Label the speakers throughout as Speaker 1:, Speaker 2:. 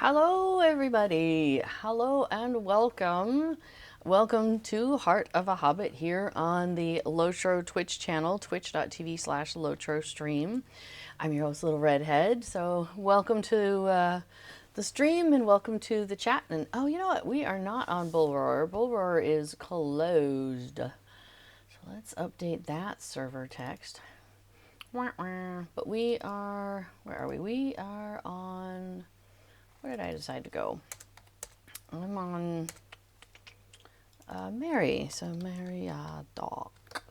Speaker 1: Hello, everybody. Hello and welcome. Welcome to Heart of a Hobbit here on the Lotro Twitch channel, twitch.tv/Lotro stream. I'm your host, Little Redhead. So, welcome to the stream and welcome to the chat. And oh, you know what? We are not on Bull Roar. Bull Roar is closed. So, let's update that server text. But we are, where are we? We are on. Where did I decide to go? I'm on Mary. So Mary Doc.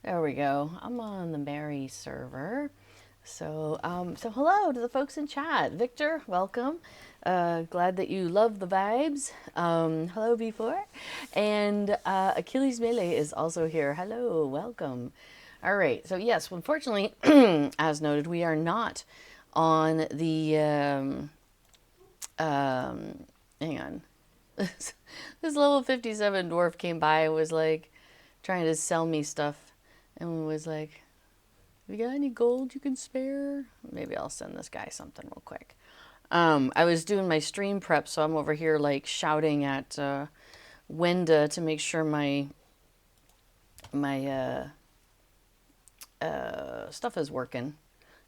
Speaker 1: There we go. I'm on the Mary server. So so hello to the folks in chat. Victor, welcome. Glad that you love the vibes. Hello, B4. And Achilles Melee is also here. Hello, welcome. All right. So yes, unfortunately, as noted, we are not on the hang on. This level 57 dwarf came by and was like trying to sell me stuff and was like, have you got any gold you can spare? Maybe I'll send this guy something real quick. I was doing my stream prep, so I'm over here like shouting at Wenda to make sure my stuff is working.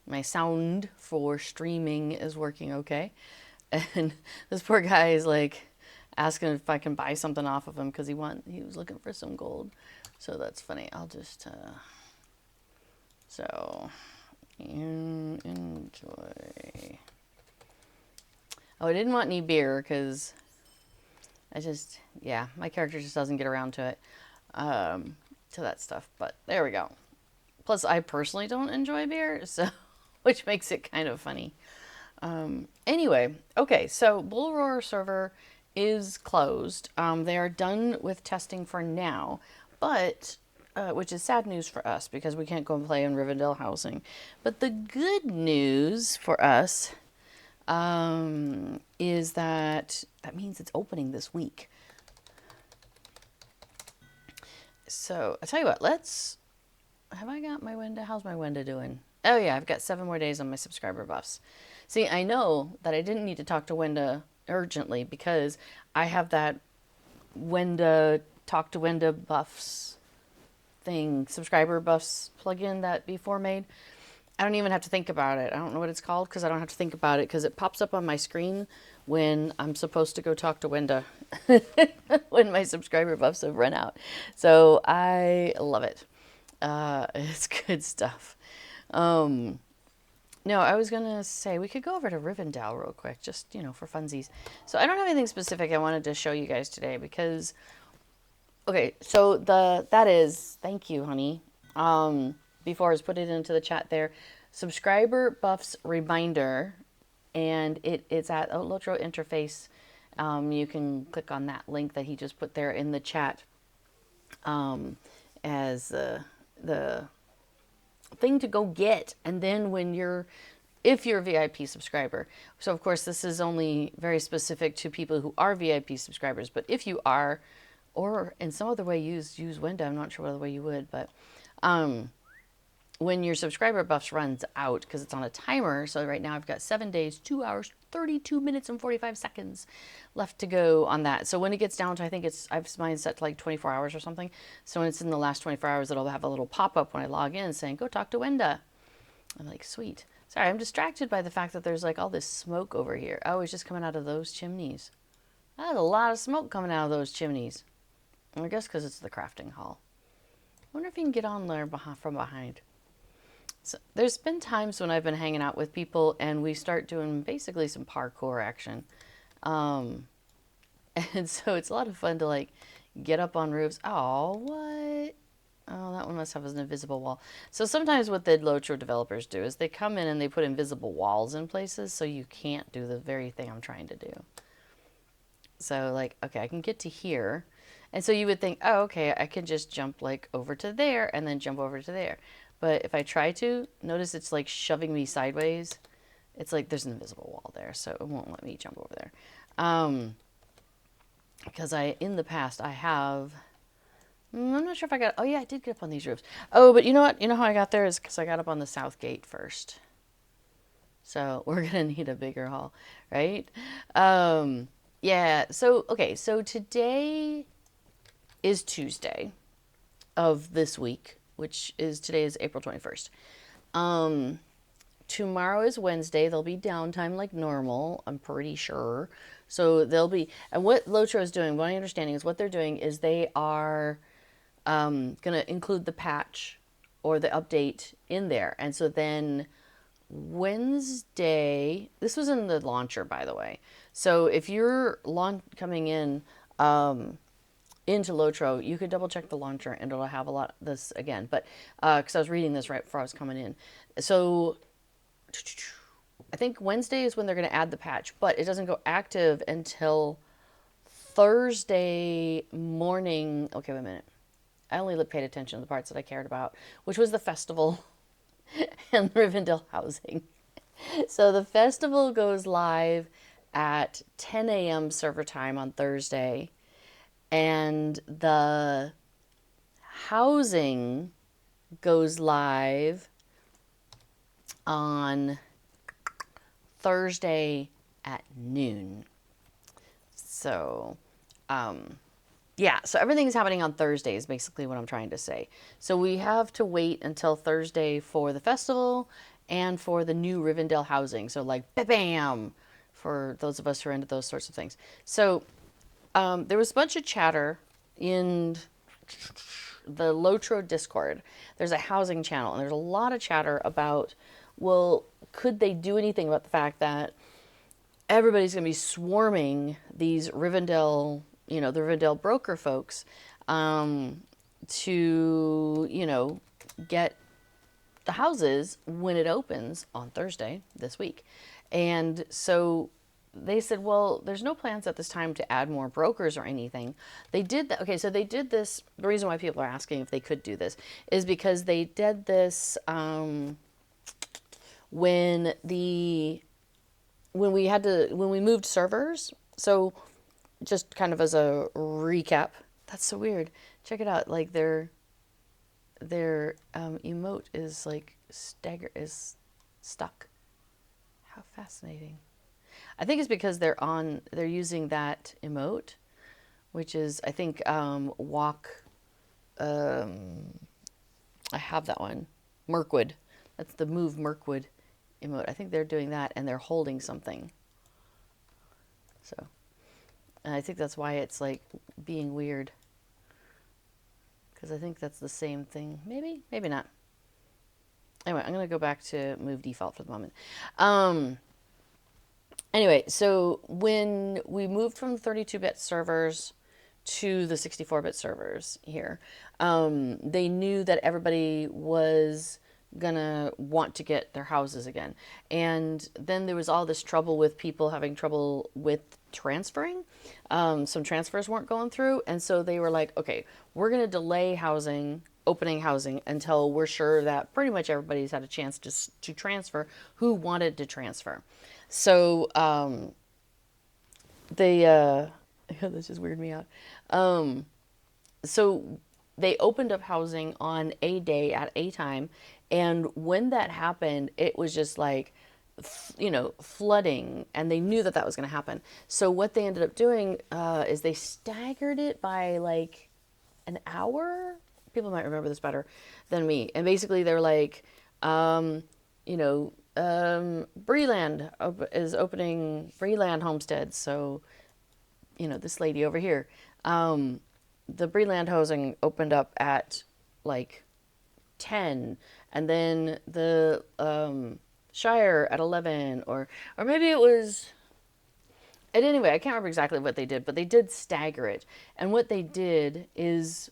Speaker 1: My sound for streaming is working okay. And this poor guy is like asking if I can buy something off of him because he was looking for some gold. So that's funny. I'll just so enjoy. Oh, I didn't want any beer because my character just doesn't get around to it, to that stuff. But there we go. Plus, I personally don't enjoy beer, so which makes it kind of funny. Anyway, okay, so Bull Roar server is closed. They are done with testing for now, but which is sad news for us because we can't go and play in Rivendell housing. But the good news for us is that means it's opening this week. So I tell you what, have I got my Wenda? How's my Wenda doing? Oh yeah, I've got 7 more days on my subscriber buffs. See, I know that I didn't need to talk to Wenda urgently because I have that Wenda talk to Wenda buffs thing, subscriber buffs plugin that B4 made. I don't even have to think about it. I don't know what it's called because I don't have to think about it because it pops up on my screen when I'm supposed to go talk to Wenda when my subscriber buffs have run out. So I love it. It's good stuff. No, I was going to say we could go over to Rivendell real quick, just, for funsies. So I don't have anything specific I wanted to show you guys today because, okay, so thank you, honey. Before I was put it into the chat there, subscriber buffs reminder, and it's at Lotro interface. You can click on that link that he just put there in the chat as the thing to go get. And then if you're a VIP subscriber, so of course this is only very specific to people who are VIP subscribers, but if you are, or in some other way use Wenda, I'm not sure what other way you would, but when your subscriber buffs runs out, because it's on a timer, so right now I've got 7 days, 2 hours, 32 minutes and 45 seconds left to go on that. So when it gets down to, I think I've mine set to like 24 hours or something. So when it's in the last 24 hours, it'll have a little pop-up when I log in saying, go talk to Wenda. I'm like, sweet. Sorry, I'm distracted by the fact that there's like all this smoke over here. Oh, it's just coming out of those chimneys. That's a lot of smoke coming out of those chimneys. I guess because it's the crafting hall. I wonder if you can get on there from behind. So there's been times when I've been hanging out with people and we start doing basically some parkour action. And so it's a lot of fun to like get up on roofs. Oh, what? Oh, that one must have an invisible wall. So sometimes what the Lotro developers do is they come in and they put invisible walls in places so you can't do the very thing I'm trying to do. So like, okay, I can get to here. And so you would think, oh, okay, I can just jump like over to there and then jump over to there. But if I try to, notice it's like shoving me sideways. It's like there's an invisible wall there, so it won't let me jump over there. Because in the past, I have, I'm not sure if I got, oh yeah, I did get up on these roofs. Oh, but you know what? You know how I got there is because I got up on the south gate first. So we're gonna need a bigger haul, right? Um, yeah. So okay. So today is Tuesday of this week, which is today is April 21st. Um, Tomorrow is Wednesday. There'll be downtime like normal, I'm pretty sure. So they'll be, and what Lotro is doing, my understanding is what they're doing is they are going to include the patch or the update in there. And so then Wednesday, this was in the launcher, by the way. So if you're coming in into Lotro, you could double check the launcher and it'll have a lot of this again. But because I was reading this right before I was coming in. So I think Wednesday is when they're going to add the patch, but it doesn't go active until Thursday morning. Okay, wait a minute. I only paid attention to the parts that I cared about, which was the festival and Rivendell housing. So the festival goes live at 10 a.m. server time on Thursday, and the housing goes live on Thursday at noon. So, yeah, so everything's happening on Thursday is basically what I'm trying to say. So we have to wait until Thursday for the festival and for the new Rivendell housing. So like, bam, for those of us who are into those sorts of things. So there was a bunch of chatter in the Lotro Discord. There's a housing channel, and there's a lot of chatter about, well, could they do anything about the fact that everybody's going to be swarming these Rivendell, the Rivendell broker folks, to, get the houses when it opens on Thursday this week. And so they said, well, there's no plans at this time to add more brokers or anything. They did that. Okay, so they did this. The reason why people are asking if they could do this is because they did this when we moved servers. So just kind of as a recap, that's so weird. Check it out. Like their emote is like is stuck. How fascinating. I think it's because they're using that emote, which is, I think, walk. I have that one. Mirkwood. That's the move Mirkwood emote. I think they're doing that and they're holding something. So, and I think that's why it's like being weird. Because I think that's the same thing. Maybe, maybe not. Anyway, I'm going to go back to move default for the moment. Anyway, so when we moved from the 32-bit servers to the 64-bit servers here, they knew that everybody was gonna want to get their houses again. And then there was all this trouble with people having trouble with transferring. Some transfers weren't going through, and so they were like, okay, we're gonna delay opening housing until we're sure that pretty much everybody's had a chance to transfer who wanted to transfer. So this just weirded me out. So they opened up housing on a day at a time, and when that happened, it was just like, flooding, and they knew that was going to happen. So what they ended up doing is they staggered it by like an hour. People might remember this better than me. And basically they're like, Breeland is opening Breeland homesteads. So, this lady over here, the Breeland housing opened up at like 10, and then the Shire at 11, or maybe it was. And anyway, I can't remember exactly what they did, but they did stagger it. And what they did is,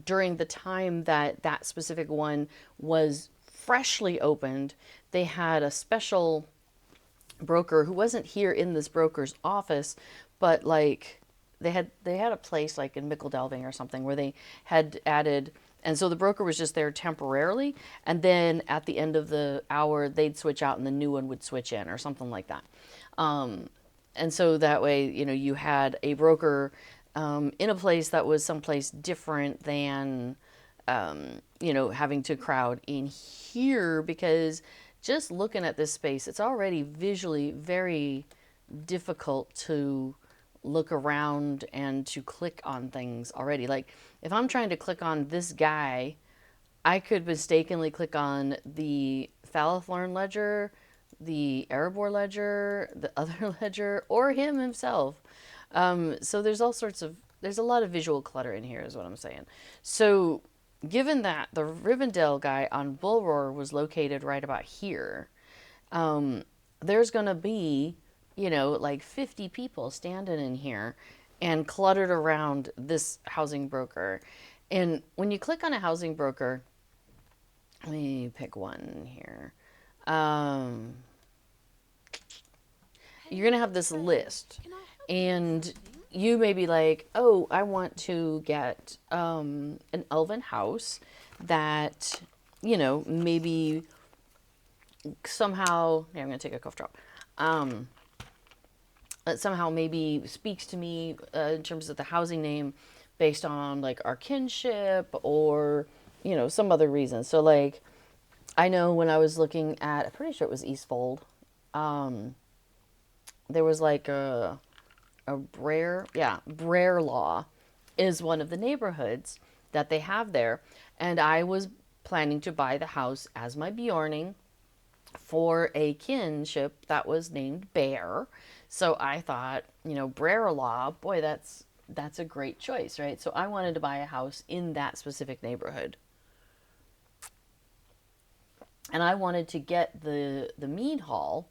Speaker 1: during the time that specific one was freshly opened, they had a special broker who wasn't here in this broker's office, but like they had a place like in Delving or something where they had added, and so the broker was just there temporarily, and then at the end of the hour they'd switch out and the new one would switch in or something like that. And so that way, you had a broker in a place that was someplace different than, having to crowd in here, because just looking at this space, it's already visually very difficult to look around and to click on things already. Like if I'm trying to click on this guy, I could mistakenly click on the Falithorn ledger, the Erebor ledger, the other ledger, or him himself. So there's all sorts of, there's a lot of visual clutter in here is what I'm saying. So given that the Rivendell guy on Bullroar was located right about here, there's going to be, you know, like 50 people standing in here and cluttered around this housing broker. And when you click on a housing broker, let me pick one here. You're going to have this list. And you may be like, oh, I want to get an elven house that, you know, maybe somehow, yeah, I'm going to take a cough drop. That somehow maybe speaks to me in terms of the housing name based on like our kinship or, you know, some other reason. So like, I know when I was looking at, I'm pretty sure it was Eastfold, there was like a Brer, yeah, Brer Law is one of the neighborhoods that they have there. And I was planning to buy the house as my Bjorning for a kinship that was named Bear. So I thought, you know, Brer Law, boy, that's a great choice, right? So I wanted to buy a house in that specific neighborhood. And I wanted to get the mead hall.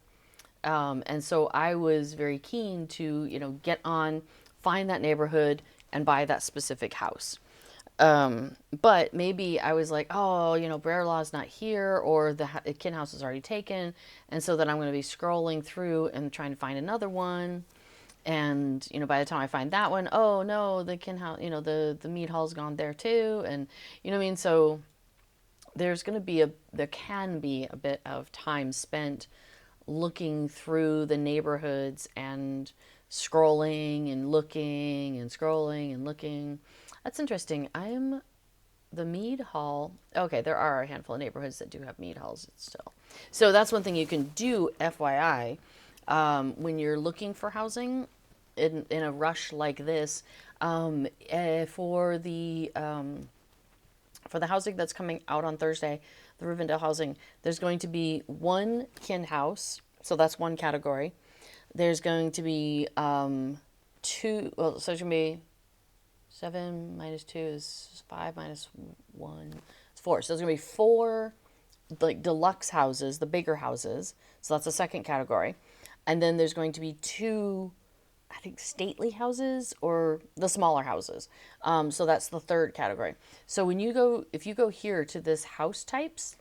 Speaker 1: And so I was very keen to, you know, get on, find that neighborhood and buy that specific house. But maybe I was like, oh, you know, Brer Law's not here, or the kin house is already taken. And so then I'm going to be scrolling through and trying to find another one. And, you know, by the time I find that one, oh no, the kin house, you know, the mead hall's gone there too. And, you know what I mean? So there's going to be there can be a bit of time spent looking through the neighborhoods and scrolling and looking and scrolling and looking. That's interesting. I'm the mead hall. Okay, there are a handful of neighborhoods that do have mead halls still. So that's one thing you can do, FYI, when you're looking for housing in a rush like this. For the housing that's coming out on Thursday, the Rivendell housing, there's going to be one kin house, so that's one category. There's going to be two, well, so it's going to be 7 minus 2 is 5 minus 1 is 4. So there's going to be 4 like deluxe houses, the bigger houses. So that's the second category. And then there's going to be 2, I think, stately houses or the smaller houses. So that's the third category. So when you go, if you go here to this house types,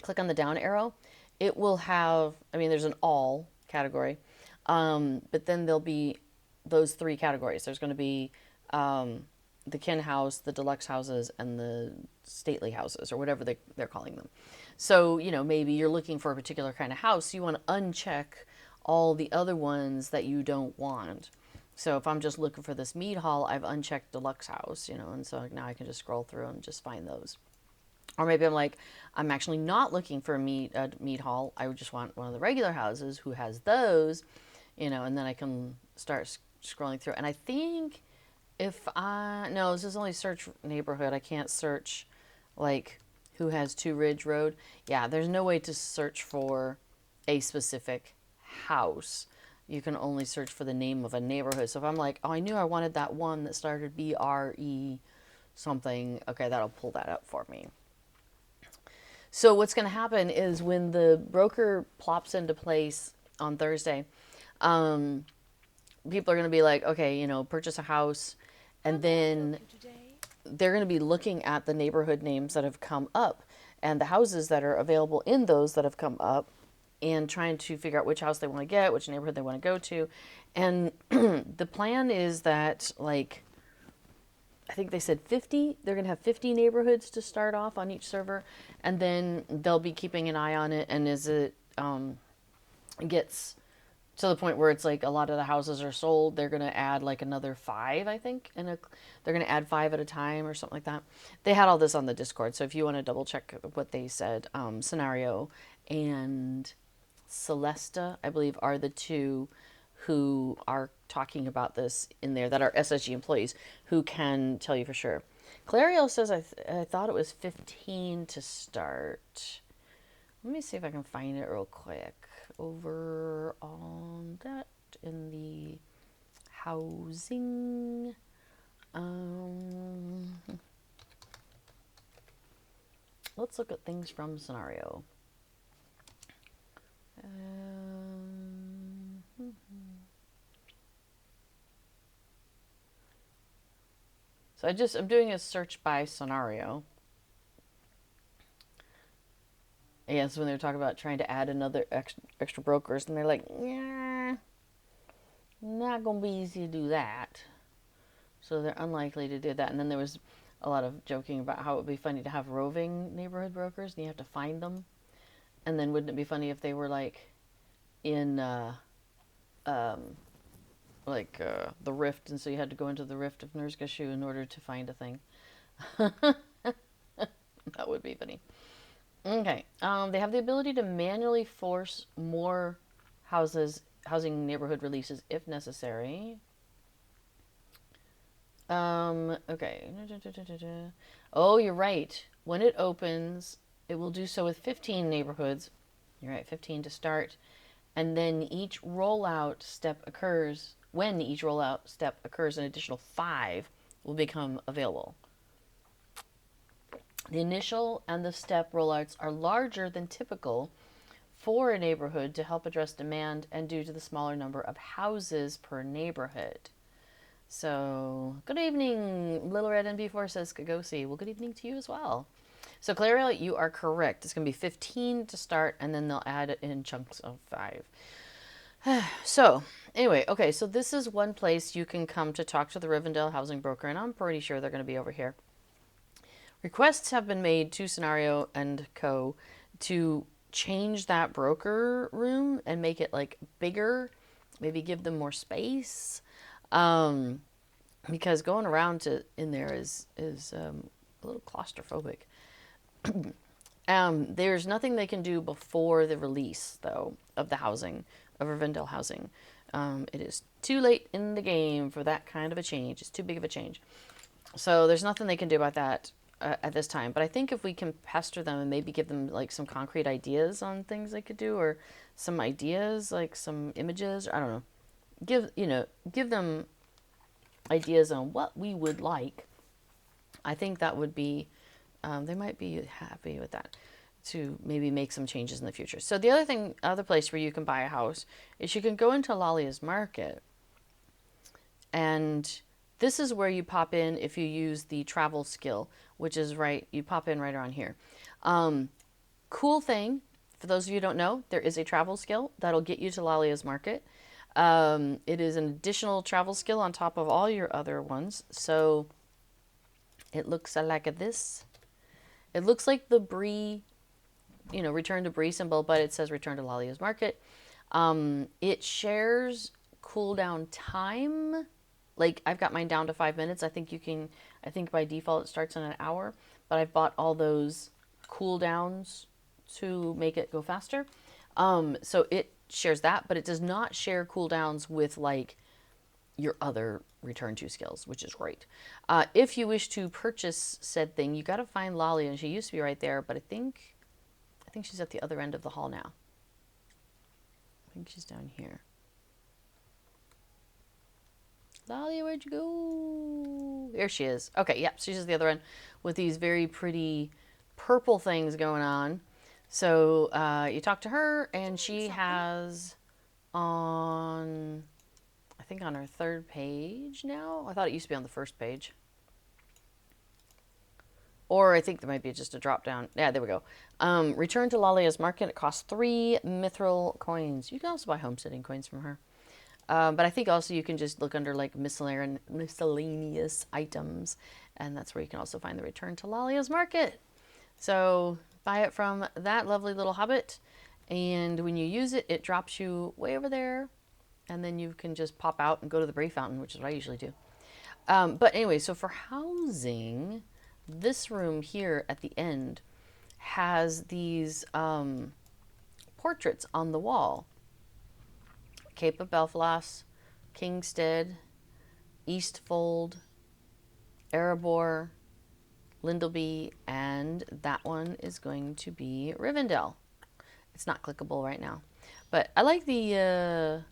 Speaker 1: click on the down arrow, it will have, I mean, there's an all category, but then there'll be those 3 categories. There's going to be the kin house, the deluxe houses, and the stately houses, or whatever they're calling them. So, you know, maybe you're looking for a particular kind of house. You want to uncheck all the other ones that you don't want. So if I'm just looking for this mead hall, I've unchecked deluxe house, you know, and so now I can just scroll through and just find those. Or maybe I'm like, I'm actually not looking for a mead hall. I would just want one of the regular houses who has those, you know, and then I can start scrolling through. And I think no, this is only search neighborhood. I can't search like who has 2 Ridge Road. Yeah, there's no way to search for a specific house. You can only search for the name of a neighborhood. So if I'm like, oh, I knew I wanted that one that started BRE something, okay, that'll pull that up for me. So what's going to happen is when the broker plops into place on Thursday, people are going to be like, okay, you know, purchase a house, and then they're going to be looking at the neighborhood names that have come up and the houses that are available in those that have come up, and trying to figure out which house they want to get, which neighborhood they want to go to. And the plan is that, like, I think they said 50, they're going to have 50 neighborhoods to start off on each server, and then they'll be keeping an eye on it, and as it gets To the point where it's like a lot of the houses are sold. They're going to add like another 5, I think. They're going to add 5 at a time or something like that. They had all this on the Discord. So if you want to double check what they said, Scenario and Celesta, I believe, are the two who are talking about this in there that are SSG employees who can tell you for sure. Clario says, I thought it was 15 to start. Let me see if I can find it real quick. Over on that in the housing. Let's look at things from Scenario. So I'm doing a search by scenario. Yeah, so when they're talking about trying to add another extra brokers, and they're like, yeah, not gonna be easy to do that. So they're unlikely to do that. And then there was a lot of joking about how it would be funny to have roving neighborhood brokers, and you have to find them. And then wouldn't it be funny if they were like in the Rift, and so you had to go into the Rift of Nerskashu in order to find a thing. That would be funny. Okay. They have the ability to manually force more housing neighborhood releases if necessary. Okay. Oh, you're right. When it opens, it will do so with 15 neighborhoods. You're right, 15 to start. And then each rollout step occurs. When each rollout step occurs, an additional 5 will become available. The initial and the step rollouts are larger than typical for a neighborhood to help address demand and due to the smaller number of houses per neighborhood. So, good evening, Little Red NB4 says Kagosi. Well, good evening to you as well. So, Claire, you are correct. It's going to be 15 to start, and then they'll add it in chunks of 5. So, anyway, okay, so this is one place you can come to talk to the Rivendell housing broker, and I'm pretty sure they're going to be over here. Requests have been made to Scenario and Co. to change that broker room and make it like bigger, maybe give them more space. Because going around in there is a little claustrophobic. There's nothing they can do before the release, though, of the housing, of Rivendell housing. It is too late in the game for that kind of a change. It's too big of a change. So there's nothing they can do about that at this time. But I think if we can pester them and maybe give them like some concrete ideas on things they could do, or some ideas, like some images, I don't know. Give them ideas on what we would like. I think that would be, they might be happy with that, to maybe make some changes in the future. So the other place where you can buy a house is you can go into Lalia's Market, and this is where you pop in if you use the travel skill, which is you pop in right around here. Cool thing, for those of you who don't know, there is a travel skill that'll get you to Lalia's Market. It is an additional travel skill on top of all your other ones. So it looks like this. It looks like the Bree, return to Bree symbol, but it says return to Lalia's Market. It shares cooldown time. Like, I've got mine down to 5 minutes. I think by default it starts in an hour, but I've bought all those cooldowns to make it go faster. So it shares that, but it does not share cooldowns with like your other return to skills, which is great. If you wish to purchase said thing, you got to find Lalia, and she used to be right there, but I think she's at the other end of the hall now. I think she's down here. Lalia, where'd you go? There she is. Okay, yeah, she's at the other end with these very pretty purple things going on. So you talk to her, and she has I think on her 3rd page now. I thought it used to be on the 1st page. Or I think there might be just a drop down. Yeah, there we go. Return to Lalia's Market. It costs 3 mithril coins. You can also buy homesteading coins from her. But I think also you can just look under like miscellaneous items, and that's where you can also find the Return to Lalia's Market. So buy it from that lovely little hobbit, and when you use it, it drops you way over there and then you can just pop out and go to the Bree Fountain, which is what I usually do. But anyway, so for housing, this room here at the end has these portraits on the wall. Cape of Belfast, Kingstead, Eastfold, Erebor, Lindleby, and that one is going to be Rivendell. It's not clickable right now, but I like the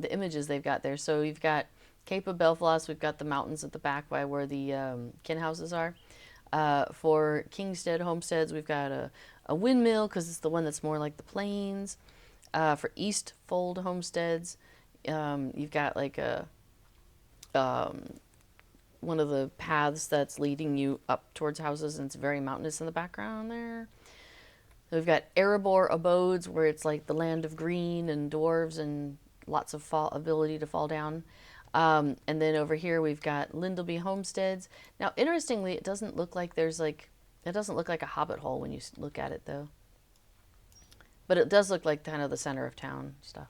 Speaker 1: images they've got there. So you've got Cape of Belfast, we've got the mountains at the back by where the kin houses are. For Kingstead homesteads, we've got a windmill because it's the one that's more like the plains. For Eastfold homesteads, you've got like a one of the paths that's leading you up towards houses, and it's very mountainous in the background there. We've got Erebor abodes, where it's like the land of green and dwarves and lots of ability to fall down. And then over here we've got Lindleby homesteads. Now, interestingly, it doesn't look like there's like, it doesn't look like a Hobbit hole when you look at it though. But it does look like kind of the center of town stuff.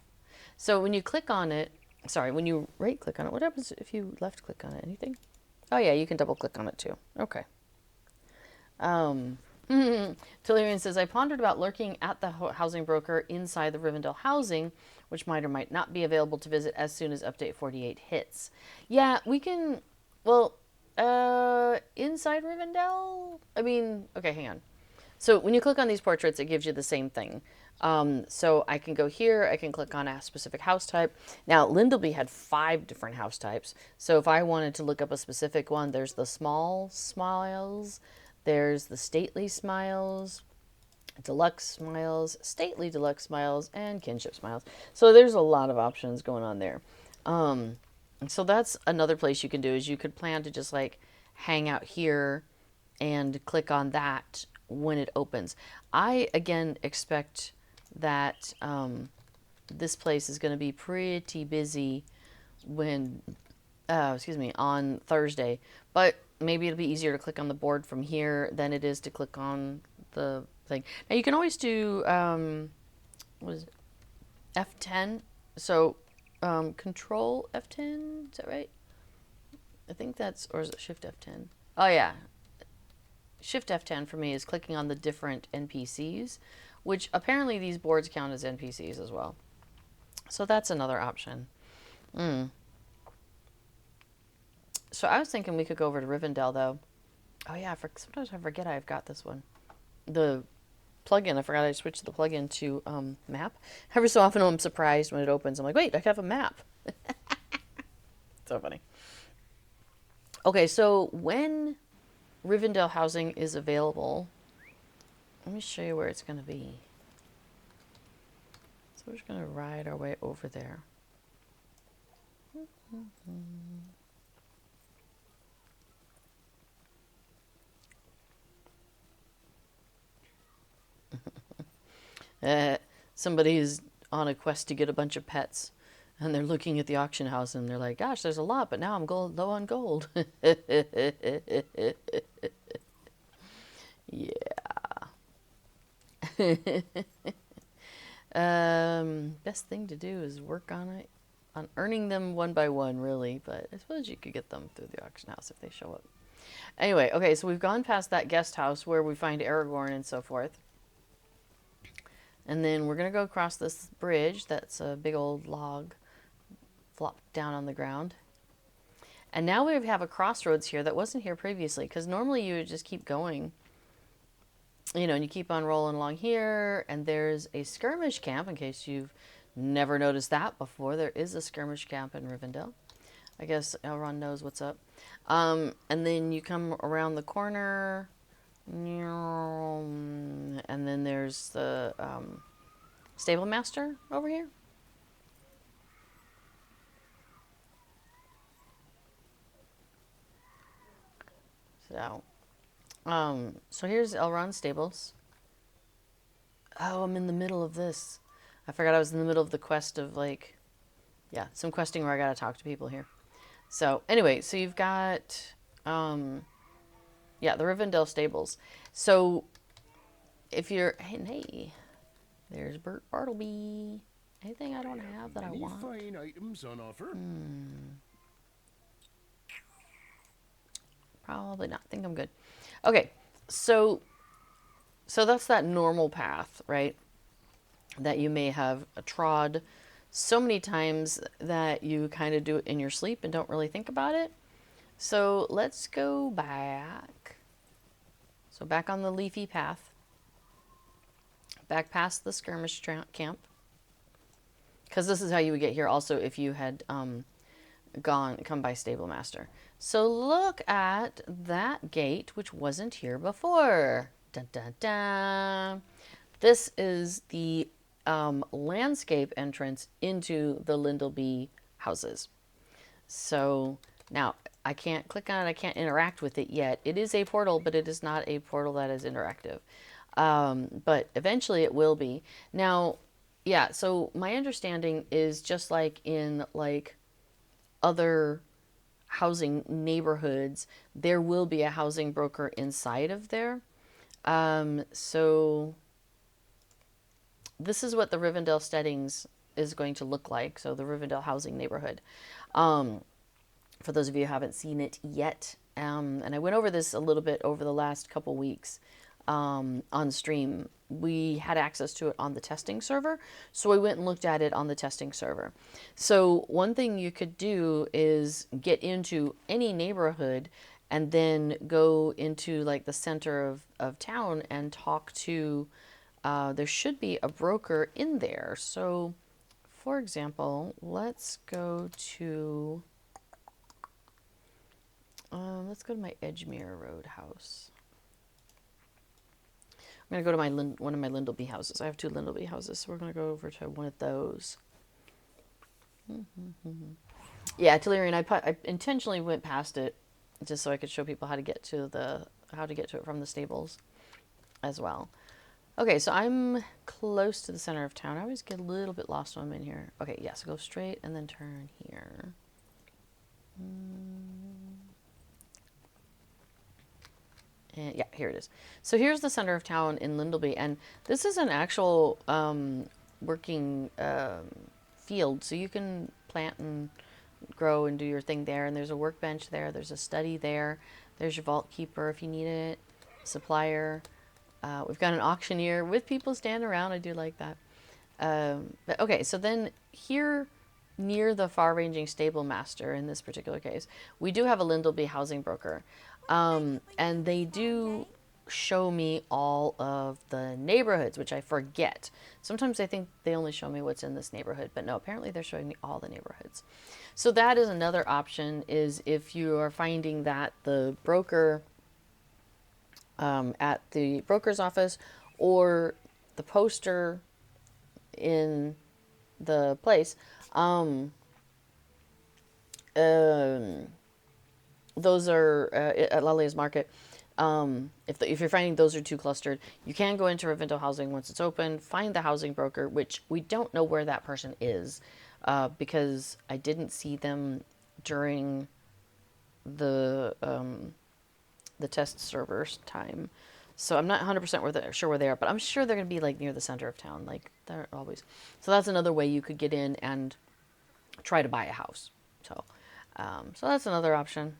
Speaker 1: So when you click on it, sorry, when you right click on it, what happens if you left click on it? Anything? Oh yeah, you can double click on it too. Okay. Tellurian says, I pondered about lurking at the housing broker inside the Rivendell housing, which might or might not be available to visit as soon as update 48 hits. Yeah, we can, well, inside Rivendell? I mean, okay, hang on. So when you click on these portraits, it gives you the same thing. So I can go here, I can click on a specific house type. Now, Lindleby had 5 different house types. So if I wanted to look up a specific one, there's the small smiles, there's the stately smiles, deluxe smiles, stately deluxe smiles, and kinship smiles. So there's a lot of options going on there. So that's another place you can do, is you could plan to just like hang out here and click on that when it opens. I, again, expect that this place is going to be pretty busy when, on Thursday. But maybe it'll be easier to click on the board from here than it is to click on the thing. Now, you can always do, what is it? F10. So, Control F10, is that right? I think that's, or is it Shift F10? Oh, yeah. Shift F10 for me is clicking on the different NPCs, which apparently these boards count as NPCs as well. So that's another option. So I was thinking we could go over to Rivendell, though. Oh yeah, sometimes I forget I've got this one. The plugin, I forgot I switched the plugin to map. Every so often I'm surprised when it opens. I'm like, wait, I have a map. So funny. Okay, so when Rivendell housing is available, let me show you where it's going to be. So we're just going to ride our way over there. Somebody is on a quest to get a bunch of pets, and they're looking at the auction house, and they're like, gosh, there's a lot, but now I'm low on gold. Yeah. Best thing to do is work on it, on earning them one by one, really, but I suppose you could get them through the auction house if they show up. Anyway, okay, so we've gone past that guest house where we find Aragorn and so forth. And then we're going to go across this bridge that's a big old log flopped down on the ground. And now we have a crossroads here that wasn't here previously, because normally you would just keep going. You know, and you keep on rolling along here, and there's a skirmish camp, in case you've never noticed that before. There is a skirmish camp in Rivendell. I guess Elrond knows what's up. And then you come around the corner, and then there's the stable master over here. So here's Elrond's stables. Oh, I'm in the middle of this. I forgot I was in the middle of the quest of, like, yeah, some questing where I gotta talk to people here. So anyway, so you've got, yeah, the Rivendell stables. So if you're, hey, there's Bert Bartleby. Anything I don't have that I
Speaker 2: Many
Speaker 1: want?
Speaker 2: fine items on offer.
Speaker 1: Probably not. I think I'm good. Okay, so that's that normal path, right? That you may have trod so many times that you kind of do it in your sleep and don't really think about it. So let's go back. So back on the leafy path, back past the skirmish camp, because this is how you would get here. Also, if you had come by Stable Master. So look at that gate, which wasn't here before. Dun, dun, dun. This is the landscape entrance into the Lindleby houses. So now I can't click on it, I can't interact with it yet. It is a portal, but it is not a portal that is interactive. But eventually it will be. Now, yeah, so my understanding is just like in like other housing neighborhoods, there will be a housing broker inside of there. So this is what the Rivendell Steadings is going to look like. So the Rivendell housing neighborhood. For those of you who haven't seen it yet, and I went over this a little bit over the last couple weeks on stream. We had access to it on the testing server, so we went and looked at it on the testing server. So one thing you could do is get into any neighborhood and then go into like the center of town and talk to, there should be a broker in there. So for example, let's go to my Edgemere Road house. I'm going to go to one of my Lindleby houses. I have two Lindleby houses, so we're going to go over to one of those. Yeah, Tellurian, I intentionally went past it just so I could show people how to get to it from the stables as well. Okay, so I'm close to the center of town. I always get a little bit lost when I'm in here. Okay, yeah, so go straight and then turn here. And yeah, here it is. So here's the center of town in Lindleby, and this is an actual working field, so you can plant and grow and do your thing there. And there's a workbench there. There's a study there. There's your vault keeper if you need it. Supplier. We've got an auctioneer with people standing around. I do like that. But okay, so then here near the far-ranging stable master in this particular case, we do have a Lindleby housing broker. And they do show me all of the neighborhoods, which I forget. Sometimes I think they only show me what's in this neighborhood, but no, apparently they're showing me all the neighborhoods. So that is another option, is if you are finding that the broker at the broker's office or the poster in the place, those are at Lalia's Market. If you're finding those are too clustered, you can go into Rivendell Housing once it's open, find the housing broker, which we don't know where that person is, because I didn't see them during the test server's time. So I'm not 100% sure where they are, but I'm sure they're going to be like near the center of town, like they're always. So that's another way you could get in and try to buy a house. So that's another option.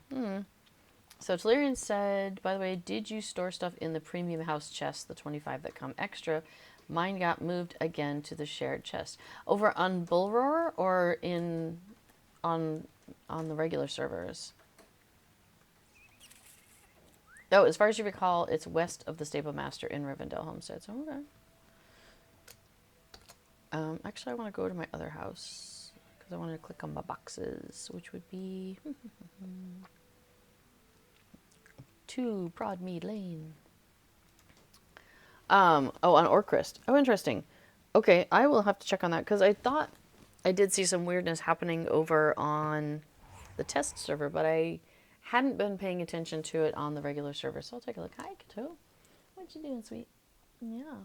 Speaker 1: So Tellurian said, by the way, did you store stuff in the premium house chest, the 25 that come extra? Mine got moved again to the shared chest. Over on Bullroar or on the regular servers? Oh, as far as you recall, it's west of the Stable Master in Rivendell Homestead. So okay. Actually, I want to go to my other house because I want to click on my boxes, which would be 2 Broadmead Lane. Oh, on Orcrist. Oh, interesting. Okay, I will have to check on that because I thought I did see some weirdness happening over on the test server, but I hadn't been paying attention to it on the regular server. So I'll take a look. Hi, Kato. What you doing, sweet? Yeah.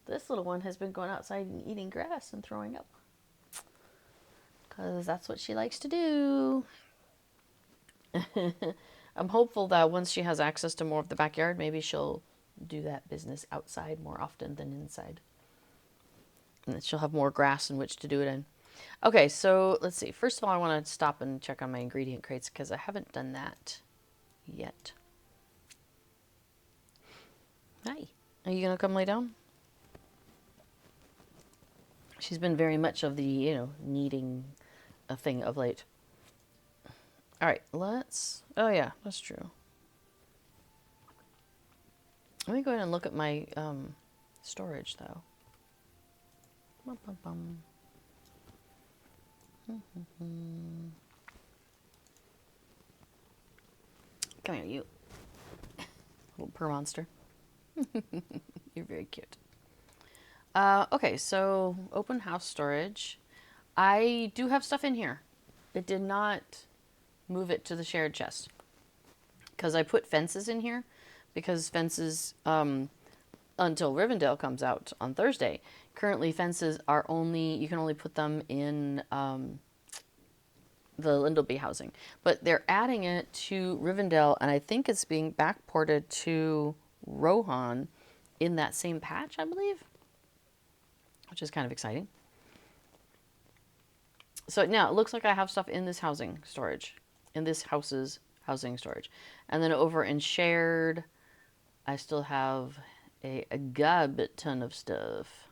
Speaker 1: This little one has been going outside and eating grass and throwing up. Because that's what she likes to do. I'm hopeful that once she has access to more of the backyard, maybe she'll do that business outside more often than inside. And then she'll have more grass in which to do it in. Okay, so let's see. First of all, I want to stop and check on my ingredient crates because I haven't done that yet. Hi. Are you going to come lay down? She's been very much of the, needing a thing of late. All right, let's... Oh, yeah, that's true. Let me go ahead and look at my storage, though. Bum, bum, bum. Come here, you. Little purr monster. You're very cute. Okay, so open house storage. I do have stuff in here. It did not move it to the shared chest because I put fences in here because fences until Rivendell comes out on Thursday. Currently, fences are only, you can only put them in the Lindleby housing, but they're adding it to Rivendell, and I think it's being backported to Rohan in that same patch, I believe, which is kind of exciting. So now it looks like I have stuff in this housing storage, in this house's housing storage. And then over in shared, I still have a god ton of stuff.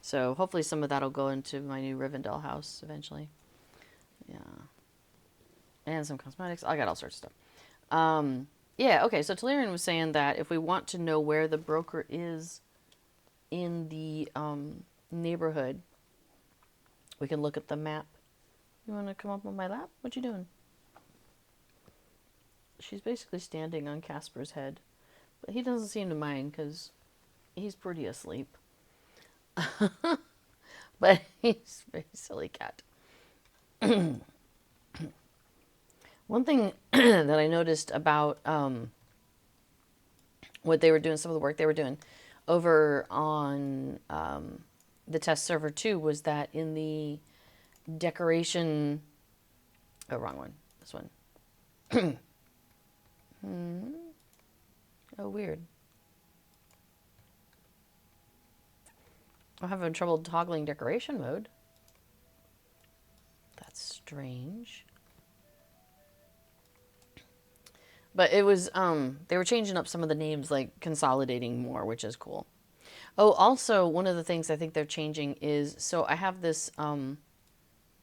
Speaker 1: So hopefully some of that will go into my new Rivendell house eventually. Yeah. And some cosmetics. I got all sorts of stuff. Yeah, okay, so Talarian was saying that if we want to know where the broker is in the neighborhood, we can look at the map. You want to come up on my lap? What you doing? She's basically standing on Casper's head. But he doesn't seem to mind because he's pretty asleep. But he's a very silly cat. One thing that I noticed about what they were doing, some of the work they were doing over on the test server too, was that in the decoration... Oh, wrong one. This one. Oh, weird. I'm having trouble toggling decoration mode. That's strange. But it was, they were changing up some of the names, like consolidating more, which is cool. Oh, also, one of the things I think they're changing is, so I have this,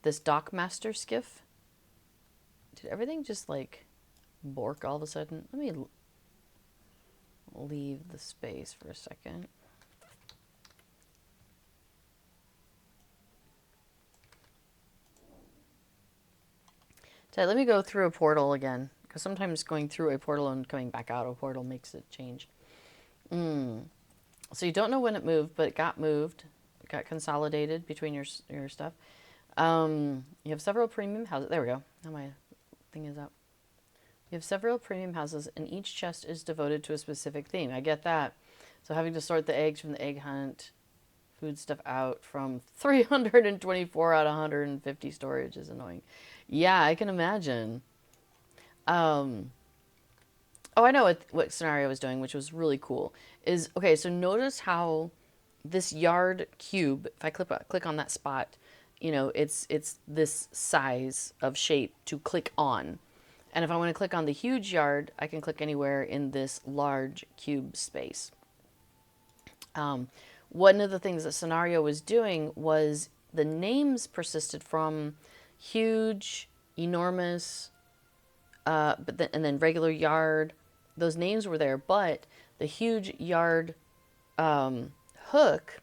Speaker 1: this Dockmaster skiff. Did everything just, like, bork all of a sudden? Let me leave the space for a second. Let me go through a portal again, because sometimes going through a portal and coming back out of a portal makes it change. So you don't know when it moved, but it got moved. It got consolidated between your stuff. You have several premium houses. There we go. Now my thing is up. You have several premium houses, and each chest is devoted to a specific theme. I get that. So having to sort the eggs from the egg hunt, food stuff out from 324 out of 150 storage is annoying. Yeah, I can imagine. Oh, I know what Scenario was doing, which was really cool. Is, okay, so notice how this yard cube, if I click on that spot, you know, it's this size of shape to click on. And if I want to click on the huge yard, I can click anywhere in this large cube space. One of the things that Scenario was doing was the names persisted from huge, enormous, and then regular yard. Those names were there, but the huge yard hook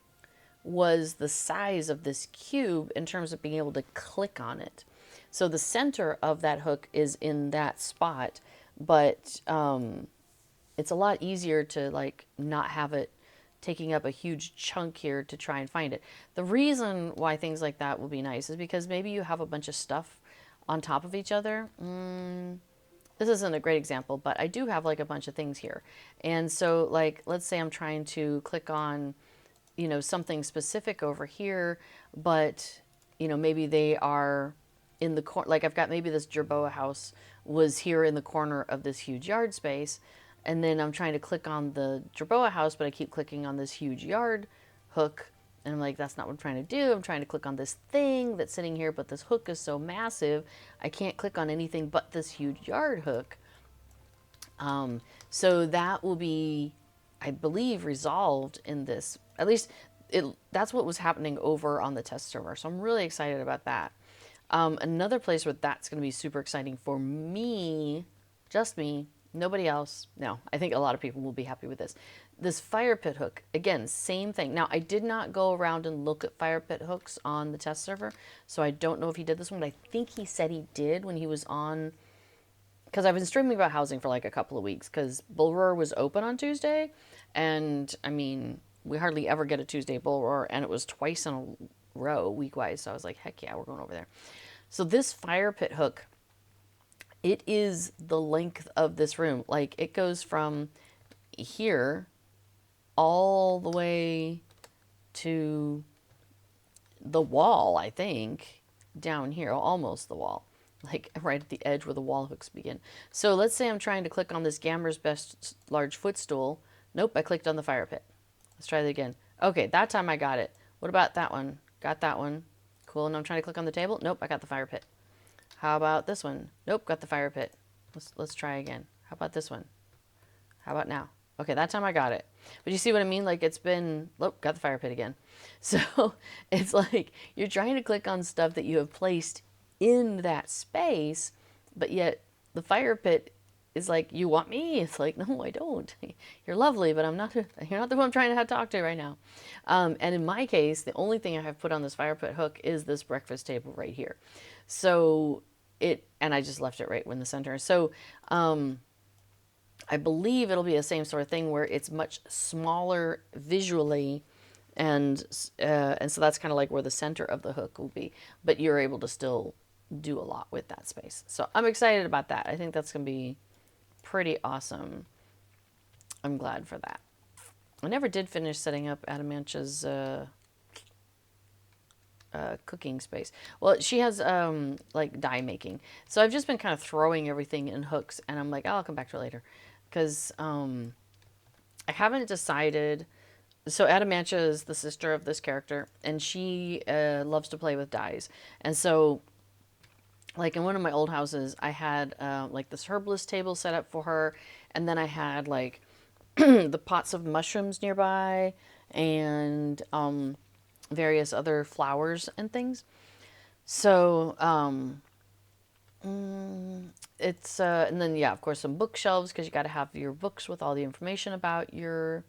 Speaker 1: was the size of this cube in terms of being able to click on it. So the center of that hook is in that spot, but it's a lot easier to like not have it taking up a huge chunk here to try and find it. The reason why things like that will be nice is because maybe you have a bunch of stuff on top of each other. This isn't a great example, but I do have like a bunch of things here. And so like, let's say I'm trying to click on, you know, something specific over here, but you know, maybe they are in the corner, like I've got maybe this Jerboa house was here in the corner of this huge yard space. And then I'm trying to click on the Jerboa house, but I keep clicking on this huge yard hook. And I'm like, that's not what I'm trying to do. I'm trying to click on this thing that's sitting here, but this hook is so massive, I can't click on anything but this huge yard hook. So that will be, I believe, resolved in this. At least that's what was happening over on the test server. So I'm really excited about that. Another place where that's going to be super exciting for me, just me, nobody else. No, I think a lot of people will be happy with this. This fire pit hook, again, same thing. Now, I did not go around and look at fire pit hooks on the test server, so I don't know if he did this one, but I think he said he did when he was on, because I've been streaming about housing for like a couple of weeks, because Bull Roar was open on Tuesday, and I mean, we hardly ever get a Tuesday Bull Roar, and it was twice in a row, week-wise, so I was like, heck yeah, we're going over there. So this fire pit hook, it is the length of this room. Like, it goes from here all the way to the wall, I think, down here, almost the wall, like right at the edge where the wall hooks begin. So let's say I'm trying to click on this Gammer's Best large footstool. Nope, I clicked on the fire pit. Let's try that again. Okay, that time I got it. What about that one? Got that one. Cool, and I'm trying to click on the table. Nope, I got the fire pit. How about this one? Nope, got the fire pit. Let's try again. How about this one? How about now? Okay, that time I got it. But you see what I mean? Like, it's been, oh, got the fire pit again. So it's like you're trying to click on stuff that you have placed in that space, but yet the fire pit is like, you want me? It's like, no, I don't. You're lovely, but you're not the one I'm trying to talk to right now. And in my case, the only thing I have put on this fire pit hook is this breakfast table right here. So and I just left it right in the center. So, I believe it'll be the same sort of thing where it's much smaller visually, and so that's kind of like where the center of the hook will be, but you're able to still do a lot with that space. So I'm excited about that. I think that's going to be pretty awesome. I'm glad for that. I never did finish setting up Adamantia's cooking space. Well, she has like dye making, so I've just been kind of throwing everything in hooks, and I'm like, oh, I'll come back to it later, because I haven't decided. So Adamantia is the sister of this character, and she loves to play with dyes, and so like in one of my old houses, I had like this herbalist table set up for her, and then I had like the pots of mushrooms nearby, and various other flowers and things. So it's and then yeah, of course, some bookshelves, because you got to have your books with all the information about your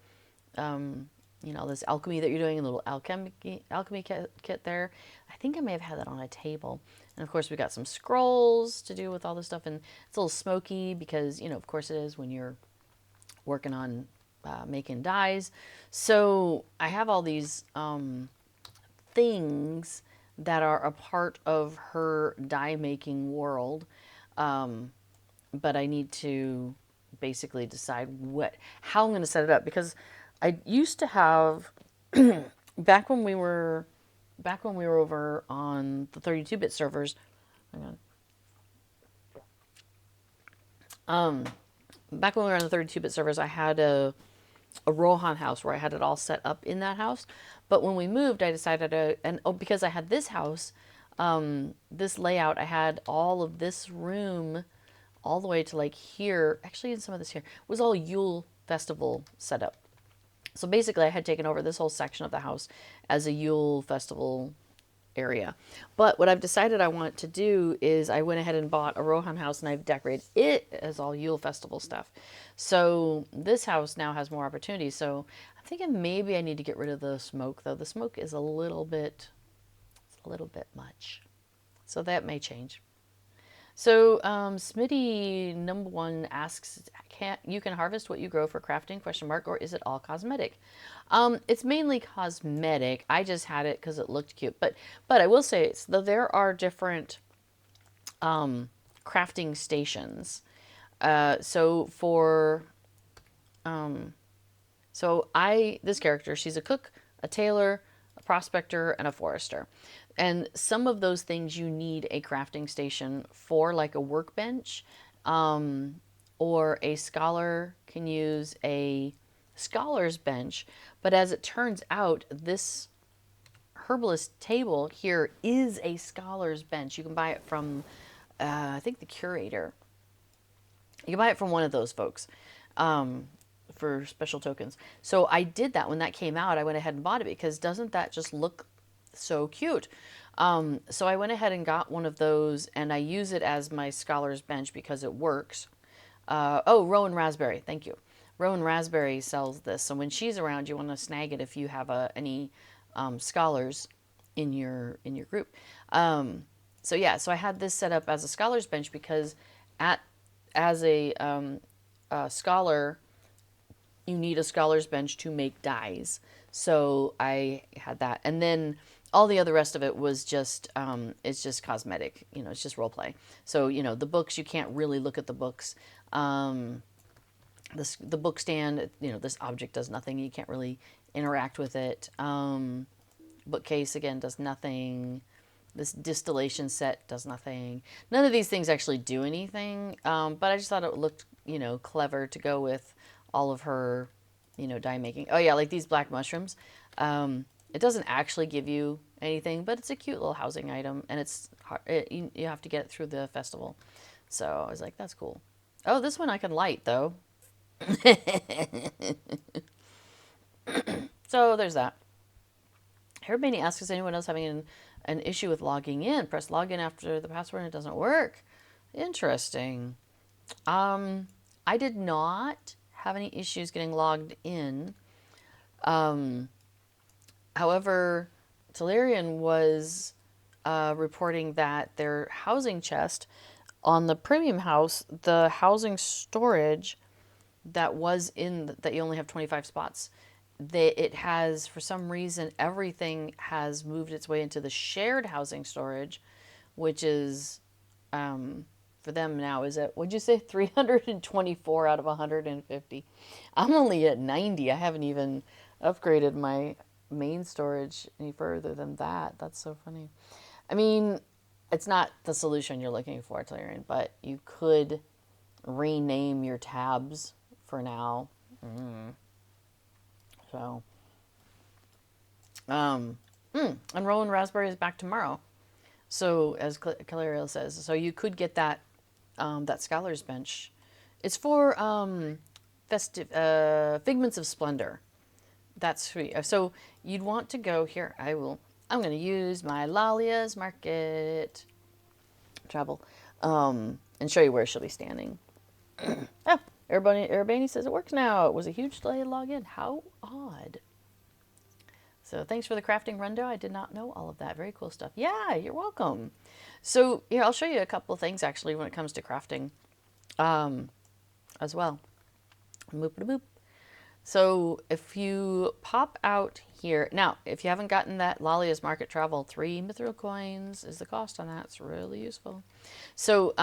Speaker 1: this alchemy that you're doing, a little alchemy kit there. I think I may have had that on a table. And of course, we got some scrolls to do with all this stuff, and it's a little smoky because, of course it is when you're working on making dyes. So I have all these things that are a part of her dye making world, but I need to basically decide how I'm going to set it up, because I used to have back when we were over on the 32-bit servers. Hang on. Back when we were on the 32-bit servers, I had a Rohan house where I had it all set up in that house. But when we moved, I decided because I had this house, this layout, I had all of this room all the way to like here. Actually, in some of this here was all Yule Festival set up. So basically, I had taken over this whole section of the house as a Yule Festival area. But what I've decided I want to do is I went ahead and bought a Rohan house, and I've decorated it as all Yule Festival stuff. So this house now has more opportunities. So I'm thinking maybe I need to get rid of the smoke, though. The smoke is a little bit much. So that may change. So Smitty #1 asks, you can harvest what you grow for crafting, ? Or is it all cosmetic? It's mainly cosmetic. I just had it because it looked cute. But I will say, though, there are different crafting stations. So for this character, she's a cook, a tailor, a prospector, and a forester. And some of those things you need a crafting station for, like a workbench, or a scholar can use a scholar's bench. But as it turns out, this herbalist table here is a scholar's bench. You can buy it from, I think, the curator. You can buy it from one of those folks for special tokens. So I did that when that came out. I went ahead and bought it because doesn't that just look so cute? So I went ahead and got one of those, and I use it as my scholar's bench because it works. Oh, Rowan Raspberry, thank you. Rowan Raspberry sells this, so when she's around, you want to snag it if you have any scholars in your group. So yeah, so I had this set up as a scholar's bench because as a scholar, you need a scholar's bench to make dies. So I had that, and then all the other rest of it was just it's just cosmetic. You know, it's just role play. So you know, the books, you can't really look at the books. The book stand, you know, this object does nothing. You can't really interact with it. Bookcase again does nothing. This distillation set does nothing. None of these things actually do anything. But I just thought it looked, you know, clever to go with all of her, you know, die making. Oh yeah, like these black mushrooms. It doesn't actually give you anything, but it's a cute little housing item, and it's hard, you have to get it through the festival. So I was like, that's cool. Oh, this one I can light though. So there's that. Everybody asks, is anyone else having an issue with logging in? Press login after the password and it doesn't work. Interesting. I did not have any issues getting logged in. However, Tellurian was reporting that their housing chest on the premium house, the housing storage that was in that you only have 25 spots. It has, for some reason, everything has moved its way into the shared housing storage, which is for them now is at, what'd you say, 324 out of 150. I'm only at 90. I haven't even upgraded my main storage any further than that. That's so funny. I mean, it's not the solution you're looking for, Tellurian, but you could rename your tabs for now. So, and Rowan Raspberry is back tomorrow. So, as Calariel says, so you could get that that scholar's bench. It's for festive figments of splendor. That's sweet. So you'd want to go here. I'm going to use my Lalia's Market travel and show you where she'll be standing. Oh, Urbani says it works now. It was a huge delay to log in. How odd. So thanks for the crafting rundown. I did not know all of that. Very cool stuff. Yeah, you're welcome. So here, I'll show you a couple things actually when it comes to crafting as well. Boop, boop. So if you pop out here, now, if you haven't gotten that Lalia's Market Travel, 3 mithril coins is the cost on that. It's really useful. So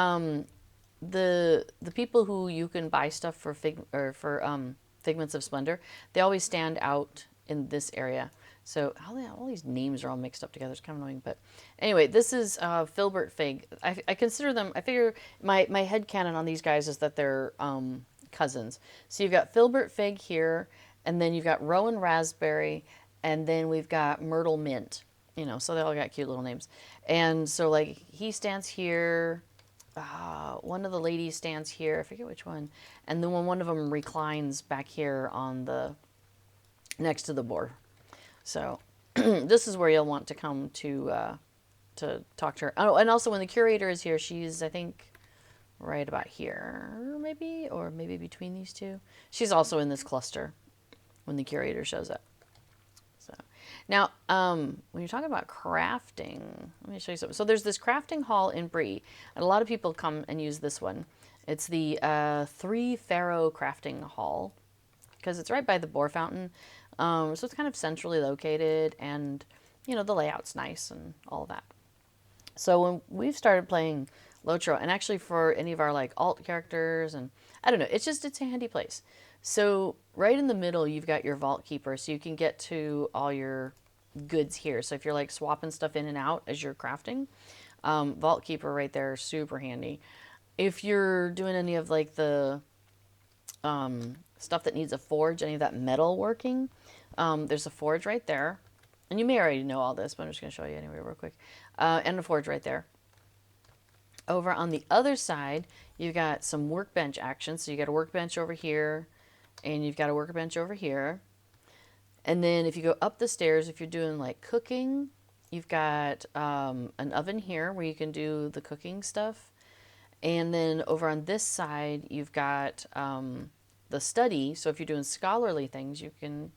Speaker 1: the people who you can buy stuff for Figments of Splendor, they always stand out in this area. So all these names are all mixed up together. It's kind of annoying, but anyway, this is Filbert Fig. I consider them. I figure my headcanon on these guys is that they're cousins. So you've got Filbert Fig here, and then you've got Rowan Raspberry, and then we've got Myrtle Mint. You know, so they all got cute little names. And so like he stands here. One of the ladies stands here. I forget which one. And then one of them reclines back here on the next to the board. So this is where you'll want to come to talk to her. Oh, and also when the curator is here, she's, I think, right about here, maybe, or maybe between these two. She's also in this cluster when the curator shows up. So now, when you're talking about crafting, let me show you something. So there's this crafting hall in Bree, and a lot of people come and use this one. It's the 3 Pharaoh crafting hall because it's right by the boar fountain. So it's kind of centrally located, and you know the layout's nice and all of that. So when we've started playing Lotro, and actually for any of our like alt characters, and I don't know, it's a handy place. So right in the middle, you've got your vault keeper, so you can get to all your goods here. So if you're like swapping stuff in and out as you're crafting, vault keeper right there, super handy. If you're doing any of like the stuff that needs a forge, any of that metal working, there's a forge right there. And you may already know all this, but I'm just going to show you anyway real quick. And a forge right there. Over on the other side, you've got some workbench action. So you got a workbench over here, and you've got a workbench over here. And then if you go up the stairs, if you're doing like cooking, you've got an oven here where you can do the cooking stuff. And then over on this side, you've got the study. So if you're doing scholarly things, you can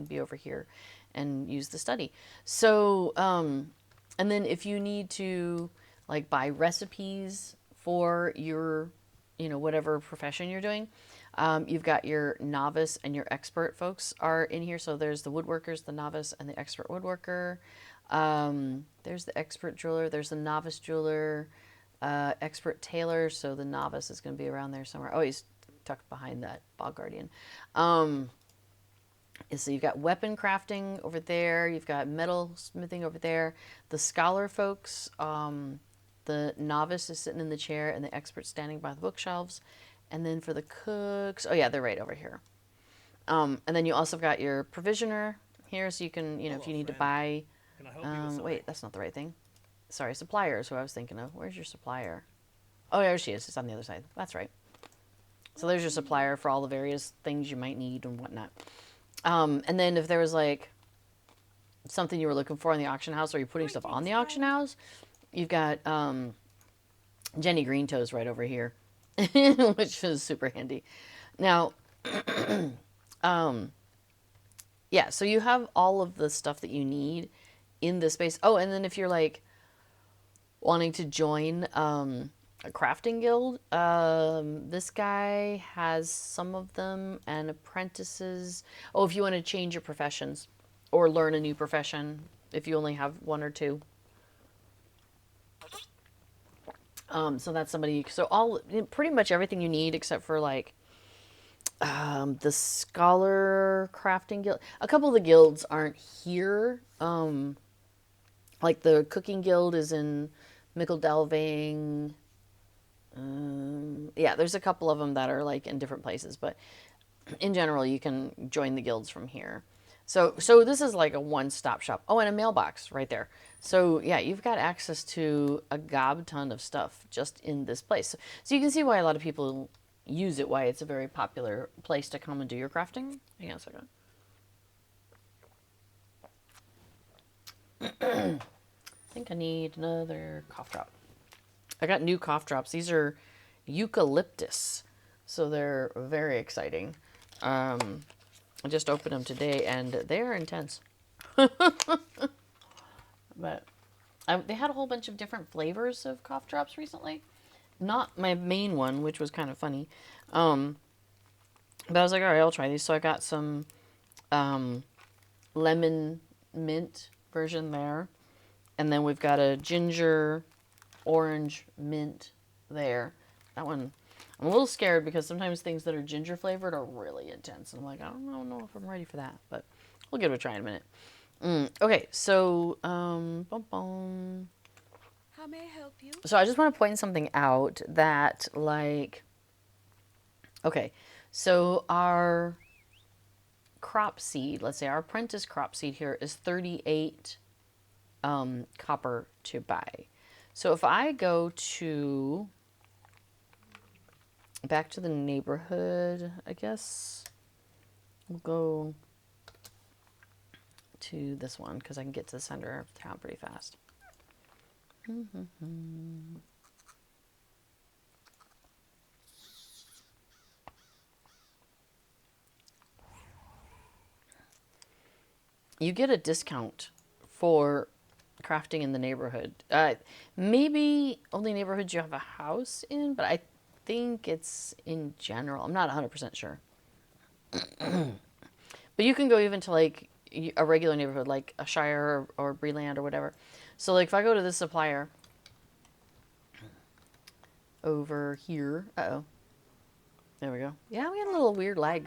Speaker 1: be over here and use the study. So, and then if you need to like buy recipes for your, whatever profession you're doing, you've got your novice and your expert folks are in here. So there's the woodworkers, the novice, and the expert woodworker. There's the expert jeweler. There's the novice jeweler, expert tailor. So the novice is going to be around there somewhere. Oh, he's tucked behind that bog guardian. So you've got weapon crafting over there. You've got metal smithing over there. The scholar folks, the novice is sitting in the chair and the expert standing by the bookshelves. And then for the cooks, oh yeah, they're right over here. And then you also got your provisioner here, so you can, if you need to buy.
Speaker 2: Can I help you
Speaker 1: Wait, that's not the right thing. Sorry, supplier is who I was thinking of. Where's your supplier? Oh, there she is. It's on the other side. That's right. So there's your supplier for all the various things you might need and whatnot. And then if there was like something you were looking for in the auction house, or you're putting stuff on the auction house, you've got Jenny Greentoes right over here, which is super handy. Now, yeah, so you have all of the stuff that you need in this space. Oh, and then if you're like wanting to join a crafting guild, this guy has some of them, and apprentices. Oh, if you want to change your professions or learn a new profession, if you only have one or two. So that's somebody. So pretty much everything you need except for like the scholar crafting guild. A couple of the guilds aren't here. Like the cooking guild is in Mickeldelving. Yeah, there's a couple of them that are like in different places, but in general, you can join the guilds from here. So this is like a one-stop shop. Oh, and a mailbox right there. So yeah, you've got access to a gob ton of stuff just in this place. So you can see why a lot of people use it, why it's a very popular place to come and do your crafting. Hang on a second. I think I need another cough drop. I got new cough drops. These are eucalyptus, so they're very exciting. I just opened them today, and they are intense. But they had a whole bunch of different flavors of cough drops recently. Not my main one, which was kind of funny. But I was like, all right, I'll try these. So I got some lemon mint version there. And then we've got a ginger orange mint there. That one, I'm a little scared because sometimes things that are ginger flavored are really intense. And I'm like, I don't know if I'm ready for that, but we'll give it a try in a minute. Okay, so, How
Speaker 3: may I help you?
Speaker 1: So I just want to point something out that, like, okay, so our crop seed, let's say our apprentice crop seed here is 38 copper to buy. So if I go to back to the neighborhood, I guess we'll go to this one because I can get to the center of town pretty fast. You get a discount for crafting in the neighborhood. Maybe only neighborhoods you have a house in, but I think it's in general. I'm not 100% sure. But you can go even to like a regular neighborhood, like a Shire or Breeland or whatever. So like if I go to this supplier over here, there we go. Yeah, we had a little weird lag.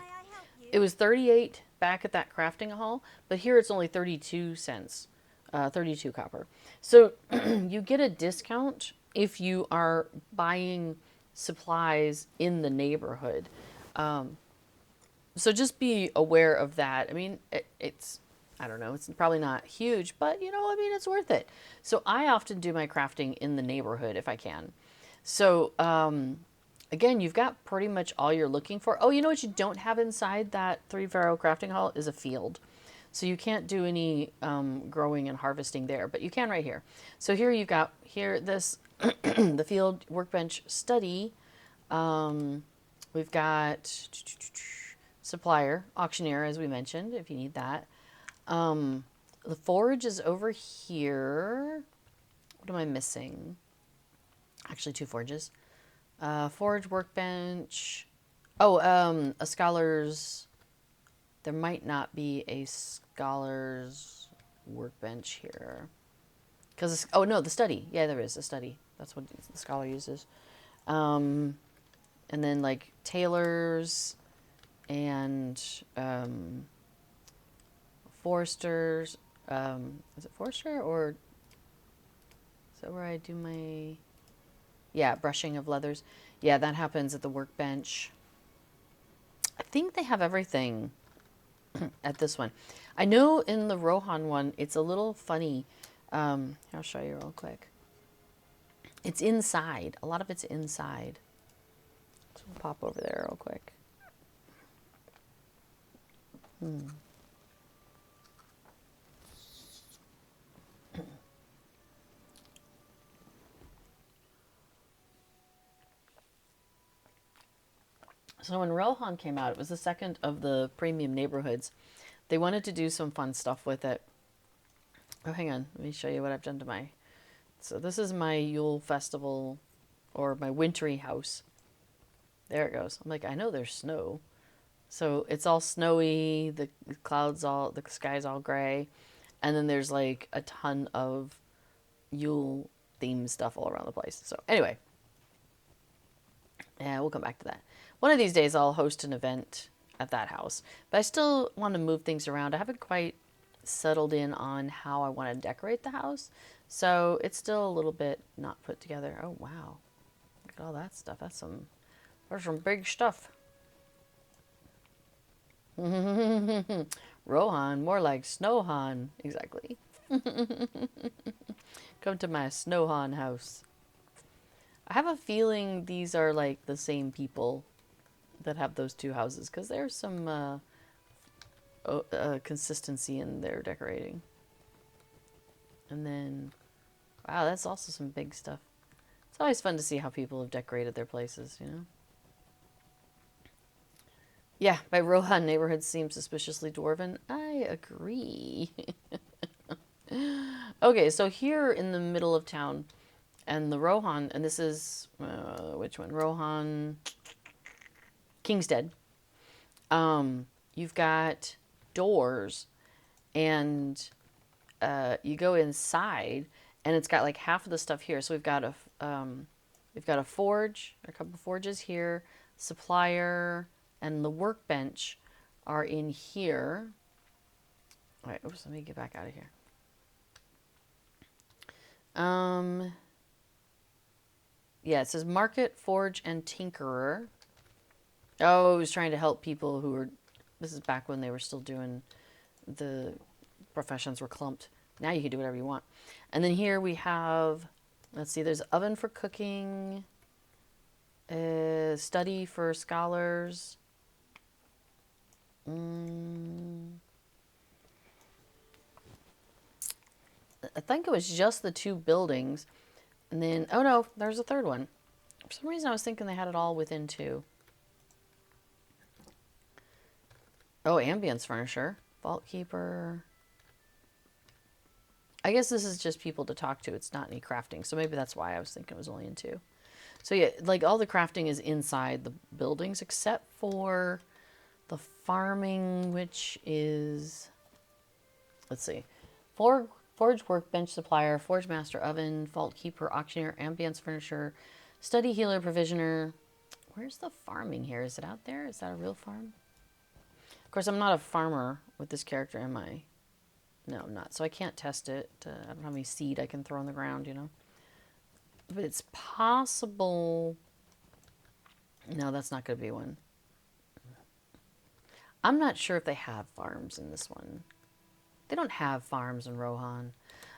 Speaker 1: It was 38 back at that crafting hall, but here it's only 32 cents, 32 copper. So you get a discount if you are buying supplies in the neighborhood. So just be aware of that. I mean, it's I don't know, it's probably not huge, but you know, I mean, it's worth it. So I often do my crafting in the neighborhood if I can. So, again, you've got pretty much all you're looking for. Oh, you know what you don't have inside that 3 Pharaoh crafting hall is a field. So you can't do any growing and harvesting there, but you can right here. So here you've got here this the field workbench study. We've got supplier, auctioneer, as we mentioned, if you need that. The forge is over here. What am I missing? Actually, 2 forges. Forge, workbench. Oh, a scholar's. There might not be a scholar's workbench here. Because, oh no, the study. Yeah, there is a study. That's what the scholar uses. And then like tailors and foresters. Is it forester or is that where I do my, yeah, brushing of leathers? Yeah, that happens at the workbench. I think they have everything at this one. I know in the Rohan one, it's a little funny. I'll show you real quick. It's inside. A lot of it's inside. So we'll pop over there real quick. So when Rohan came out, it was the second of the premium neighborhoods. They wanted to do some fun stuff with it. Oh, hang on. Let me show you what I've done to my... So this is my Yule Festival, or my wintry house. There it goes. I'm like, I know there's snow. So it's all snowy, the clouds all, the sky's all gray. And then there's like a ton of Yule themed stuff all around the place. So anyway, yeah, we'll come back to that. One of these days I'll host an event at that house, but I still want to move things around. I haven't quite settled in on how I want to decorate the house. So it's still a little bit not put together. Oh, wow. Look at all that stuff. There's some big stuff. Rohan, more like Snowhan. Exactly. Come to my Snowhan house. I have a feeling these are like the same people that have those 2 houses, because there's some consistency in their decorating. And then, wow, that's also some big stuff. It's always fun to see how people have decorated their places, you know? Yeah, my Rohan neighborhood seems suspiciously dwarven. I agree. Okay, so here in the middle of town, and the Rohan, and this is, which one? Rohan, Kingstead. You've got doors, and you go inside, and it's got like half of the stuff here. So we've got a forge, a couple of forges here, supplier, and the workbench are in here. All right, oops, let me get back out of here. Yeah, it says Market, Forge, and Tinkerer. Oh, it was trying to help people who were, this is back when they were still doing, the professions were clumped. Now you can do whatever you want. And then here we have, let's see, there's oven for cooking, study for scholars. I think it was just the 2 buildings. And then, oh no, there's a third one. For some reason I was thinking they had it all within 2. Oh, ambience furniture. Vault keeper. I guess this is just people to talk to. It's not any crafting. So maybe that's why I was thinking it was only in 2. So yeah, like all the crafting is inside the buildings except for the farming, which is, let's see, forge workbench supplier, forge master oven, vault keeper, auctioneer, ambience furniture, study healer, provisioner. Where's the farming here? Is it out there? Is that a real farm? Of course, I'm not a farmer with this character, am I? No, I'm not. So I can't test it. I don't have any seed I can throw on the ground, you know. But it's possible. No, that's not going to be one. I'm not sure if they have farms in this one. They don't have farms in Rohan.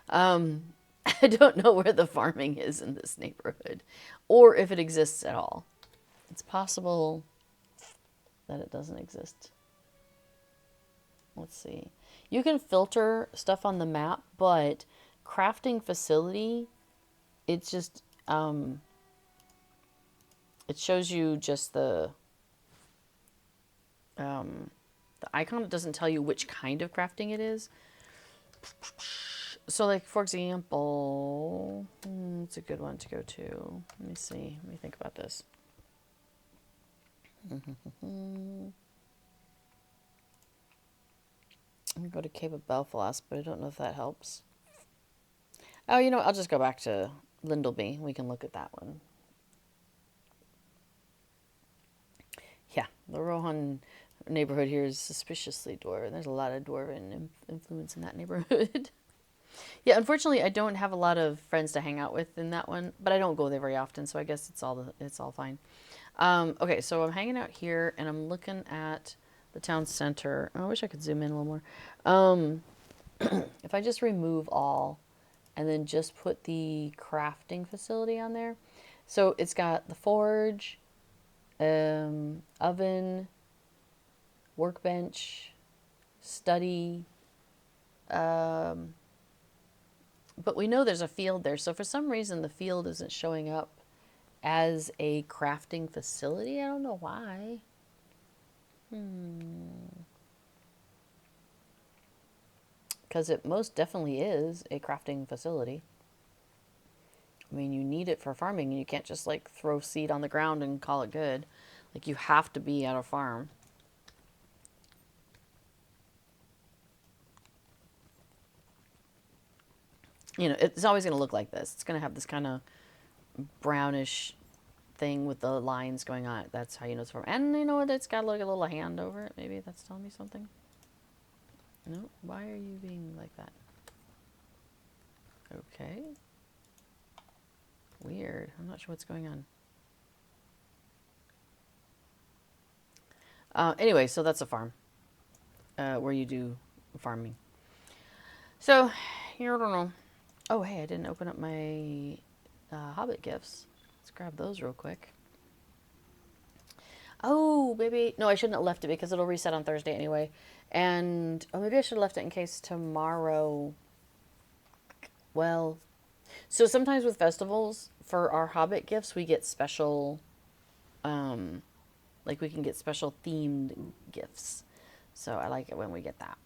Speaker 1: Um, I don't know where the farming is in this neighborhood, or if it exists at all. It's possible that it doesn't exist. Let's see. You can filter stuff on the map, but crafting facility, it's just, it shows you just the icon. It doesn't tell you which kind of crafting it is. So, like, for example, it's a good one to go to. Let me see. Let me think about this. I'm going to go to Cave of Belfast, but I don't know if that helps. Oh, you know what? I'll just go back to Lindleby. We can look at that one. Yeah, the Rohan neighborhood here is suspiciously dwarven. There's a lot of dwarven influence in that neighborhood. Yeah, unfortunately, I don't have a lot of friends to hang out with in that one, but I don't go there very often, so I guess it's all fine. Okay, so I'm hanging out here, and I'm looking at the town center. Oh, I wish I could zoom in a little more. If I just remove all, and then just put the crafting facility on there. So it's got the forge, oven, workbench, study, but we know there's a field there. So for some reason, the field isn't showing up as a crafting facility. I don't know why. Because it most definitely is a crafting facility. I mean, you need it for farming, and you can't just like throw seed on the ground and call it good. Like, you have to be at a farm. You know, it's always going to look like this. It's going to have this kind of brownish thing with the lines going on it. That's how you know it's farm. And you know what? It's got like a little hand over it. Maybe that's telling me something. No, why are you being like that? Okay. Weird. I'm not sure what's going on. Anyway, so that's a farm where you do farming. So, here, I don't know. Oh, hey, I didn't open up my Hobbit gifts. Let's grab those real quick. Oh, maybe... No, I shouldn't have left it because it'll reset on Thursday anyway. And... Oh, maybe I should have left it in case tomorrow... Well... So sometimes with festivals, for our Hobbit gifts, we get special... like, we can get special themed gifts. So I like it when we get that.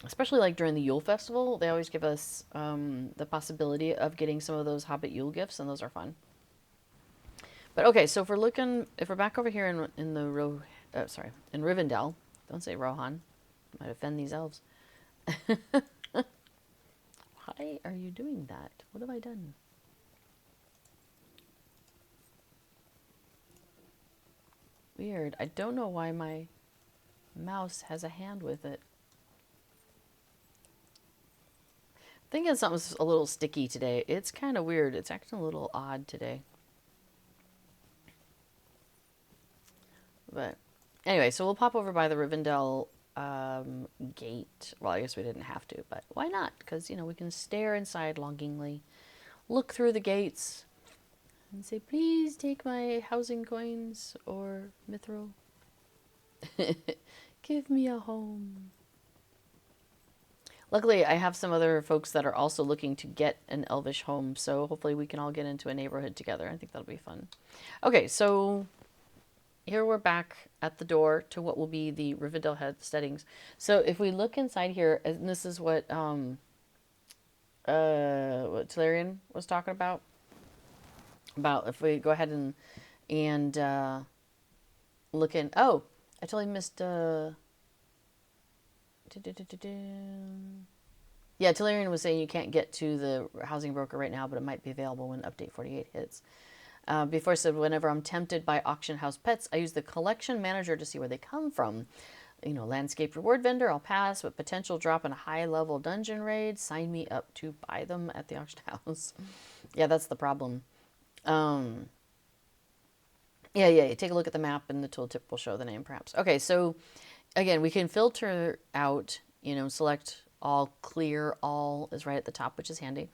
Speaker 1: Especially like during the Yule Festival, they always give us the possibility of getting some of those Hobbit Yule gifts, and those are fun. But okay, so if we're back over here in in Rivendell, don't say Rohan, might offend these elves. Why are you doing that? What have I done? Weird. I don't know why my mouse has a hand with it. I'm thinking something's a little sticky today. It's kind of weird. It's acting a little odd today. But anyway, so we'll pop over by the Rivendell gate. Well, I guess we didn't have to, but why not? Because, you know, we can stare inside longingly, look through the gates, and say, please take my housing coins or mithril. Give me a home. Luckily, I have some other folks that are also looking to get an elvish home, so hopefully we can all get into a neighborhood together. I think that'll be fun. Okay, so here we're back at the door to what will be the Rivendell head settings. So if we look inside here, and this is what Tolarian was talking about if we go ahead and look in. Oh, I totally missed. Yeah, Tolarian was saying you can't get to the housing broker right now, but it might be available when update 48 hits. Before I said, whenever I'm tempted by auction house pets, I use the collection manager to see where they come from. You know, landscape reward vendor, I'll pass, but potential drop in a high level dungeon raid, sign me up to buy them at the auction house. Yeah, that's the problem. Yeah, yeah. Take a look at the map and the tooltip will show the name perhaps. Okay, so again, we can filter out, you know, select all clear, all is right at the top, which is handy.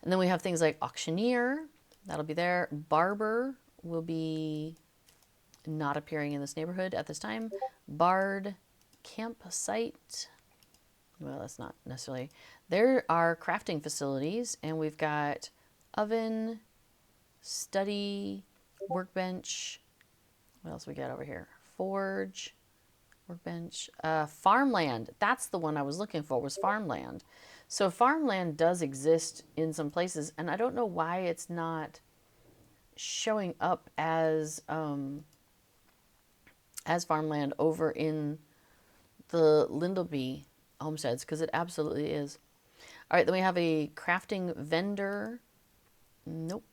Speaker 1: And then we have things like auctioneer, that'll be there. Barber will be not appearing in this neighborhood at this time. Bard, campsite, well, that's not necessarily. There are crafting facilities, and we've got oven, study, workbench. What else we got over here? Forge, workbench, farmland. That's the one I was looking for, was farmland. So farmland does exist in some places, and I don't know why it's not showing up as farmland over in the Lindleby homesteads, because it absolutely is. All right, then we have a crafting vendor. Nope.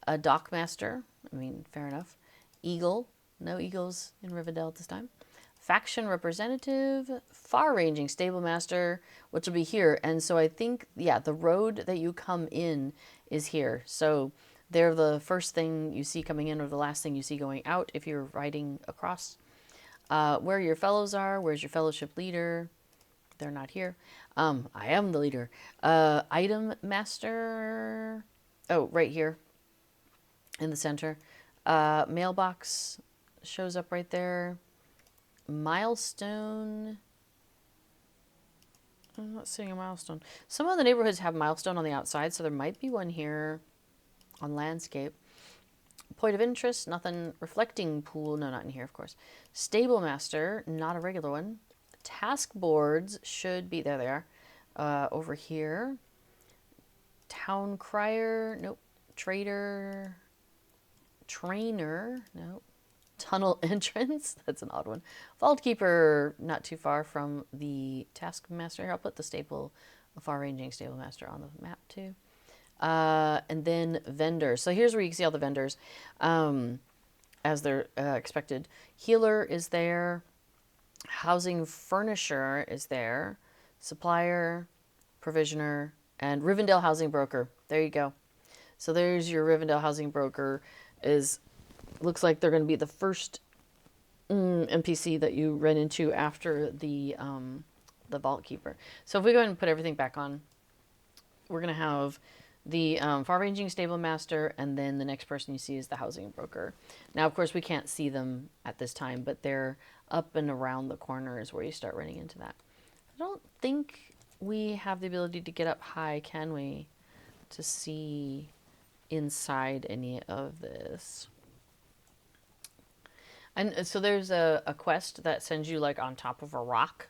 Speaker 1: A dockmaster. I mean, fair enough. Eagle. No eagles in Rivendell at this time. Faction representative. Far-ranging stable master, which will be here. And so I think, yeah, the road that you come in is here. So they're the first thing you see coming in or the last thing you see going out if you're riding across. Where your fellows are. Where's your fellowship leader? They're not here. I am the leader. Item master. Oh, right here in the center. Mailbox shows up right there. Milestone. I'm not seeing a milestone. Some of the neighborhoods have milestone on the outside, so there might be one here on landscape. Point of interest, nothing. Reflecting pool, no, not in here, of course. Stable master, not a regular one. Task boards should be, there they are, over here. Town crier, nope. Trader, trainer, nope. Tunnel entrance, that's an odd one. Vault keeper, not too far from the taskmaster. Here, I'll put the staple, a far-ranging stable master on the map too. And then vendors. So here's where you can see all the vendors as they're expected. Healer is there. Housing furnisher is there. Supplier, provisioner, and Rivendell housing broker. There you go. So there's your Rivendell housing broker. Looks like they're going to be the first NPC that you run into after the vault keeper. So if we go ahead and put everything back on, we're going to have the far-ranging stable master, and then the next person you see is the housing broker. Now, of course, we can't see them at this time, but they're up and around the corners where you start running into that. I don't think we have the ability to get up high, can we, to see inside any of this. And so there's a quest that sends you like on top of a rock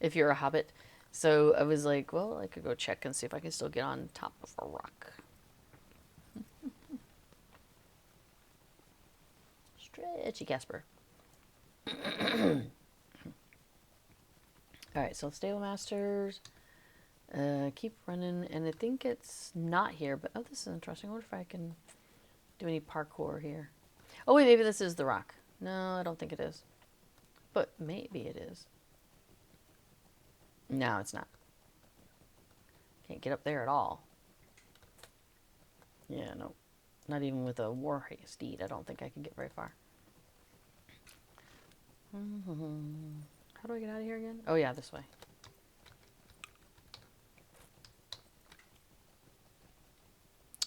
Speaker 1: if you're a hobbit. So I was like, well, I could go check and see if I can still get on top of a rock. Stretchy Casper. Alright, so stable masters. Keep running, and I think it's not here, but oh, this is interesting. I wonder if I can do any parkour here. Oh wait, maybe this is the rock. No, I don't think it is. But maybe it is. No, it's not. Can't get up there at all. Yeah, no. Not even with a war steed. I don't think I can get very far. How do I get out of here again? Oh yeah, this way.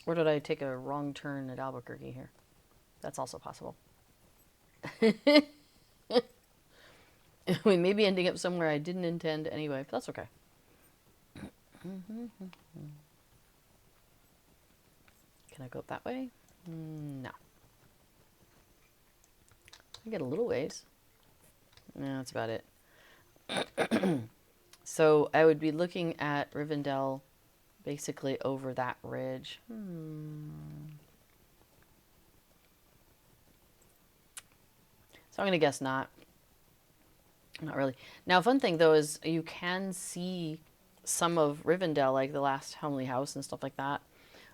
Speaker 1: Or did I take a wrong turn at Albuquerque here? That's also possible. We may be ending up somewhere I didn't intend anyway, but that's okay. Can I go up that way? No. I get a little ways. No, that's about it. So I would be looking at Rivendell basically over that ridge. So I'm going to guess not. Not really. Now, fun thing, though, is you can see some of Rivendell, like the last Helmly House and stuff like that,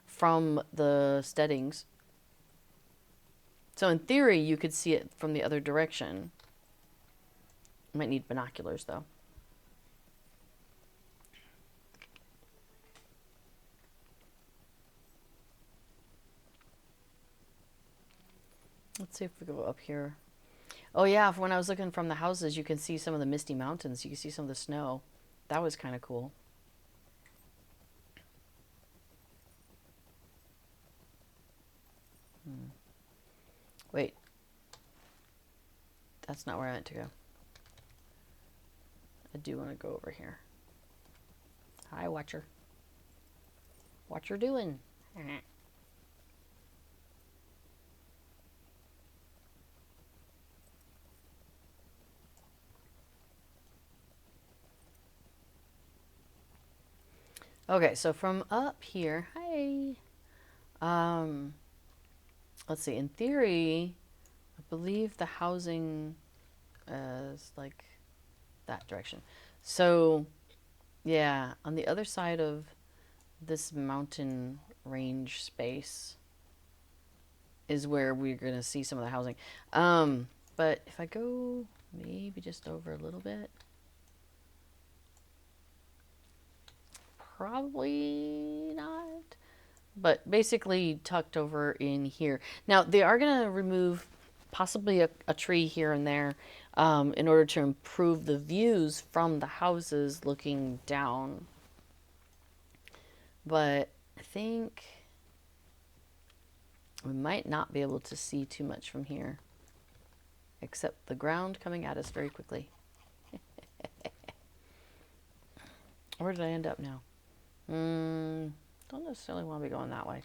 Speaker 1: from the steadings. So in theory, you could see it from the other direction. You might need binoculars, though. Let's see if we go up here. Oh yeah, when I was looking from the houses, you can see some of the misty mountains. You can see some of the snow. That was kind of cool. Wait. That's not where I meant to go. I do want to go over here. Hi, Watcher. What you're doing? Okay, so from up here, hi. Let's see. In theory, I believe the housing is like that direction. So, yeah, on the other side of this mountain range space is where we're going to see some of the housing. But if I go maybe just over a little bit, probably not. But basically tucked over in here. Now, they are going to remove possibly a tree here and there in order to improve the views from the houses looking down. But I think we might not be able to see too much from here, except the ground coming at us very quickly. Where did I end up now? Don't necessarily want to be going that way.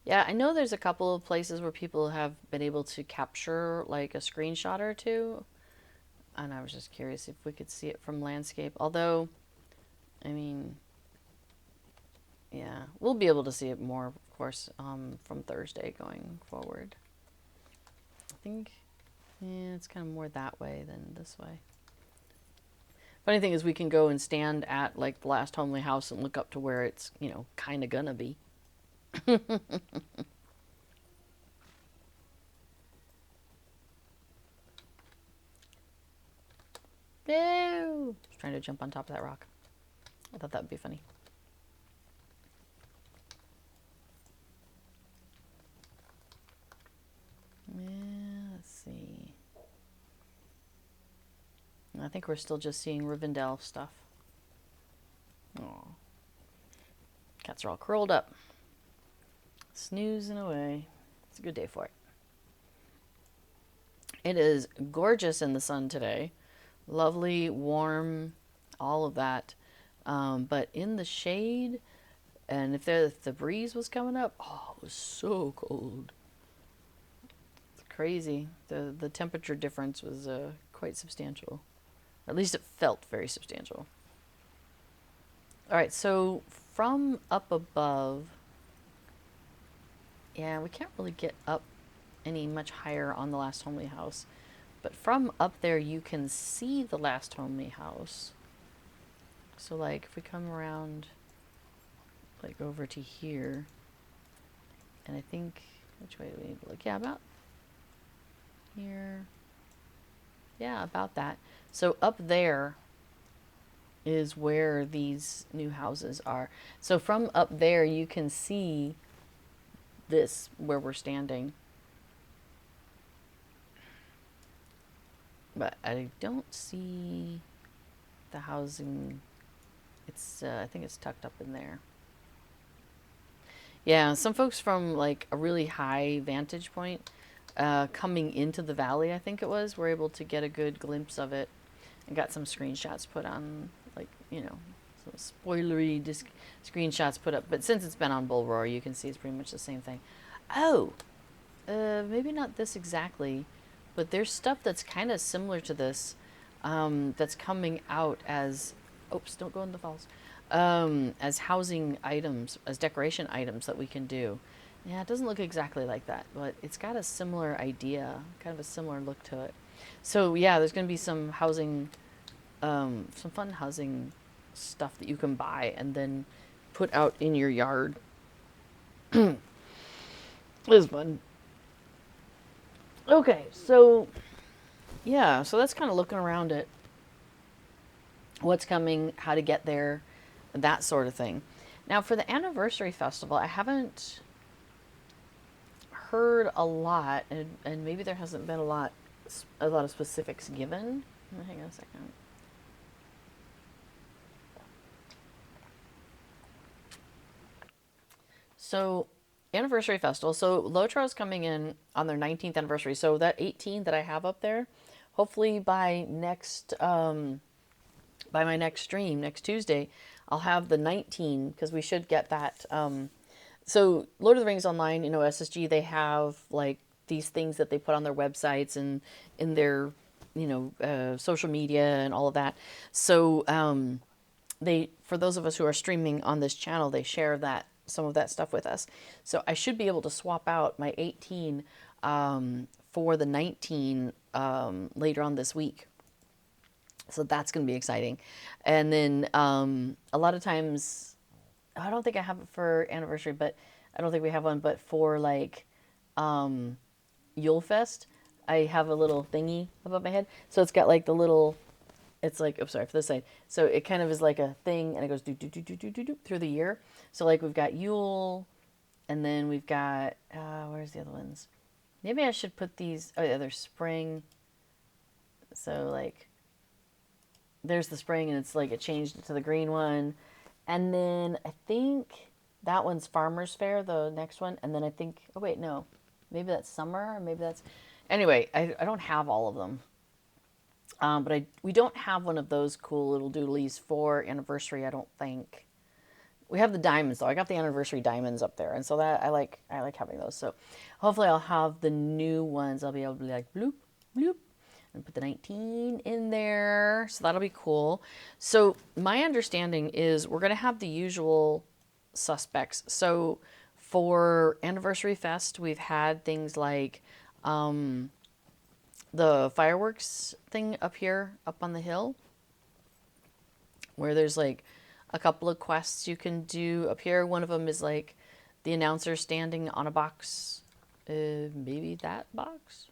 Speaker 1: Yeah, I know there's a couple of places where people have been able to capture like a screenshot or two. And I was just curious if we could see it from landscape. Although, I mean, yeah, we'll be able to see it more, of course, from Thursday going forward. I think, yeah, it's kind of more that way than this way. Funny thing is we can go and stand at like the last homely house and look up to where it's, you know, kind of gonna be. No! I was trying to jump on top of that rock. I thought that would be funny. Yeah, let's see. I think we're still just seeing Rivendell stuff. Oh, cats are all curled up, snoozing away. It's a good day for it. It is gorgeous in the sun today. Lovely, warm, all of that. But in the shade, and if the breeze was coming up, oh, it was so cold. It's crazy. The temperature difference was quite substantial. At least it felt very substantial. All right, so from up above, yeah, we can't really get up any much higher on the last homely house. But from up there, you can see the last homely house. So, like, if we come around, like, over to here, and I think, which way do we need to look? Yeah, about here. Yeah, about that. So up there is where these new houses are. So from up there, you can see this, where we're standing. But I don't see the housing. It's, I think it's tucked up in there. Yeah, some folks from like a really high vantage point coming into the valley, I think it was, were able to get a good glimpse of it and got some screenshots put on, like, you know, some spoilery screenshots put up. But since it's been on Bull Roar, you can see it's pretty much the same thing. Oh, maybe not this exactly, but there's stuff that's kind of similar to this that's coming out as, oops, don't go in the falls, as housing items, as decoration items that we can do. Yeah, it doesn't look exactly like that, but it's got a similar idea, kind of a similar look to it. So yeah, there's going to be some housing, some fun housing stuff that you can buy and then put out in your yard. It is fun. Okay, so yeah, so that's kind of looking around at what's coming, how to get there, that sort of thing. Now for the anniversary festival, I haven't heard a lot, and maybe there hasn't been a lot of specifics given. Hang on a second. So, anniversary festival. So, Lotra is coming in on their 19th anniversary. So, that 18 that I have up there, hopefully by my next stream, next Tuesday, I'll have the 19 because we should get that. So, Lord of the Rings Online, SSG, they have like these things that they put on their websites and in their, social media and all of that. So, for those of us who are streaming on this channel, they share some of that stuff with us. So I should be able to swap out my 18 for the 19 later on this week. So that's going to be exciting. And then a lot of times, I don't think I have it for anniversary, but I don't think we have one. But for like Yule Fest, I have a little thingy above my head. So it's got like the little. It's like, for this side. So it kind of is like a thing, and it goes do do do do do do do through the year. So like we've got Yule, and then we've got where's the other ones? Maybe I should put these. Oh yeah, there's spring. So like, there's the spring, and it's like it changed it to the green one, and then I think that one's Farmer's Fair, the next one, and then I think oh wait no, maybe that's summer, or maybe that's anyway. I don't have all of them. But we don't have one of those cool little doodlies for anniversary, I don't think. We have the diamonds though. I got the anniversary diamonds up there, and so that I like having those. So hopefully I'll have the new ones. I'll be able to be like bloop bloop and put the 19 in there. So that'll be cool. So my understanding is we're gonna have the usual suspects. So for Anniversary Fest, we've had things like the fireworks thing up here, up on the hill, where there's like a couple of quests you can do up here. One of them is like the announcer standing on a box. Maybe that box?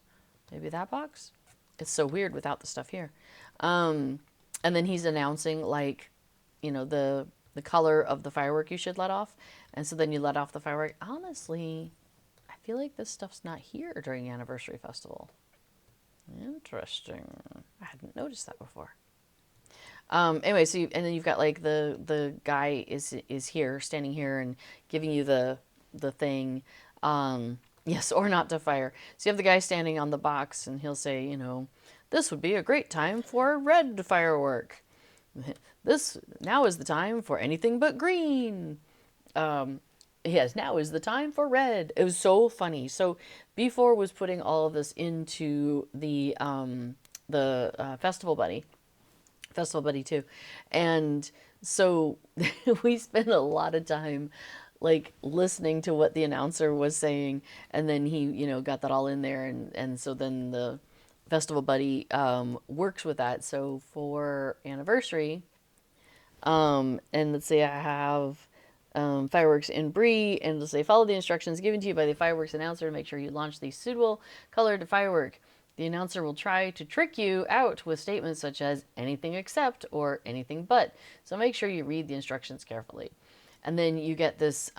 Speaker 1: Maybe that box? It's so weird without the stuff here. And then he's announcing like, the color of the firework you should let off. And so then you let off the firework. Honestly, I feel like this stuff's not here during Anniversary Festival. Interesting. I hadn't noticed that before. Anyway, so and then you've got like the guy is here, standing here, and giving you the thing. Yes, or not to fire. So you have the guy standing on the box, and he'll say, this would be a great time for a red firework. This now is the time for anything but green. Yes, now is the time for red. It was so funny. So B4 was putting all of this into the Festival Buddy 2. And so we spent a lot of time like listening to what the announcer was saying, and then he, got that all in there, and so then the Festival Buddy works with that. So for anniversary, and let's say I have fireworks in Bree, and it'll say follow the instructions given to you by the fireworks announcer to make sure you launch the suitable colored firework. The announcer will try to trick you out with statements such as anything except or anything but. So make sure you read the instructions carefully. And then you get this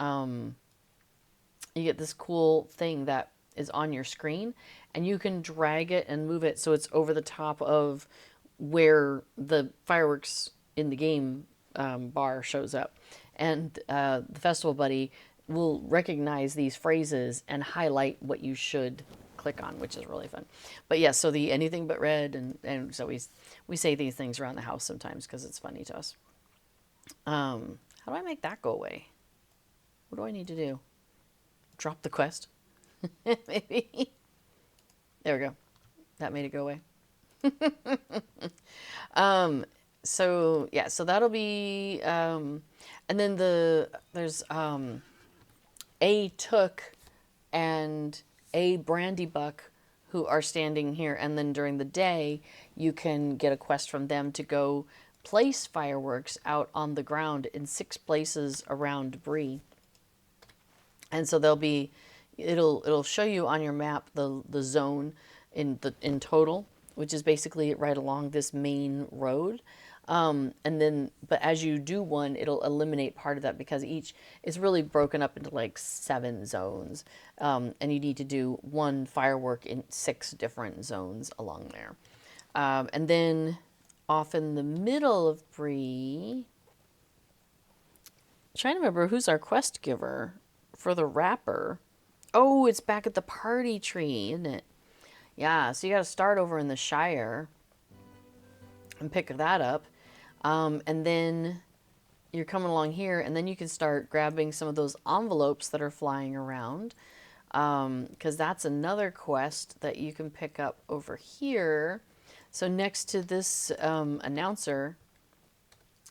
Speaker 1: cool thing that is on your screen, and you can drag it and move it so it's over the top of where the fireworks in the game bar shows up. And the Festival Buddy will recognize these phrases and highlight what you should click on, which is really fun. But yeah, so the anything but red, and so we say these things around the house sometimes because it's funny to us. How do I make that go away? What do I need to do? Drop the quest? Maybe. There we go. That made it go away. So yeah, so that'll be, and then there's a Took and a Brandy Buck who are standing here, and then during the day you can get a quest from them to go place fireworks out on the ground in 6 places around Bree. And so it'll show you on your map the zone in total, which is basically right along this main road. And then, but as you do one, it'll eliminate part of that because each is really broken up into like 7 zones. And you need to do one firework in 6 different zones along there. And then off in the middle of Bree, trying to remember who's our quest giver for the wrapper. Oh, it's back at the party tree, isn't it? Yeah, so you got to start over in the Shire and pick that up. And then you're coming along here, and then you can start grabbing some of those envelopes that are flying around. Because that's another quest that you can pick up over here. So next to this announcer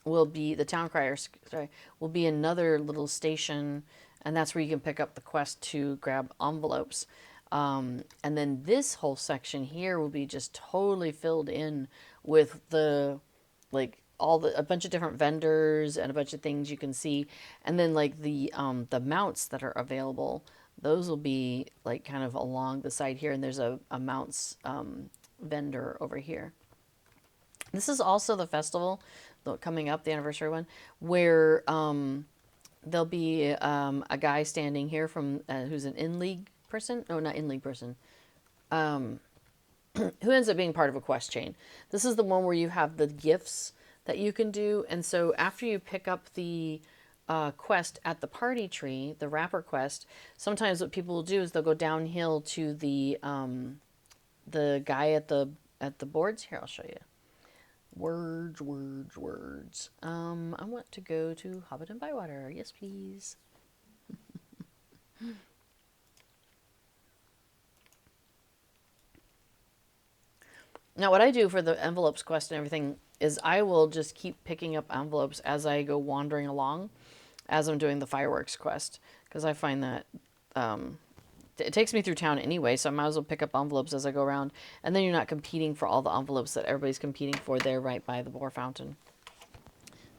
Speaker 1: will be the town crier, sorry, will be another little station, and that's where you can pick up the quest to grab envelopes. And then this whole section here will be just totally filled in with the, like, a bunch of different vendors and a bunch of things you can see. And then like the mounts that are available, those will be like kind of along the side here. And there's a mounts vendor over here. This is also the festival coming up, the anniversary one, where there'll be a guy standing here from who's an in-league person. No, not in-league person. Who ends up being part of a quest chain. This is the one where you have the gifts that you can do. And so after you pick up the quest at the party tree, the wrapper quest, sometimes what people will do is they'll go downhill to the guy at the boards. Here, I'll show you. Words. I want to go to Hobbit and Bywater. Yes, please. Now, what I do for the envelopes quest and everything is I will just keep picking up envelopes as I go wandering along as I'm doing the fireworks quest. Because I find that it takes me through town anyway, so I might as well pick up envelopes as I go around. And then you're not competing for all the envelopes that everybody's competing for there right by the boar fountain.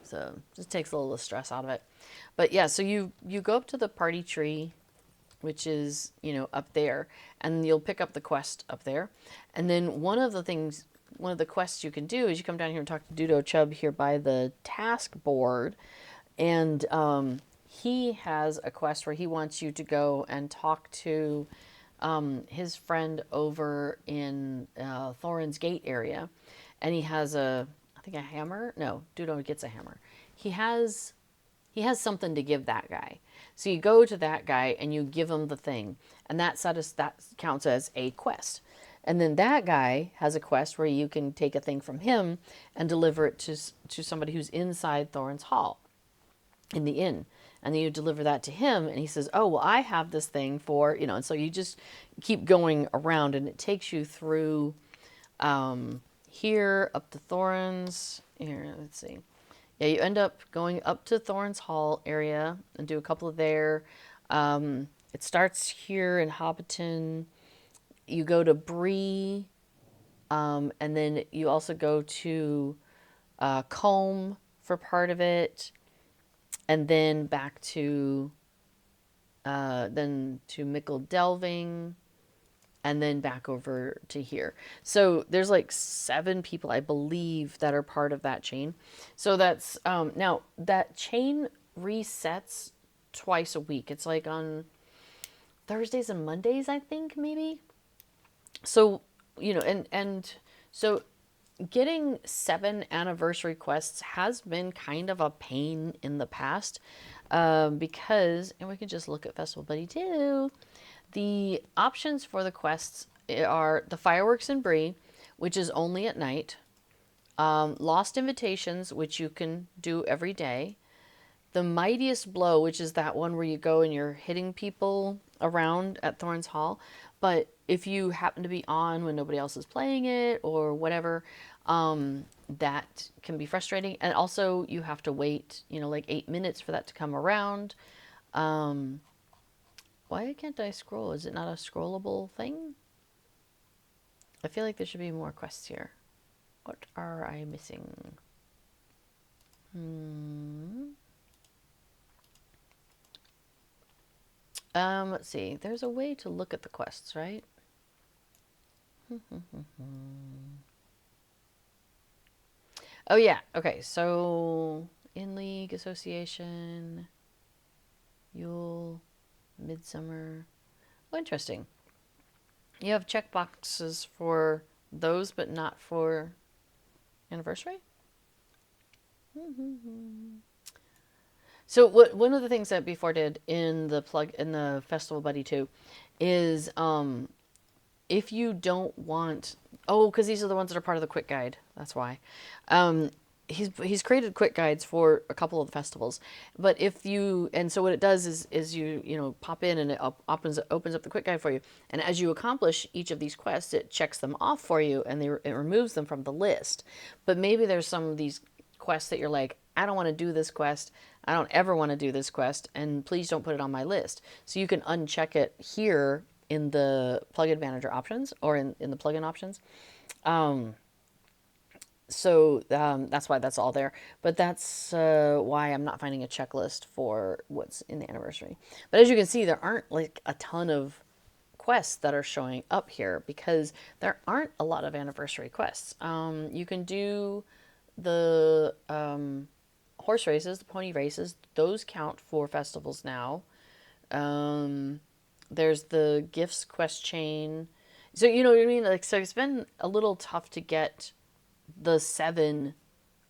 Speaker 1: So it just takes a little stress out of it. But yeah, so you go up to the party tree, which is, you know, up there, and you'll pick up the quest up there. And then one of the quests you can do is you come down here and talk to Dudo Chubb here by the task board, and he has a quest where he wants you to go and talk to his friend over in Thorin's Gate area, and he has I think a hammer. No, Dudo gets a hammer. He has something to give that guy. So you go to that guy and you give him the thing, and that counts as a quest. And then that guy has a quest where you can take a thing from him and deliver it to somebody who's inside Thorin's Hall in the inn. And then you deliver that to him, and he says, oh, well, I have this thing for, you know, and so you just keep going around, and it takes you through here up to Thorin's. Here, let's see. Yeah, you end up going up to Thorin's Hall area and do a couple of there. It starts here in Hobbiton. You go to Bree, and then you also go to Combe for part of it, and then back to Mickle Delving, and then back over to here. So there's like 7 people, I believe, that are part of that chain. So that's, now that chain resets twice a week. It's like on Thursdays and Mondays, I think, maybe. So, you know, and so getting 7 anniversary quests has been kind of a pain in the past, because, and we can just look at Festival Buddy too. The options for the quests are the fireworks in Bree, which is only at night. Lost Invitations, which you can do every day. The Mightiest Blow, which is that one where you go and you're hitting people around at Thorin's Hall. But if you happen to be on when nobody else is playing it or whatever, that can be frustrating. And also you have to wait, you know, like 8 minutes for that to come around. Why can't I scroll? Is it not a scrollable thing? I feel like there should be more quests here. What are I missing? Let's see. There's a way to look at the quests, right? Oh yeah. Okay. So in League Association, Yule, Midsummer. Oh, interesting. You have checkboxes for those, but not for anniversary. So one of the things that Before did in the Festival Buddy 2 is if you don't want, oh, because these are the ones that are part of the quick guide. That's why. Um, he's created quick guides for a couple of the festivals, but if you, and so what it does is you pop in and it opens up the quick guide for you, and as you accomplish each of these quests, it checks them off for you and it removes them from the list. But maybe there's some of these quests that you're like, I don't want to do this quest. I don't ever want to do this quest, and please don't put it on my list. So you can uncheck it here in the plugin manager options or in the plugin options. That's why that's all there. But that's why I'm not finding a checklist for what's in the anniversary. But as you can see, there aren't like a ton of quests that are showing up here because there aren't a lot of anniversary quests. You can do the horse races, the pony races. Those count for festivals now. There's the gifts quest chain. So you know what I mean? Like, so it's been a little tough to get the 7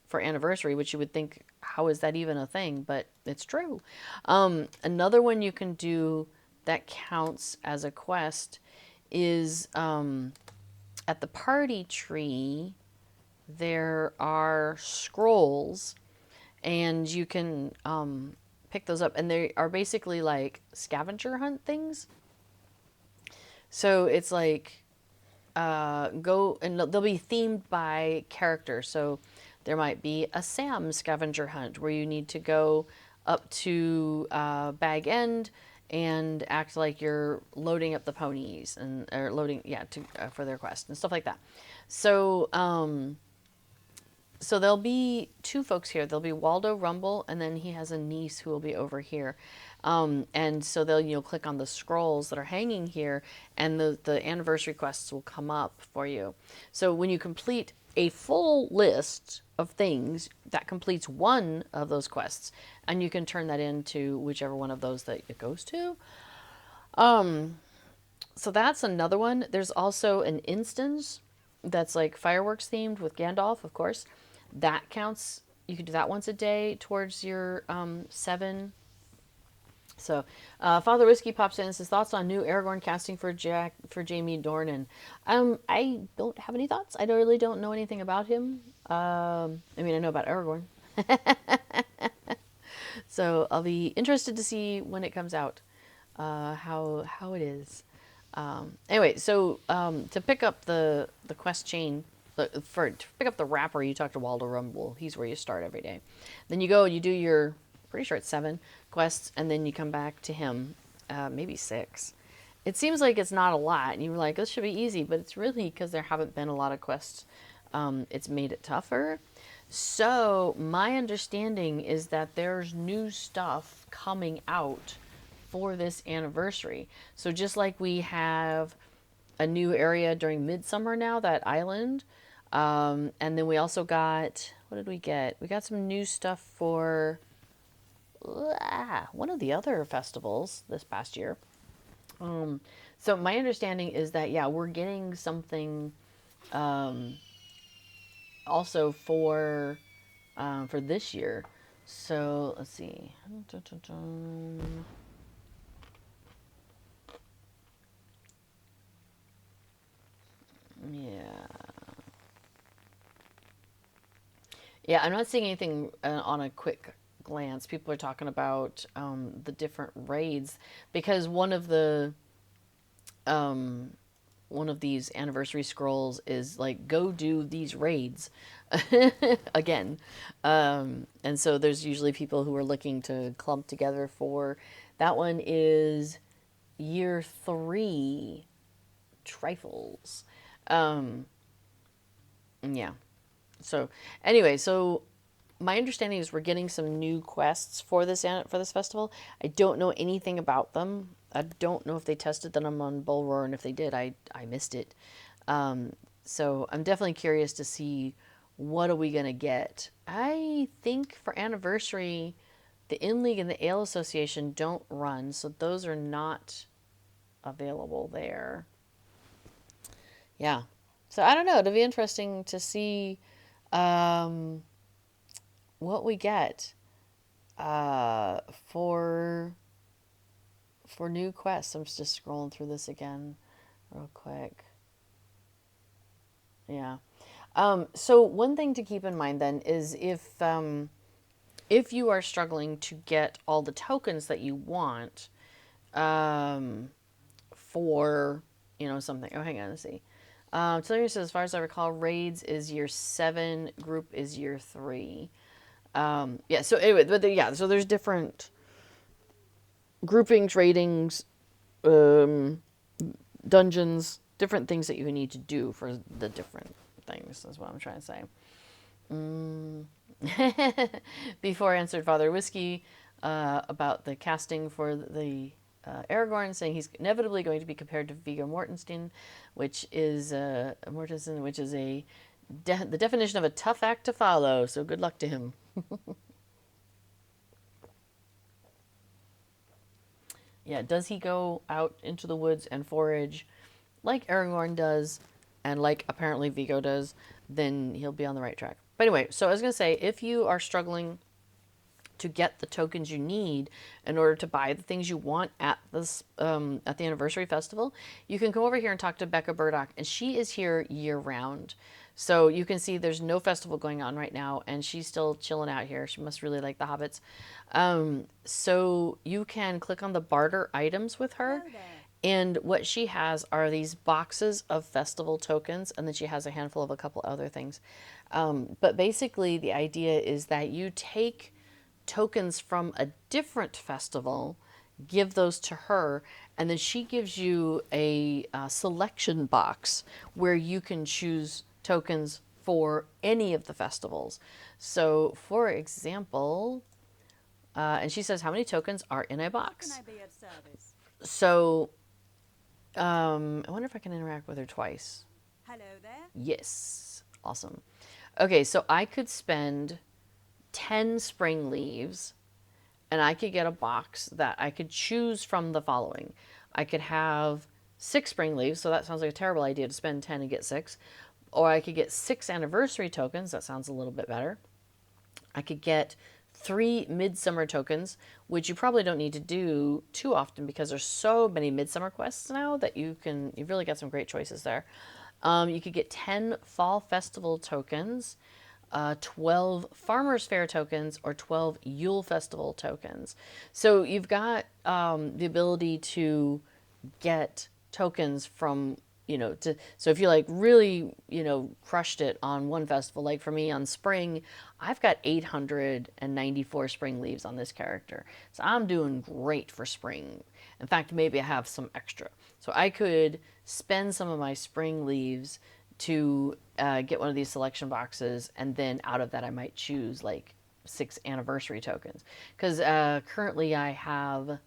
Speaker 1: for anniversary, which you would think, how is that even a thing? But it's true. Another one you can do that counts as a quest is at the party tree, there are scrolls, and you can pick those up, and they are basically like scavenger hunt things. So it's like go, and they'll be themed by character. So there might be a Sam scavenger hunt where you need to go up to Bag End and act like you're loading up the ponies and or loading, yeah, to for their quest and stuff like that. So so there'll be 2 folks here. There'll be Waldo Rumble, and then he has a niece who will be over here. And so they'll click on the scrolls that are hanging here, and the anniversary quests will come up for you. So when you complete a full list of things, that completes one of those quests, and you can turn that into whichever one of those that it goes to. So that's another one. There's also an instance that's like fireworks themed with Gandalf, of course. That counts. You can do that once a day towards your 7. So Father Whiskey pops in and says thoughts on new Aragorn casting for Jamie Dornan. I don't have any thoughts. I really don't know anything about him. I mean, I know about Aragorn. So I'll be interested to see when it comes out, how it is. Anyway, so to pick up the quest chain, to pick up the wrapper, you talk to Waldo Rumble. He's where you start every day. Then you go, you do your, pretty sure it's 7 quests, and then you come back to him, maybe 6. It seems like it's not a lot, and you're like, this should be easy, but it's really because there haven't been a lot of quests. It's made it tougher. So my understanding is that there's new stuff coming out for this anniversary. So just like we have a new area during Midsummer now, that island, and then we also got, what did we get? We got some new stuff for one of the other festivals this past year. So my understanding is that, yeah, we're getting something also for this year. So let's see. Yeah. Yeah, I'm not seeing anything on a quick glance. People are talking about the different raids because one of these anniversary scrolls is like, go do these raids again. And so there's usually people who are looking to clump together for that one is year 3 trifles. Yeah. So anyway, so my understanding is we're getting some new quests for this festival. I don't know anything about them. I don't know if they tested them on Bull Roar, and if they did, I missed it. So I'm definitely curious to see what are we going to get? I think for anniversary, the In League and the Ale Association don't run, so those are not available there. Yeah. So I don't know. It'll be interesting to see um, what we get uh, for for new quests. I'm just scrolling through this again real quick. Yeah. So one thing to keep in mind then is if you are struggling to get all the tokens that you want um, for something. Oh, hang on, let's see. Taylor says, as far as I recall, raids is year 7, group is year 3. Yeah. So anyway, yeah. So there's different groupings, ratings, um, dungeons, different things that you need to do for the different things. That's what I'm trying to say. Mm. Before I answered Father Whiskey about the casting for the Aragorn, saying he's inevitably going to be compared to Viggo Mortensen, which is the definition of a tough act to follow. So good luck to him. Yeah, does he go out into the woods and forage like Aragorn does, and like apparently Viggo does? Then he'll be on the right track. But anyway, so I was going to say, if you are struggling to get the tokens you need in order to buy the things you want at this at the anniversary festival, you can come over here and talk to Becca Burdock, and she is here year round. So you can see there's no festival going on right now, and she's still chilling out here. She must really like the Hobbits. So you can click on the barter items with her. And what she has are these boxes of festival tokens, and then she has a handful of a couple other things. But basically, the idea is that you take tokens from a different festival, give those to her, and then she gives you a selection box where you can choose tokens for any of the festivals. So, for example, and she says how many tokens are in a box. How can I be of service? So, I wonder if I can interact with her twice. Hello there. Yes. Awesome. Okay, so I could spend 10 spring leaves and I could get a box that I could choose from the following. I could have 6 spring leaves, so that sounds like a terrible idea to spend 10 and get 6. Or I could get 6 anniversary tokens, that sounds a little bit better. I could get 3 midsummer tokens, which you probably don't need to do too often because there's so many midsummer quests now that you've really got some great choices there. You could get 10 fall festival tokens, 12 Farmers Fair tokens, or 12 Yule Festival tokens. So you've got the ability to get tokens from, so if you like really, crushed it on one festival, like for me on spring, I've got 894 spring leaves on this character. So I'm doing great for spring. In fact, maybe I have some extra. So I could spend some of my spring leaves to get one of these selection boxes, and then out of that I might choose like 6 anniversary tokens. Because currently I have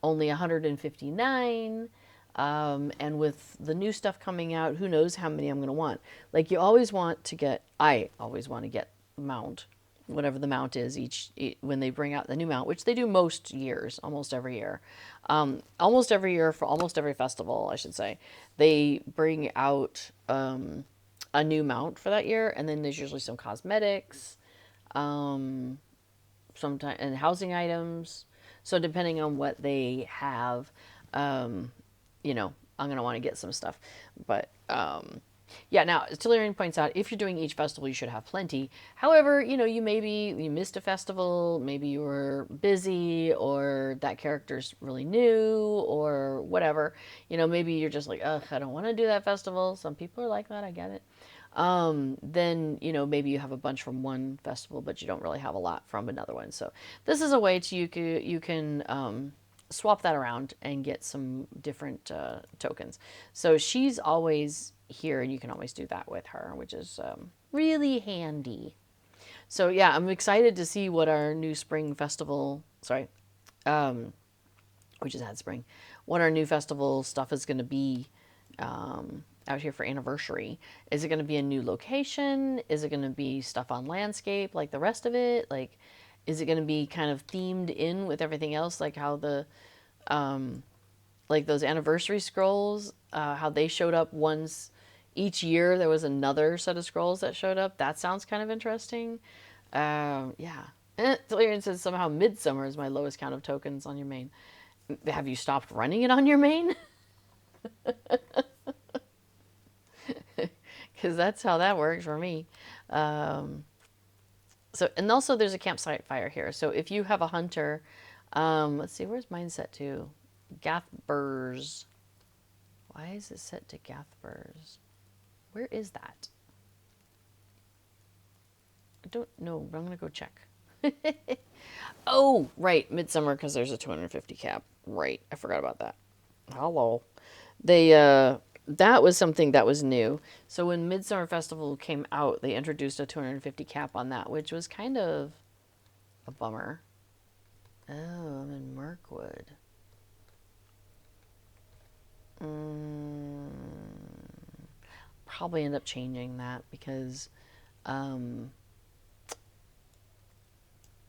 Speaker 1: only 159, and with the new stuff coming out, who knows how many I'm going to want. Like I always want to get mount, whatever the mount is when they bring out the new mount, which they do most years, almost every year. Almost every year for almost every festival, I should say, they bring out a new mount for that year, and then there's usually some cosmetics, sometimes and housing items. So depending on what they have, I'm gonna want to get some stuff. But yeah, now Tellurian points out if you're doing each festival, you should have plenty. However, you missed a festival, maybe you were busy, or that character's really new, or whatever. Maybe you're just like, ugh, I don't want to do that festival. Some people are like that. I get it. Then maybe you have a bunch from one festival, but you don't really have a lot from another one. So this is a way to you can swap that around and get some different tokens. So she's always here, and you can always do that with her, which is really handy. So yeah, I'm excited to see what our new spring festival, we just had spring, what our new festival stuff is going to be out here for anniversary. Is it going to be a new location? Is it going to be stuff on landscape like the rest of it? Like, is it going to be kind of themed in with everything else, like how the like those anniversary scrolls, how they showed up once each year? There was another set of scrolls that showed up. That sounds kind of interesting. Yeah. Delirian says somehow Midsummer is my lowest count of tokens on your main. Have you stopped running it on your main? Because that's how that works for me. So, and also there's a campsite fire here. So if you have a hunter, let's see, where's mine set to? Gathburs. Why is it set to Gathburs? Where is that? I don't know, but I'm going to go check. Oh, right, Midsummer, because there's a 250 cap. Right, I forgot about that. Hello. They, that was something that was new. So when Midsummer Festival came out, they introduced a 250 cap on that, which was kind of a bummer. Oh, I'm in Mirkwood. Probably end up changing that because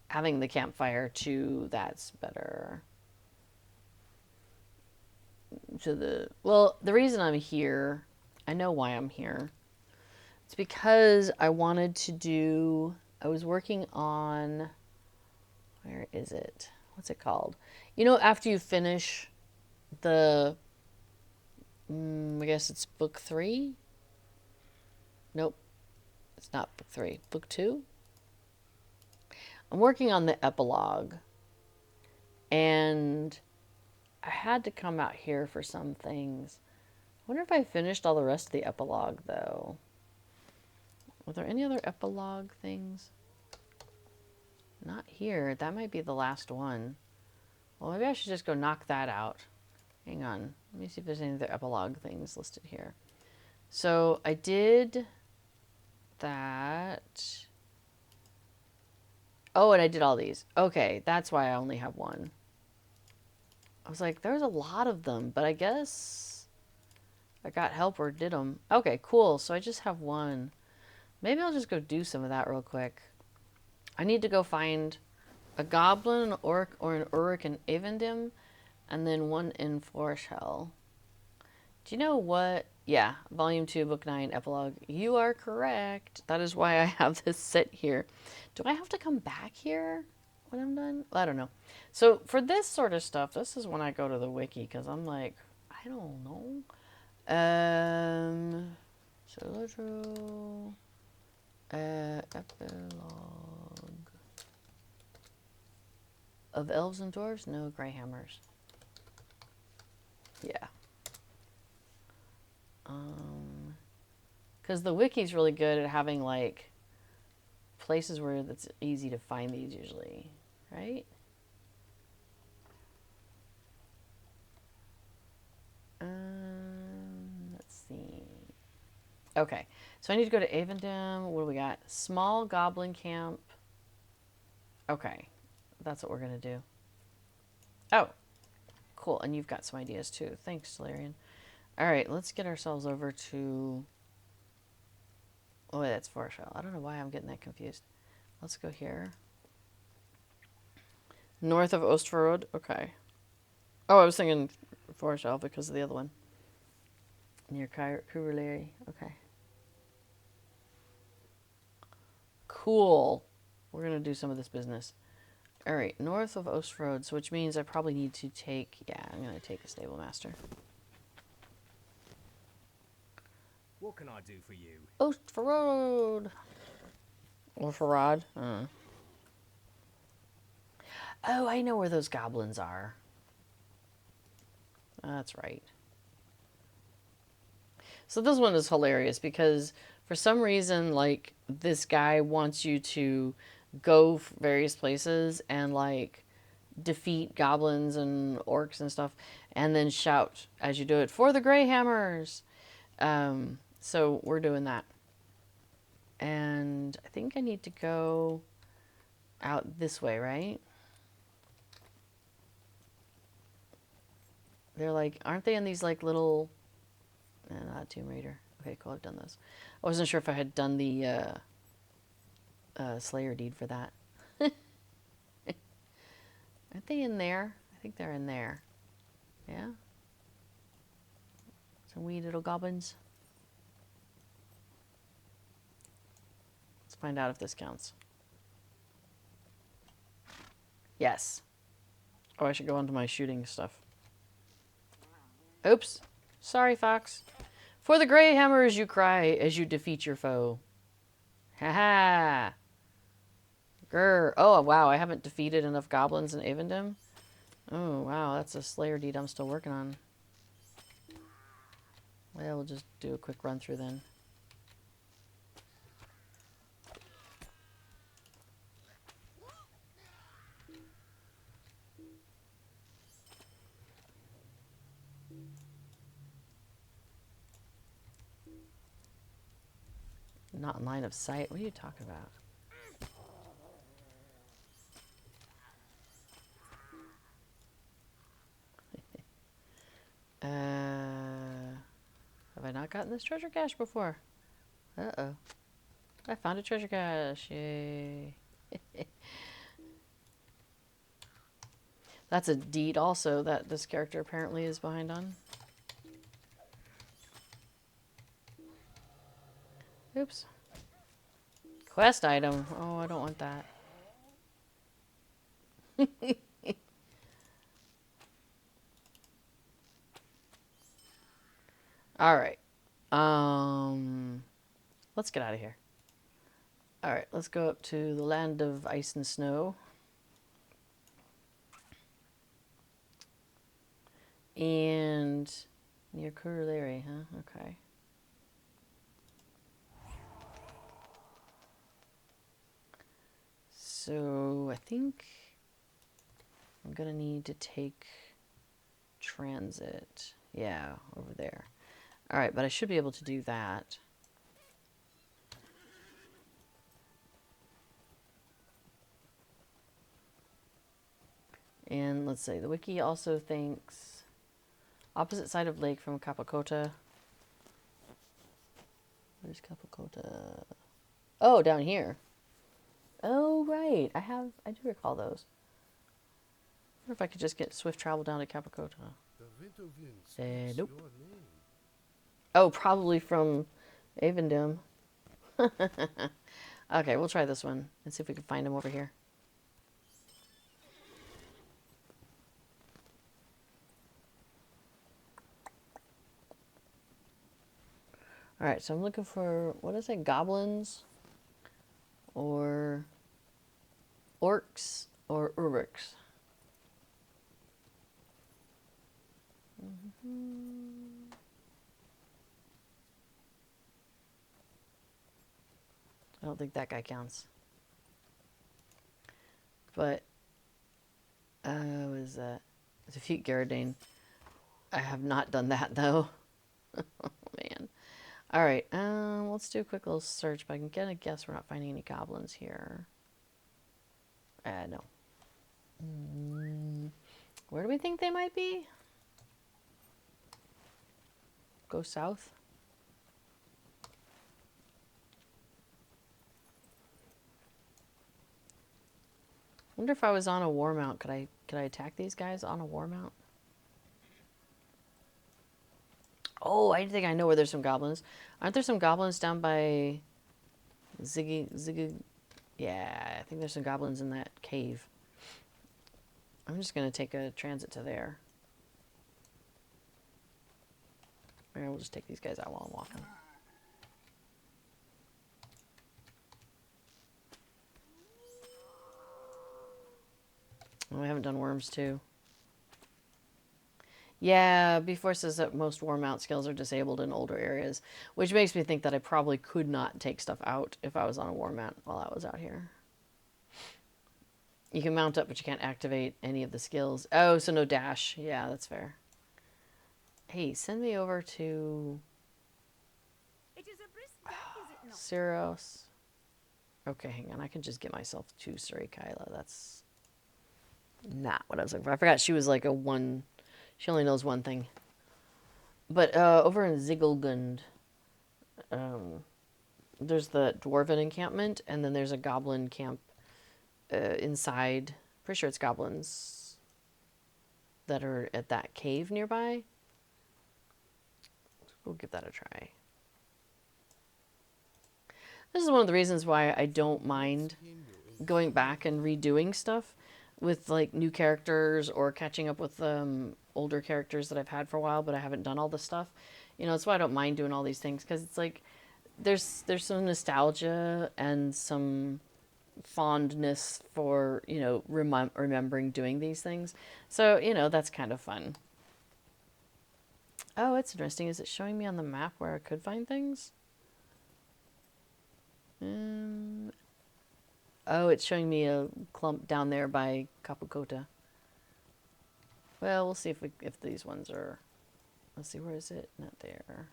Speaker 1: having the campfire too, that's better. To the, well, the reason I'm here, I know why I'm here. It's because I wanted to do, I was working on, where is it? What's it called? You know, after you finish the, I guess it's book 3? Nope, it's not book 3. Book 2? I'm working on the epilogue, and I had to come out here for some things. I wonder if I finished all the rest of the epilogue, though. Were there any other epilogue things? Not here. That might be the last one. Well, maybe I should just go knock that out. Hang on. Let me see if there's any other epilogue things listed here. So I did that. Oh, and I did all these. Okay, that's why I only have one. I was like, there's a lot of them, but I guess I got help or did them. Okay, cool. So I just have one. Maybe I'll just go do some of that real quick. I need to go find a goblin, an orc, or an uruk in Avendim, and then one in Foreshell. Do you know what? Yeah, Volume 2, Book 9, Epilogue. You are correct. That is why I have this set here. Do I have to come back here when I'm done? I don't know. So for this sort of stuff, this is when I go to the wiki, because I'm like, I don't know. So let's go. Epilogue. Of elves and dwarves? No, greyhammers. Yeah. Because the wiki's really good at having, like, places where it's easy to find these usually, right? Let's see. Okay, so I need to go to Avendim. What do we got? Small goblin camp. Okay, that's what we're going to do. Oh, cool. And you've got some ideas too. Thanks, Larian. All right, let's get ourselves over to... Oh, wait, that's Foreshell. I don't know why I'm getting that confused. Let's go here. North of Ostvarod. Okay. Oh, I was thinking Foreshell because of the other one. Near Kuruleri. Okay. Cool. We're going to do some of this business. All right, north of Ostvarod, so which means I probably need to take... Yeah, I'm going to take a stable master.
Speaker 2: What can I do for you?
Speaker 1: Ostvarod. Or Farad. Oh, I know where those goblins are. That's right. So this one is hilarious because for some reason, like, this guy wants you to go various places and, like, defeat goblins and orcs and stuff and then shout as you do it, for the Greyhammers. So we're doing that. And I think I need to go out this way, right? They're like, aren't they in these, like, little... Not Tomb Raider. Okay, cool, I've done those. I wasn't sure if I had done the Slayer deed for that. Aren't they in there? I think they're in there. Yeah? Some wee little goblins. Let's find out if this counts. Yes. Oh, I should go onto my shooting stuff. Oops. Sorry, Fox. For the grey hammers you cry as you defeat your foe. Haha. Grr. Oh, wow, I haven't defeated enough goblins in Rivendell. Oh, wow, that's a Slayer deed I'm still working on. Well, we'll just do a quick run through then. Not in line of sight? What are you talking about? Have I not gotten this treasure cache before? Uh-oh. I found a treasure cache. Yay. That's a deed also that this character apparently is behind on. Oops. Quest item. Oh, I don't want that. Alright. Let's get out of here. Alright, let's go up to the land of ice and snow. And near Kurulere, huh? Okay. So I think I'm gonna need to take transit. Yeah, over there. Alright, but I should be able to do that. And let's say the wiki also thinks opposite side of lake from Capacota. Where's Capacota? Oh, down here. Oh, right. I do recall those. I wonder if I could just get swift travel down to Capacota. Nope. Oh, probably from Avendum. Okay, we'll try this one and see if we can find him over here. Alright, so I'm looking for, what did I say, goblins? Or orcs? Or uruks? I don't think that guy counts. But, what is that? Defeat Garradane. I have not done that, though. Oh, man. Alright, let's do a quick little search, but I can get a guess we're not finding any goblins here. No. Where do we think they might be? Go south? Wonder if I was on a war mount, could I attack these guys on a war mount? Oh, I think I know where there's some goblins. Aren't there some goblins down by Ziggy? Yeah, I think there's some goblins in that cave. I'm just gonna take a transit to there. Maybe we'll just take these guys out while I'm walking. Oh, we haven't done worms too. Yeah, before it says that most war mount skills are disabled in older areas, which makes me think that I probably could not take stuff out if I was on a war mount while I was out here. You can mount up, but you can't activate any of the skills. Oh, so no dash. Yeah, that's fair. Hey, send me over to
Speaker 3: It is a brisk day, is it not?
Speaker 1: Syros. Okay, hang on. I can just get myself to Suri Kyla. That's not what I was looking for. I forgot she was like a one. She only knows one thing. But over in Ziggelgund, um, there's the dwarven encampment, and then there's a goblin camp inside. Pretty sure it's goblins that are at that cave nearby. We'll give that a try. This is one of the reasons why I don't mind going back and redoing stuff with like new characters or catching up with older characters that I've had for a while, but I haven't done all this stuff. You know, that's why I don't mind doing all these things, because it's like there's some nostalgia and some fondness for, you know, remembering doing these things. So, you know, that's kind of fun. Oh, it's interesting. Is it showing me on the map where I could find things? Oh, it's showing me a clump down there by Capocota. Well, we'll see if these ones are... Let's see, where is it? Not there.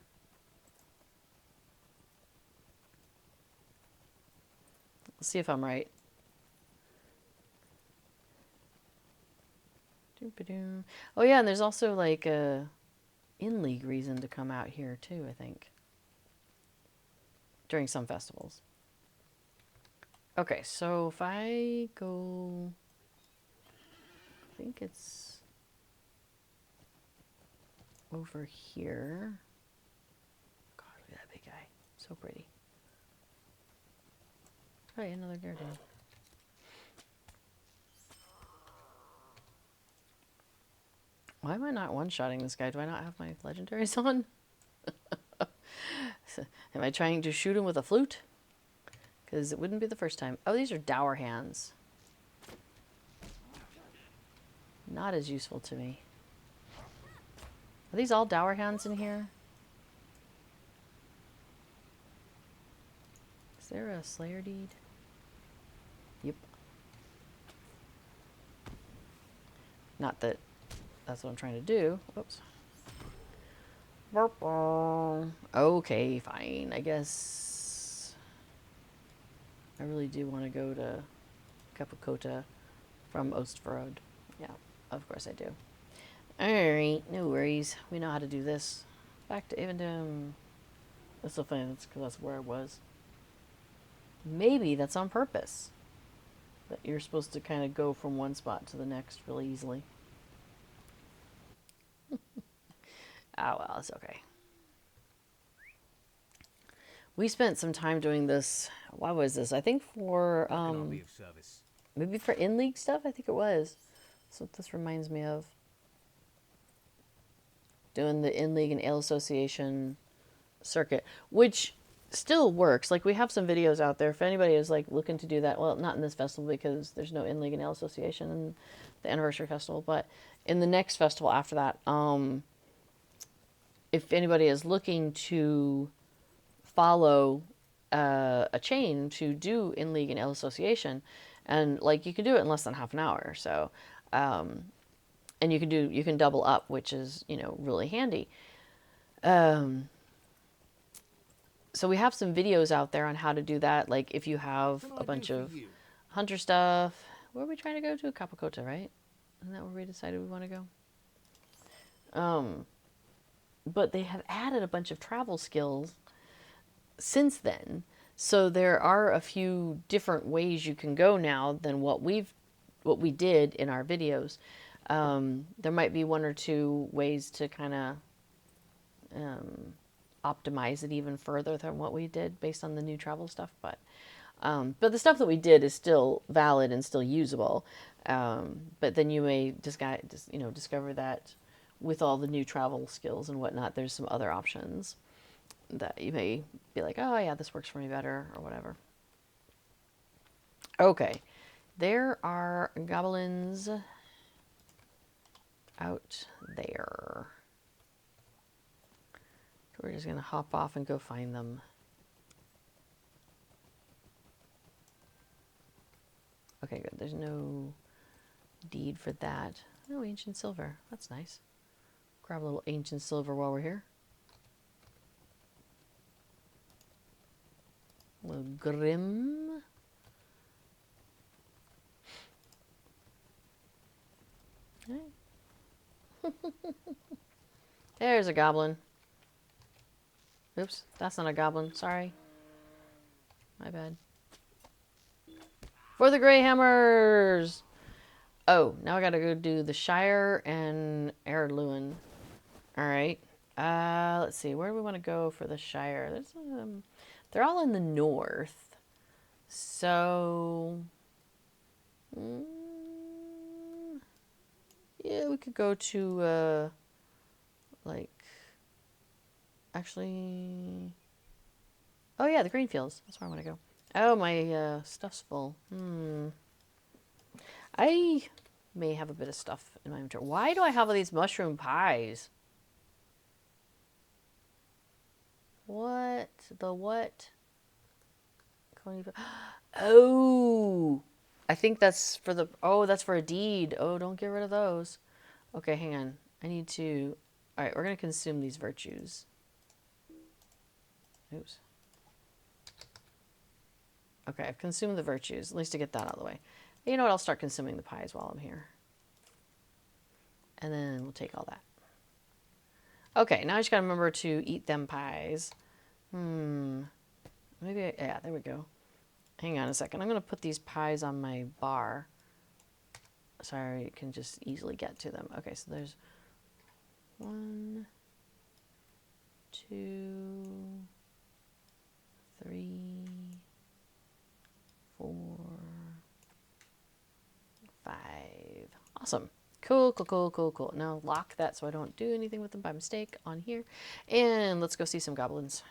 Speaker 1: Let's see if I'm right. Oh yeah, and there's also like a in-league reason to come out here too, I think. During some festivals. Okay, so if I go... I think it's over here. God, look at that big guy. So pretty. Oh, yeah, another Daredevil. Why am I not one-shotting this guy? Do I not have my legendaries on? Am I trying to shoot him with a flute? Because it wouldn't be the first time. Oh, these are dour hands. Not as useful to me. Are these all dour hands in here? Is there a Slayer deed? Yep. Not that that's what I'm trying to do. Whoops. Okay, fine. I guess I really do want to go to Capocota from Ostvarod. Yeah, of course I do. Alright, no worries. We know how to do this. Back to Rivendell. That's so funny, that's because that's where I was. Maybe that's on purpose. That you're supposed to kind of go from one spot to the next really easily. Ah, well, it's okay. We spent some time doing this. Why was this? I think for
Speaker 2: How can I be of service?
Speaker 1: maybe for in-league stuff. I think it was. That's what this reminds me of. Doing the in-league and Ale Association circuit, which still works. Like, we have some videos out there if anybody is like looking to do that. Well, not in this festival because there's no in-league and Ale Association in the anniversary festival, but in the next festival after that, if anybody is looking to follow a chain to do in league and L association, and like you can do it in less than half an hour. So, and you can double up, which is, you know, really handy. So we have some videos out there on how to do that. Like if you have a bunch of hunter stuff. Where are we trying to go to? Capocota, right? Isn't that where we decided we want to go? But they have added a bunch of travel skills since then. So there are a few different ways you can go now than what we did in our videos. There might be one or two ways to kind of optimize it even further than what we did based on the new travel stuff. But the stuff that we did is still valid and still usable. But then you may discover that with all the new travel skills and whatnot, there's some other options that you may be like, oh yeah, this works for me better or whatever. Okay, there are goblins out there. We're just gonna hop off and go find them. Okay, good. There's no deed for that. Oh, ancient silver. That's nice. Grab a little ancient silver while we're here. A little grim. Hey. There's a goblin. Oops, that's not a goblin. Sorry. My bad. For the Greyhammers! Oh, now I gotta go do the Shire and Erluin. Alright. Let's see. Where do we want to go for the Shire? They're all in the north. So... yeah, we could go to, like... Actually... Oh yeah, the Greenfields. That's where I want to go. Oh, my stuff's full. I may have a bit of stuff in my inventory. Why do I have all these mushroom pies? What? The what? Oh! I think that's for the... Oh, that's for a deed. Oh, don't get rid of those. Okay, hang on. I need to... Alright, we're going to consume these virtues. Oops. Okay, I've consumed the virtues. At least to get that out of the way. You know what? I'll start consuming the pies while I'm here. And then we'll take all that. Okay, now I just gotta remember to eat them pies. Maybe yeah, there we go. Hang on a second. I'm gonna put these pies on my bar. So I can just easily get to them. Okay, so there's 1, 2, 3, 4, 5. Awesome. Cool, cool, cool, cool, cool. Now lock that so I don't do anything with them by mistake on here. And let's go see some goblins.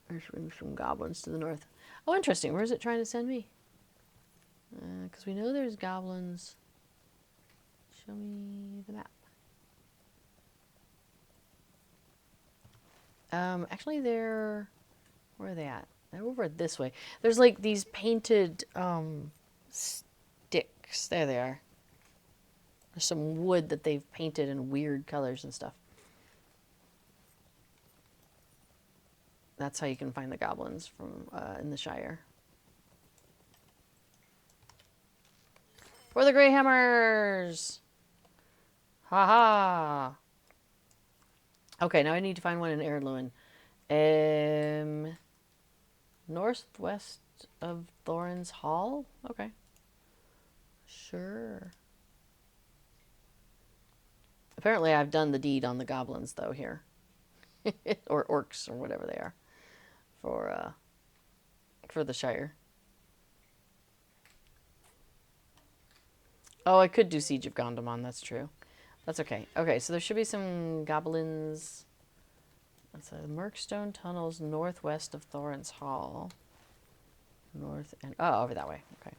Speaker 1: There's some goblins to the north. Oh, interesting. Where is it trying to send me? Because we know there's goblins. Show me the map. Actually, they're... Where are they at? They're over this way. There's like these painted sticks. There they are. There's some wood that they've painted in weird colors and stuff. That's how you can find the goblins from in the Shire. For the Greyhammers! Ha-ha! Okay, now I need to find one in Erluin. Northwest of Thorin's Hall? Okay. Sure. Apparently I've done the deed on the goblins, though, here. Or orcs, or whatever they are. For the Shire. Oh, I could do Siege of Gondomar, that's true. That's okay. Okay, so there should be some goblins. That's the Murkstone Tunnels northwest of Thorin's Hall. North and... Oh, over that way. Okay.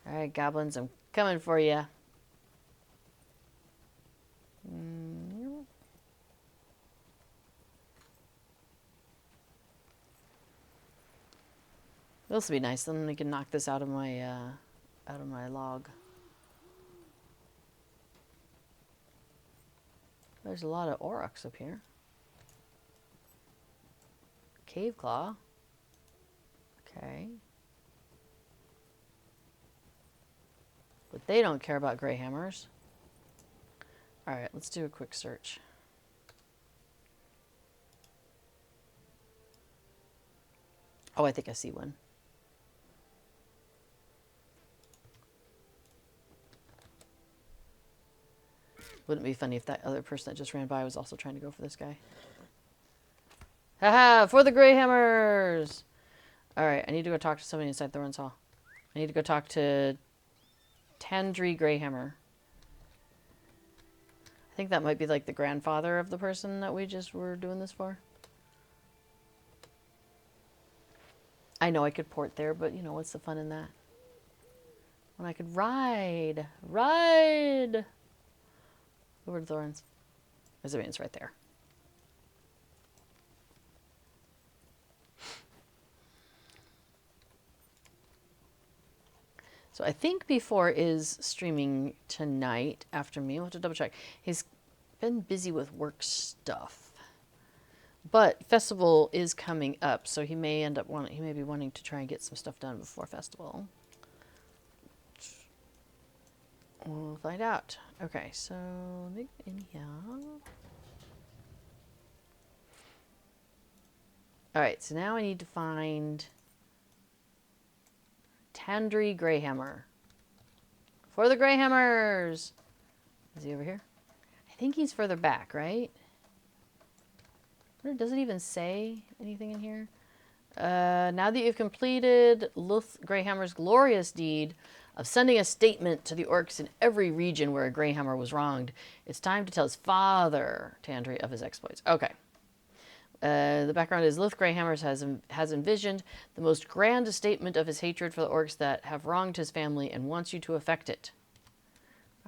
Speaker 1: Alright, goblins, I'm coming for you. This will be nice. Then we can knock this out of my log. There's a lot of aurochs up here. Cave claw. Okay. But they don't care about greyhammers. Alright, let's do a quick search. Oh, I think I see one. Wouldn't it be funny if that other person that just ran by was also trying to go for this guy? Haha, for the Greyhammers! Alright, I need to go talk to somebody inside Thorin's Hall. I need to go talk to Tandri Greyhammer. I think that might be like the grandfather of the person that we just were doing this for. I know I could port there, but you know, what's the fun in that? When I could ride! Ride! Over to Thorin's. I mean, it's right there. So I think B4 is streaming tonight after me. We'll have to double check. He's been busy with work stuff. But festival is coming up, so he may end up he may be wanting to try and get some stuff done before festival. We'll find out. Okay, so let me get in here. Alright, so now I need to find Tandri Greyhammer. For the Greyhammers! Is he over here? I think he's further back, right? Does it even say anything in here? Now that you've completed Luth Greyhammer's glorious deed of sending a statement to the orcs in every region where a Greyhammer was wronged, it's time to tell his father, Tandri, of his exploits. Okay. The background is Luth Greyhammer has envisioned the most grand statement of his hatred for the orcs that have wronged his family and wants you to effect it.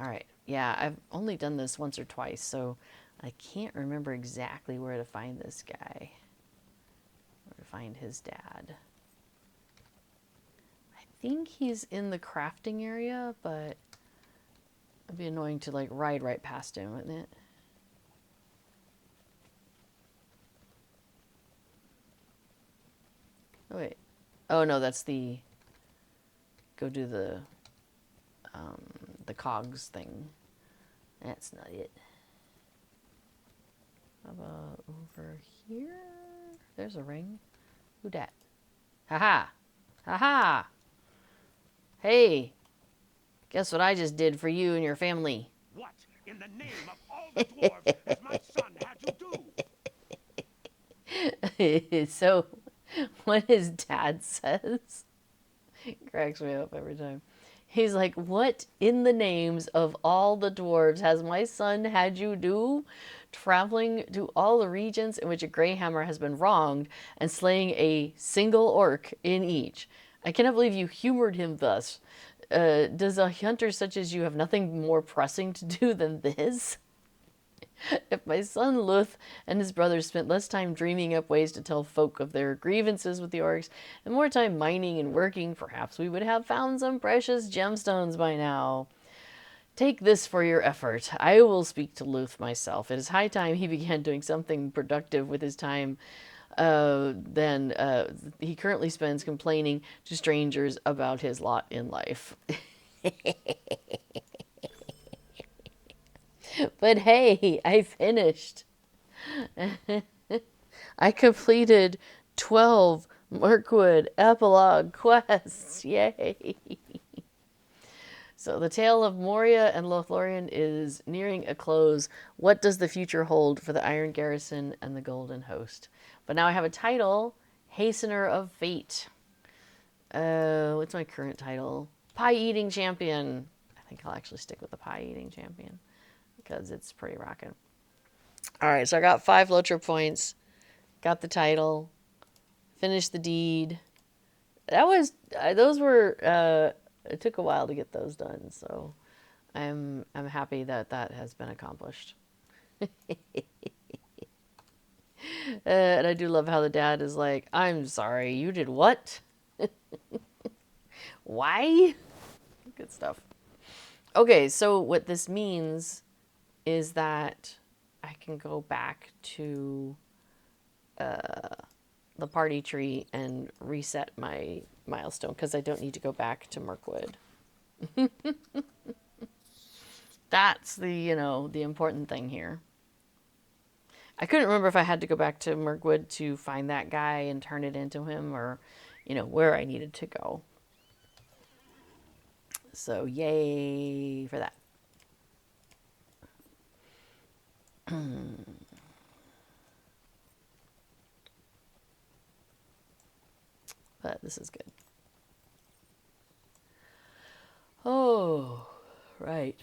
Speaker 1: Alright. Yeah, I've only done this once or twice, so I can't remember exactly where to find this guy. Where to find his dad. I think he's in the crafting area, but it'd be annoying to like ride right past him, wouldn't it? Oh wait. Oh no, that's the go do the cogs thing. That's not it. How about over here? There's a ring. Who dat? Haha! Haha! Hey! Guess what I just did for you and your family?
Speaker 4: What in the name of all the dwarves has my son had you do?
Speaker 1: So, what his dad says cracks me up every time. He's like, what in the names of all the dwarves has my son had you do? Traveling to all the regions in which a Greyhammer has been wronged and slaying a single orc in each. I cannot believe you humored him thus. Does a hunter such as you have nothing more pressing to do than this? If my son Luth and his brothers spent less time dreaming up ways to tell folk of their grievances with the orcs and more time mining and working, perhaps we would have found some precious gemstones by now. Take this for your effort. I will speak to Luth myself. It is high time he began doing something productive with his time than he currently spends complaining to strangers about his lot in life. But hey, I finished. I completed 12 Mirkwood epilogue quests. Yay! So the tale of Moria and Lothlorien is nearing a close. What does the future hold for the Iron Garrison and the Golden Host? But now I have a title, Hastener of Fate. What's my current title? Pie Eating Champion. I think I'll actually stick with the Pie Eating Champion because it's pretty rocking. All right, so I got 5 Lotra points, got the title, finished the deed. Those were, it took a while to get those done, so I'm happy that that has been accomplished. And I do love how the dad is like, I'm sorry, you did what? Why? Good stuff. Okay, so what this means is that I can go back to the party tree and reset my milestone because I don't need to go back to Mirkwood. That's the important thing here. I couldn't remember if I had to go back to Mirkwood to find that guy and turn it into him or, where I needed to go. So, yay for that. But this is good. Oh, right.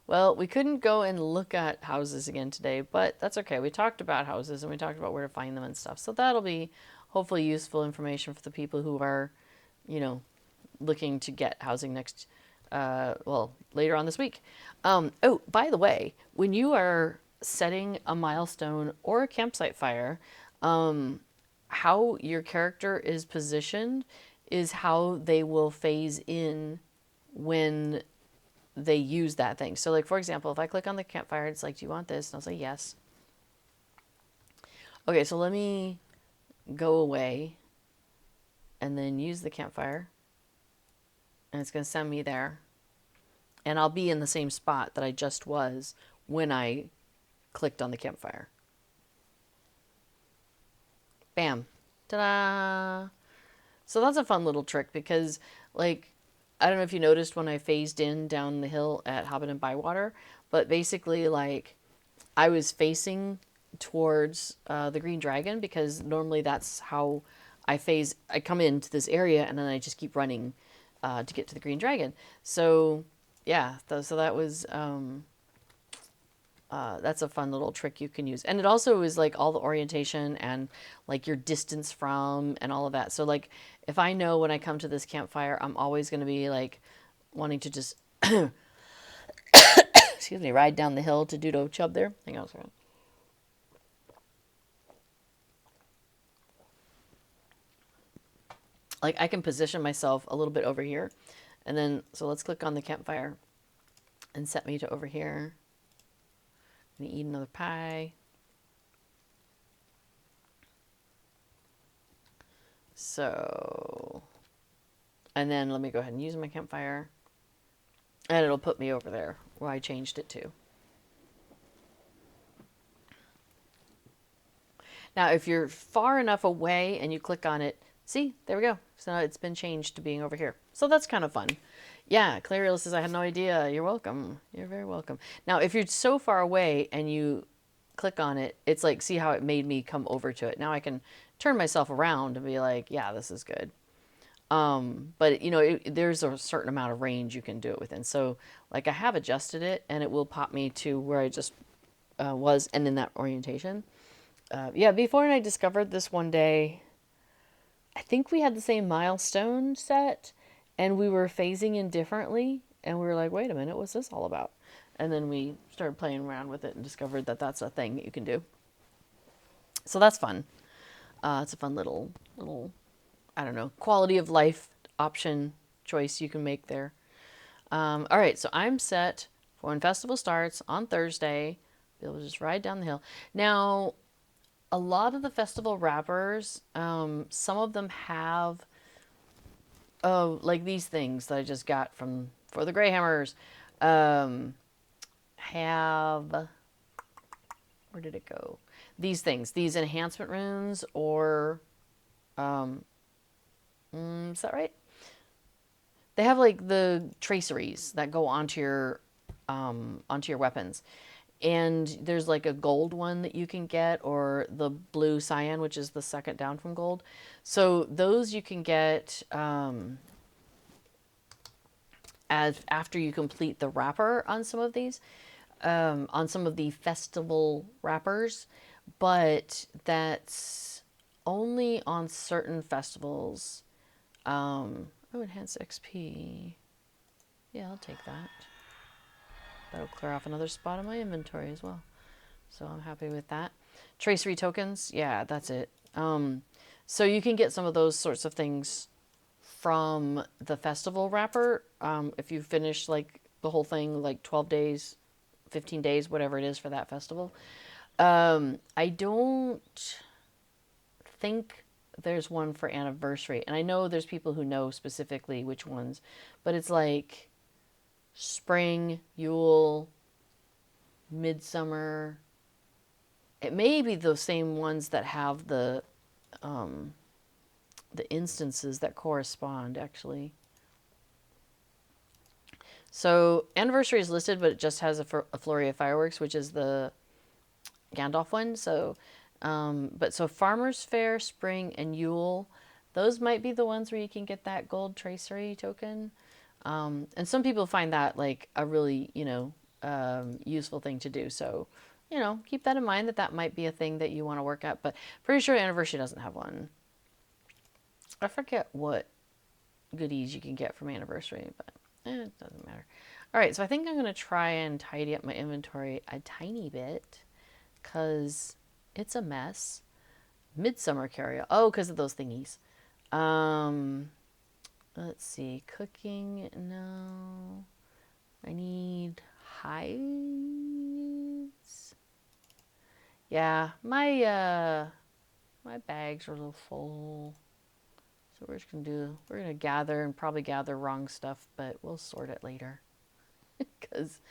Speaker 1: Well, we couldn't go and look at houses again today, but that's okay. We talked about houses and we talked about where to find them and stuff. So that'll be hopefully useful information for the people who are, looking to get housing next, later on this week. Oh, by the way, when you are setting a milestone or a campsite fire, how your character is positioned is how they will phase in when they use that thing. So like, for example, if I click on the campfire, it's like, do you want this? And I'll say yes. Okay, so let me go away and then use the campfire. and it's going to send me there. And I'll be in the same spot that I just was when I clicked on the campfire. Bam. Ta-da! So that's a fun little trick because, like, I don't know if you noticed when I phased in down the hill at Hobbit and Bywater, but basically, like, I was facing towards the Green Dragon because normally that's how I phase. I come into this area and then I just keep running to get to the Green Dragon. So, yeah, so that was that's a fun little trick you can use. And it also is like all the orientation and like your distance from and all of that. So like if I know when I come to this campfire, I'm always going to be like wanting to just, excuse me, ride down the hill to Dudo Chub there. Hang on a second. Like I can position myself a little bit over here. And then, so let's click on the campfire and set me to over here. I'm gonna eat another pie. So, and then let me go ahead and use my campfire. And it'll put me over there where I changed it to. Now, if you're far enough away and you click on it, see, there we go. So it's been changed to being over here. So that's kind of fun. Yeah, Clariel says, I had no idea. You're welcome. You're very welcome. Now, if you're so far away and you click on it, it's like, see how it made me come over to it. Now I can turn myself around and be like, yeah, this is good. But you know, there's a certain amount of range you can do it within. So like I have adjusted it and it will pop me to where I just was and in that orientation. Yeah, before I discovered this one day, I think we had the same milestone set and we were phasing in differently. And we were like, wait a minute, what's this all about? And then we started playing around with it and discovered that that's a thing that you can do. So that's fun. It's a fun little, I don't know, quality of life option choice you can make there. All right, so I'm set for when festival starts on Thursday. Be able to just ride down the hill. Now, a lot of the festival wrappers, some of them have, like these things that I just got from for the Greyhammers, have, where did it go? These things, these enhancement runes, or, is that right? They have like the traceries that go onto your weapons. And there's like a gold one that you can get, or the blue cyan, which is the second down from gold. So those you can get as after you complete the wrapper on some of these, on some of the festival wrappers, but that's only on certain festivals. Oh, enhanced XP. Yeah, I'll take that. That'll clear off another spot in my inventory as well. So I'm happy with that. Tracery tokens, yeah, that's it. So you can get some of those sorts of things from the festival wrapper. If you finish like the whole thing, like 12 days, 15 days, whatever it is for that festival. I don't think there's one for anniversary. And I know there's people who know specifically which ones, but it's like spring, Yule, midsummer. It may be those same ones that have the instances that correspond, actually. So anniversary is listed, but it just has a flurry of fireworks, which is the Gandalf one. So, but so Farmer's Fair, Spring, and Yule, those might be the ones where you can get that gold tracery token. And some people find that like a really, useful thing to do. So, keep that in mind that might be a thing that you want to work at. But pretty sure Anniversary doesn't have one. I forget what goodies you can get from Anniversary, but it doesn't matter. All right, so I think I'm going to try and tidy up my inventory a tiny bit because it's a mess. Midsummer carry. Oh, because of those thingies. Let's see. Cooking. No. I need hides. Yeah, my bags are a little full. So we're gonna gather and probably gather wrong stuff, but we'll sort it later. Because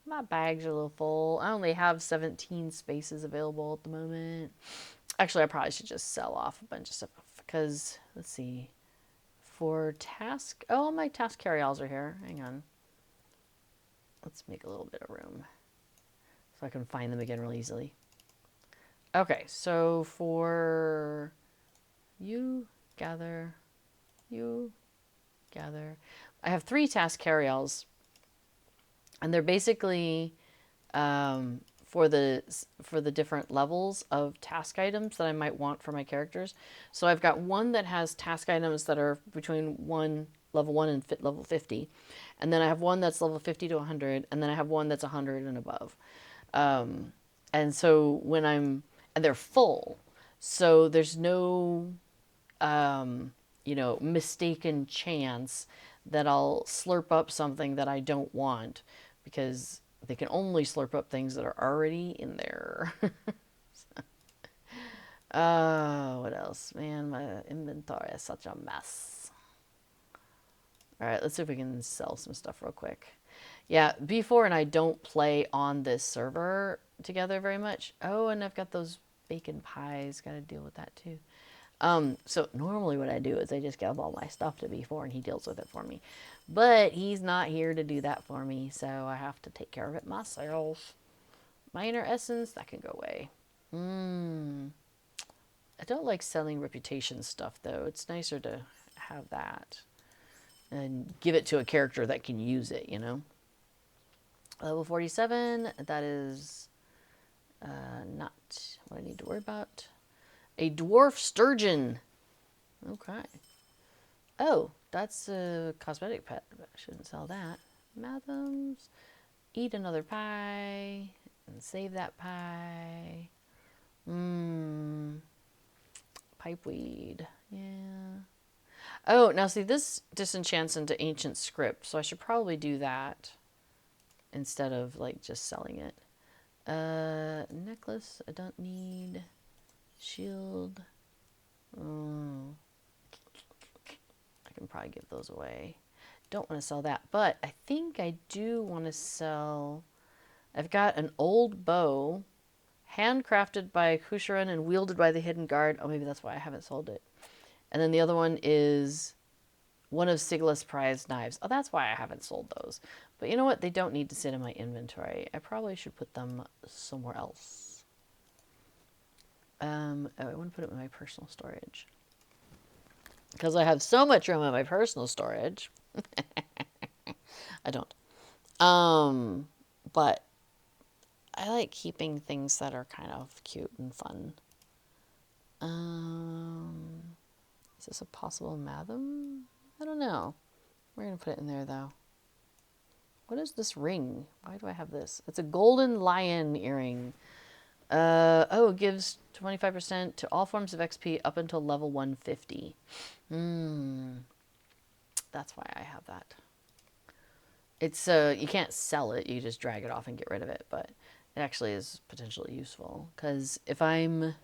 Speaker 1: my bags are a little full. I only have 17 spaces available at the moment. Actually, I probably should just sell off a bunch of stuff because, let's see, for task, oh, my task carryalls are here. Hang on. Let's make a little bit of room so I can find them again real easily. Okay, so for you gather, I have 3 task carryalls, and they're basically for the different levels of task items that I might want for my characters. So I've got one that has task items that are between level 1 and level 50, and then I have one that's level 50 to 100, and then I have one that's 100 and above. And so and they're full, so there's no mistaken chance that I'll slurp up something that I don't want, because they can only slurp up things that are already in there. What else? Man, my inventory is such a mess. All right, let's see if we can sell some stuff real quick. Yeah, B4 and I don't play on this server together very much. Oh, and I've got those bacon pies. Got to deal with that too. So normally what I do is I just give all my stuff to B4 and he deals with it for me. But he's not here to do that for me, so I have to take care of it myself. Minor essence, that can go away. I don't like selling reputation stuff, though. It's nicer to have that and give it to a character that can use it, you know? Level 47, that is not what I need to worry about. A dwarf sturgeon. Okay. Oh, that's a cosmetic pet. I shouldn't sell that. Mathams. Eat another pie. And save that pie. Pipeweed. Yeah. Oh, now see, this disenchants into ancient script, so I should probably do that instead of, like, just selling it. Necklace, I don't need. Shield. Oh. I can probably give those away. Don't want to sell that, but I think I do want to sell. I've got an old bow, handcrafted by Kusharan and wielded by the Hidden Guard. Oh, maybe that's why I haven't sold it. And then the other one is one of Sigla's prized knives. Oh, that's why I haven't sold those. But you know what? They don't need to sit in my inventory. I probably should put them somewhere else. I want to put it in my personal storage. Because I have so much room in my personal storage. I don't. But I like keeping things that are kind of cute and fun. Is this a possible Matham? I don't know. We're going to put it in there, though. What is this ring? Why do I have this? It's a golden lion earring. It gives 25% to all forms of XP up until level 150. That's why I have that. It's you can't sell it. You just drag it off and get rid of it. But it actually is potentially useful, because if I am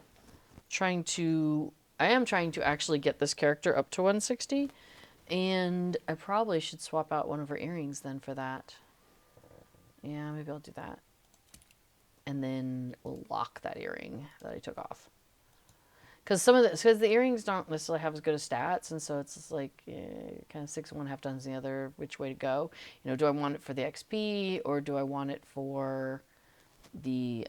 Speaker 1: trying to actually get this character up to 160, and I probably should swap out one of her earrings then for that. Yeah, maybe I'll do that. And then we'll lock that earring that I took off. Because the earrings don't necessarily have as good as stats, and so it's just like kind of 6 of one, half dozen the other, which way to go. You know, do I want it for the XP, or do I want it for the,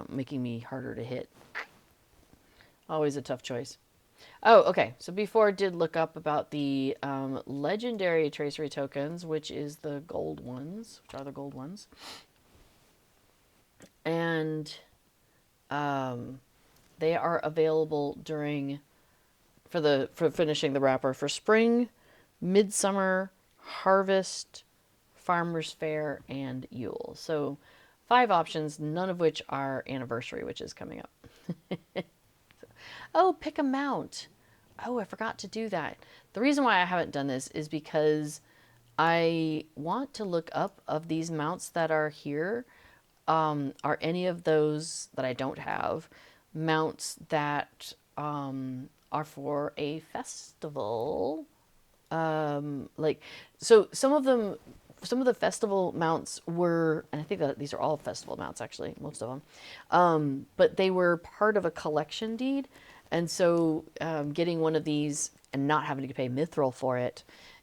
Speaker 1: making me harder to hit? Always a tough choice. Oh, okay. So before I did look up about the legendary tracery tokens, which is the gold ones, which are the gold ones. And they are available for finishing the wrapper for spring, midsummer, harvest, farmer's fair, and Yule. So 5 options, none of which are anniversary, which is coming up. Oh, pick a mount. Oh, I forgot to do that. The reason why I haven't done this is because I want to look up of these mounts that are here. Are any of those that I don't have mounts that are for a festival. Like, so some of them, some of the festival mounts were, and I think that these are all festival mounts actually, most of them, but they were part of a collection deed. And so getting one of these and not having to pay mithril for it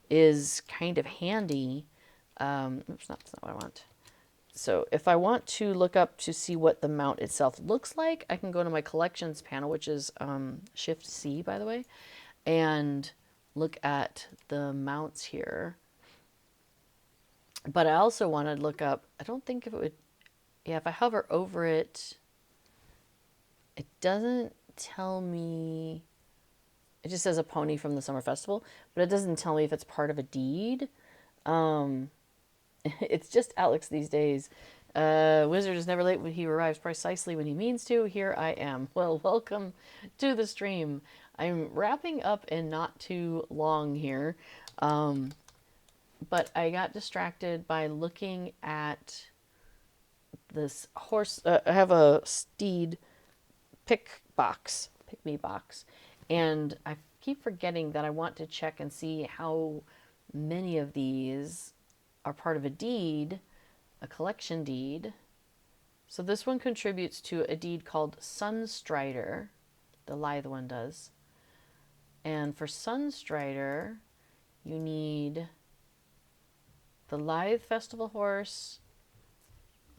Speaker 1: is kind of handy. Oops, that's not what I want. So if I want to look up to see what the mount itself looks like, I can go to my collections panel, which is Shift C, by the way, and look at the mounts here. But I also want to look up, I don't think if it would, yeah, if I hover over it, it doesn't tell me, it just says a pony from the summer festival, but it doesn't tell me if it's part of a deed. It's just Alex these days. Wizard is never late when he arrives precisely when he means to. Here I am. Well, welcome to the stream. I'm wrapping up in not too long here. But I got distracted by looking at this horse. I have a steed pick me box. And I keep forgetting that I want to check and see how many of these are part of a deed, a collection deed. So this one contributes to a deed called Sunstrider. The lithe one does. And for Sunstrider, you need the Lithe Festival Horse,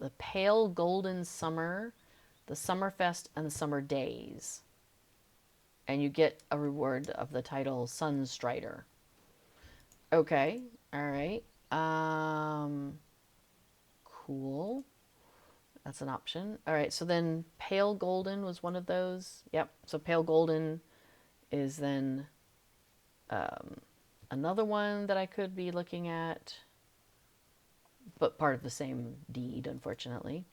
Speaker 1: the Pale Golden Summer, the Summerfest, and the Summer Days. And you get a reward of the title Sunstrider. Okay, all right. Cool. That's an option. All right, so then Pale Golden was one of those. Yep, so Pale Golden is then another one that I could be looking at, but part of the same deed, unfortunately.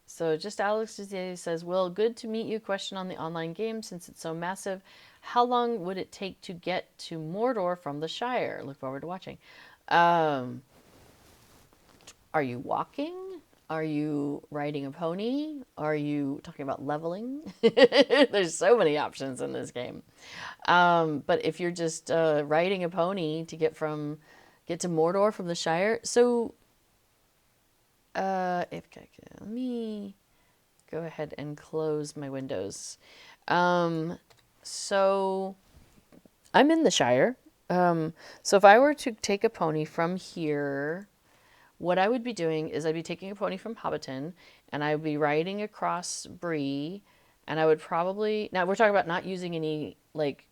Speaker 1: So just Alex today says, well, good to meet you. Question on the online game, since it's so massive. How long would it take to get to Mordor from the Shire? Look forward to watching. Are you walking? Are you riding a pony? Are you talking about leveling? There's so many options in this game. But if you're just riding a pony to get to Mordor from the Shire, so let me go ahead and close my windows. So I'm in the Shire. So if I were to take a pony from here, what I would be doing is I'd be taking a pony from Hobbiton, and I would be riding across Bree, and I would probably, now we're talking about not using any like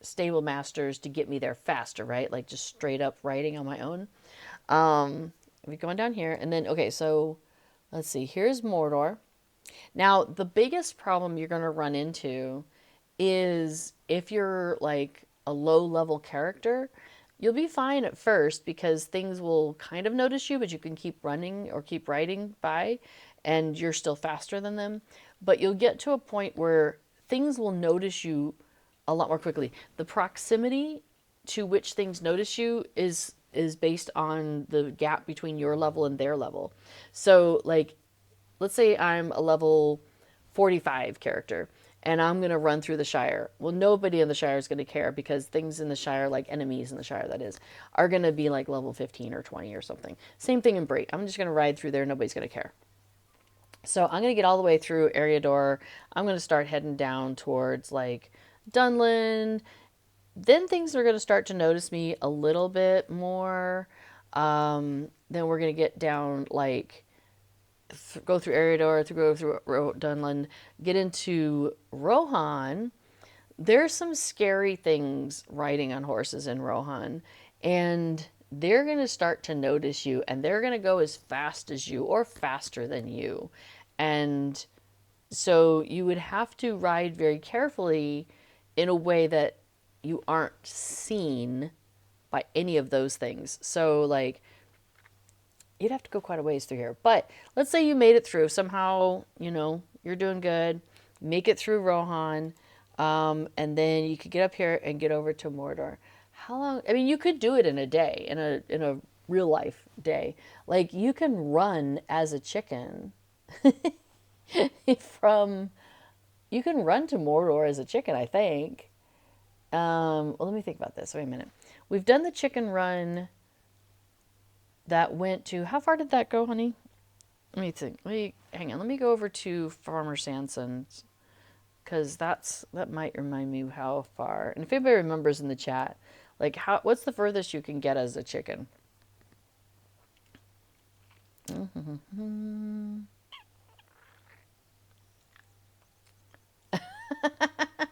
Speaker 1: stable masters to get me there faster, right? Like just straight up riding on my own. We're going down here, and then, okay, so let's see, here's Mordor. Now, the biggest problem you're going to run into is if you're like a low-level character, you'll be fine at first because things will kind of notice you, but you can keep running or keep riding by, and you're still faster than them. But you'll get to a point where things will notice you a lot more quickly. The proximity to which things notice you is based on the gap between your level and their level. So like, let's say I'm a level 45 character and I'm going to run through the Shire. Well, nobody in the Shire is going to care because things in the Shire, like enemies in the Shire, that is, are going to be like level 15 or 20 or something. Same thing in Bree. I'm just going to ride through there. Nobody's going to care. So I'm going to get all the way through Eriador. I'm going to start heading down towards like Dunland. Then things are going to start to notice me a little bit more. Then we're going to get down, like, go through Eriador, go through Dunland, get into Rohan. There's some scary things riding on horses in Rohan. And they're going to start to notice you, and they're going to go as fast as you or faster than you. And so you would have to ride very carefully in a way that you aren't seen by any of those things. So like, you'd have to go quite a ways through here. But let's say you made it through somehow, you know, you're doing good, make it through Rohan, and then you could get up here and get over to Mordor. How long? I mean, you could do it in a day, in a real life day. Like, you can run as a chicken from, you can run to Mordor as a chicken, I think. Well, let me think about this. Wait a minute. We've done the chicken run that went to, how far did that go, honey? Let me think. Hang on. Let me go over to Farmer Sanson's, because that might remind me how far. And if anybody remembers in the chat, like what's the furthest you can get as a chicken?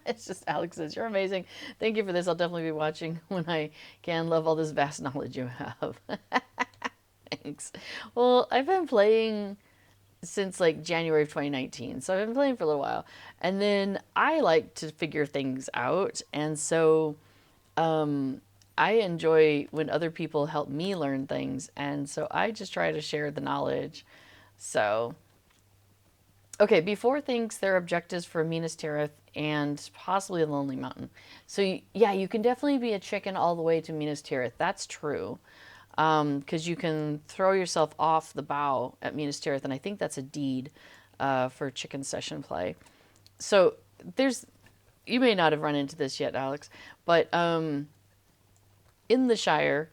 Speaker 1: It's just Alex says, you're amazing. Thank you for this. I'll definitely be watching when I can. Love all this vast knowledge you have. Thanks. Well, I've been playing since like January of 2019. So I've been playing for a little while. And then I like to figure things out. And so I enjoy when other people help me learn things. And so I just try to share the knowledge. So, okay, before thinks their objectives for Minas Tirith and possibly the Lonely Mountain. So, yeah, you can definitely be a chicken all the way to Minas Tirith. That's true. Because you can throw yourself off the bow at Minas Tirith, and I think that's a deed for chicken session play. So you may not have run into this yet, Alex, but in the Shire,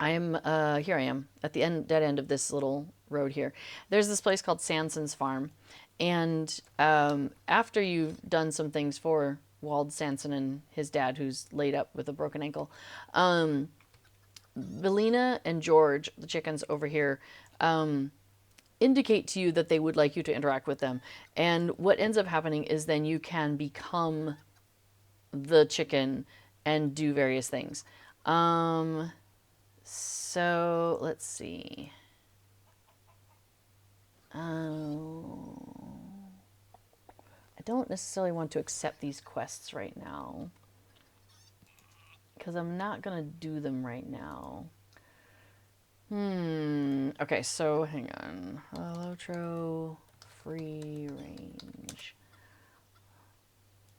Speaker 1: here I am at the dead end of this little road here. There's this place called Sanson's Farm, and after you've done some things for Wald Sanson and his dad, who's laid up with a broken ankle, Belina and George, the chickens over here, indicate to you that they would like you to interact with them. And what ends up happening is then you can become the chicken and do various things. So let's see. I don't necessarily want to accept these quests right now, because I'm not going to do them right now. Okay, so hang on. Lotro, free range.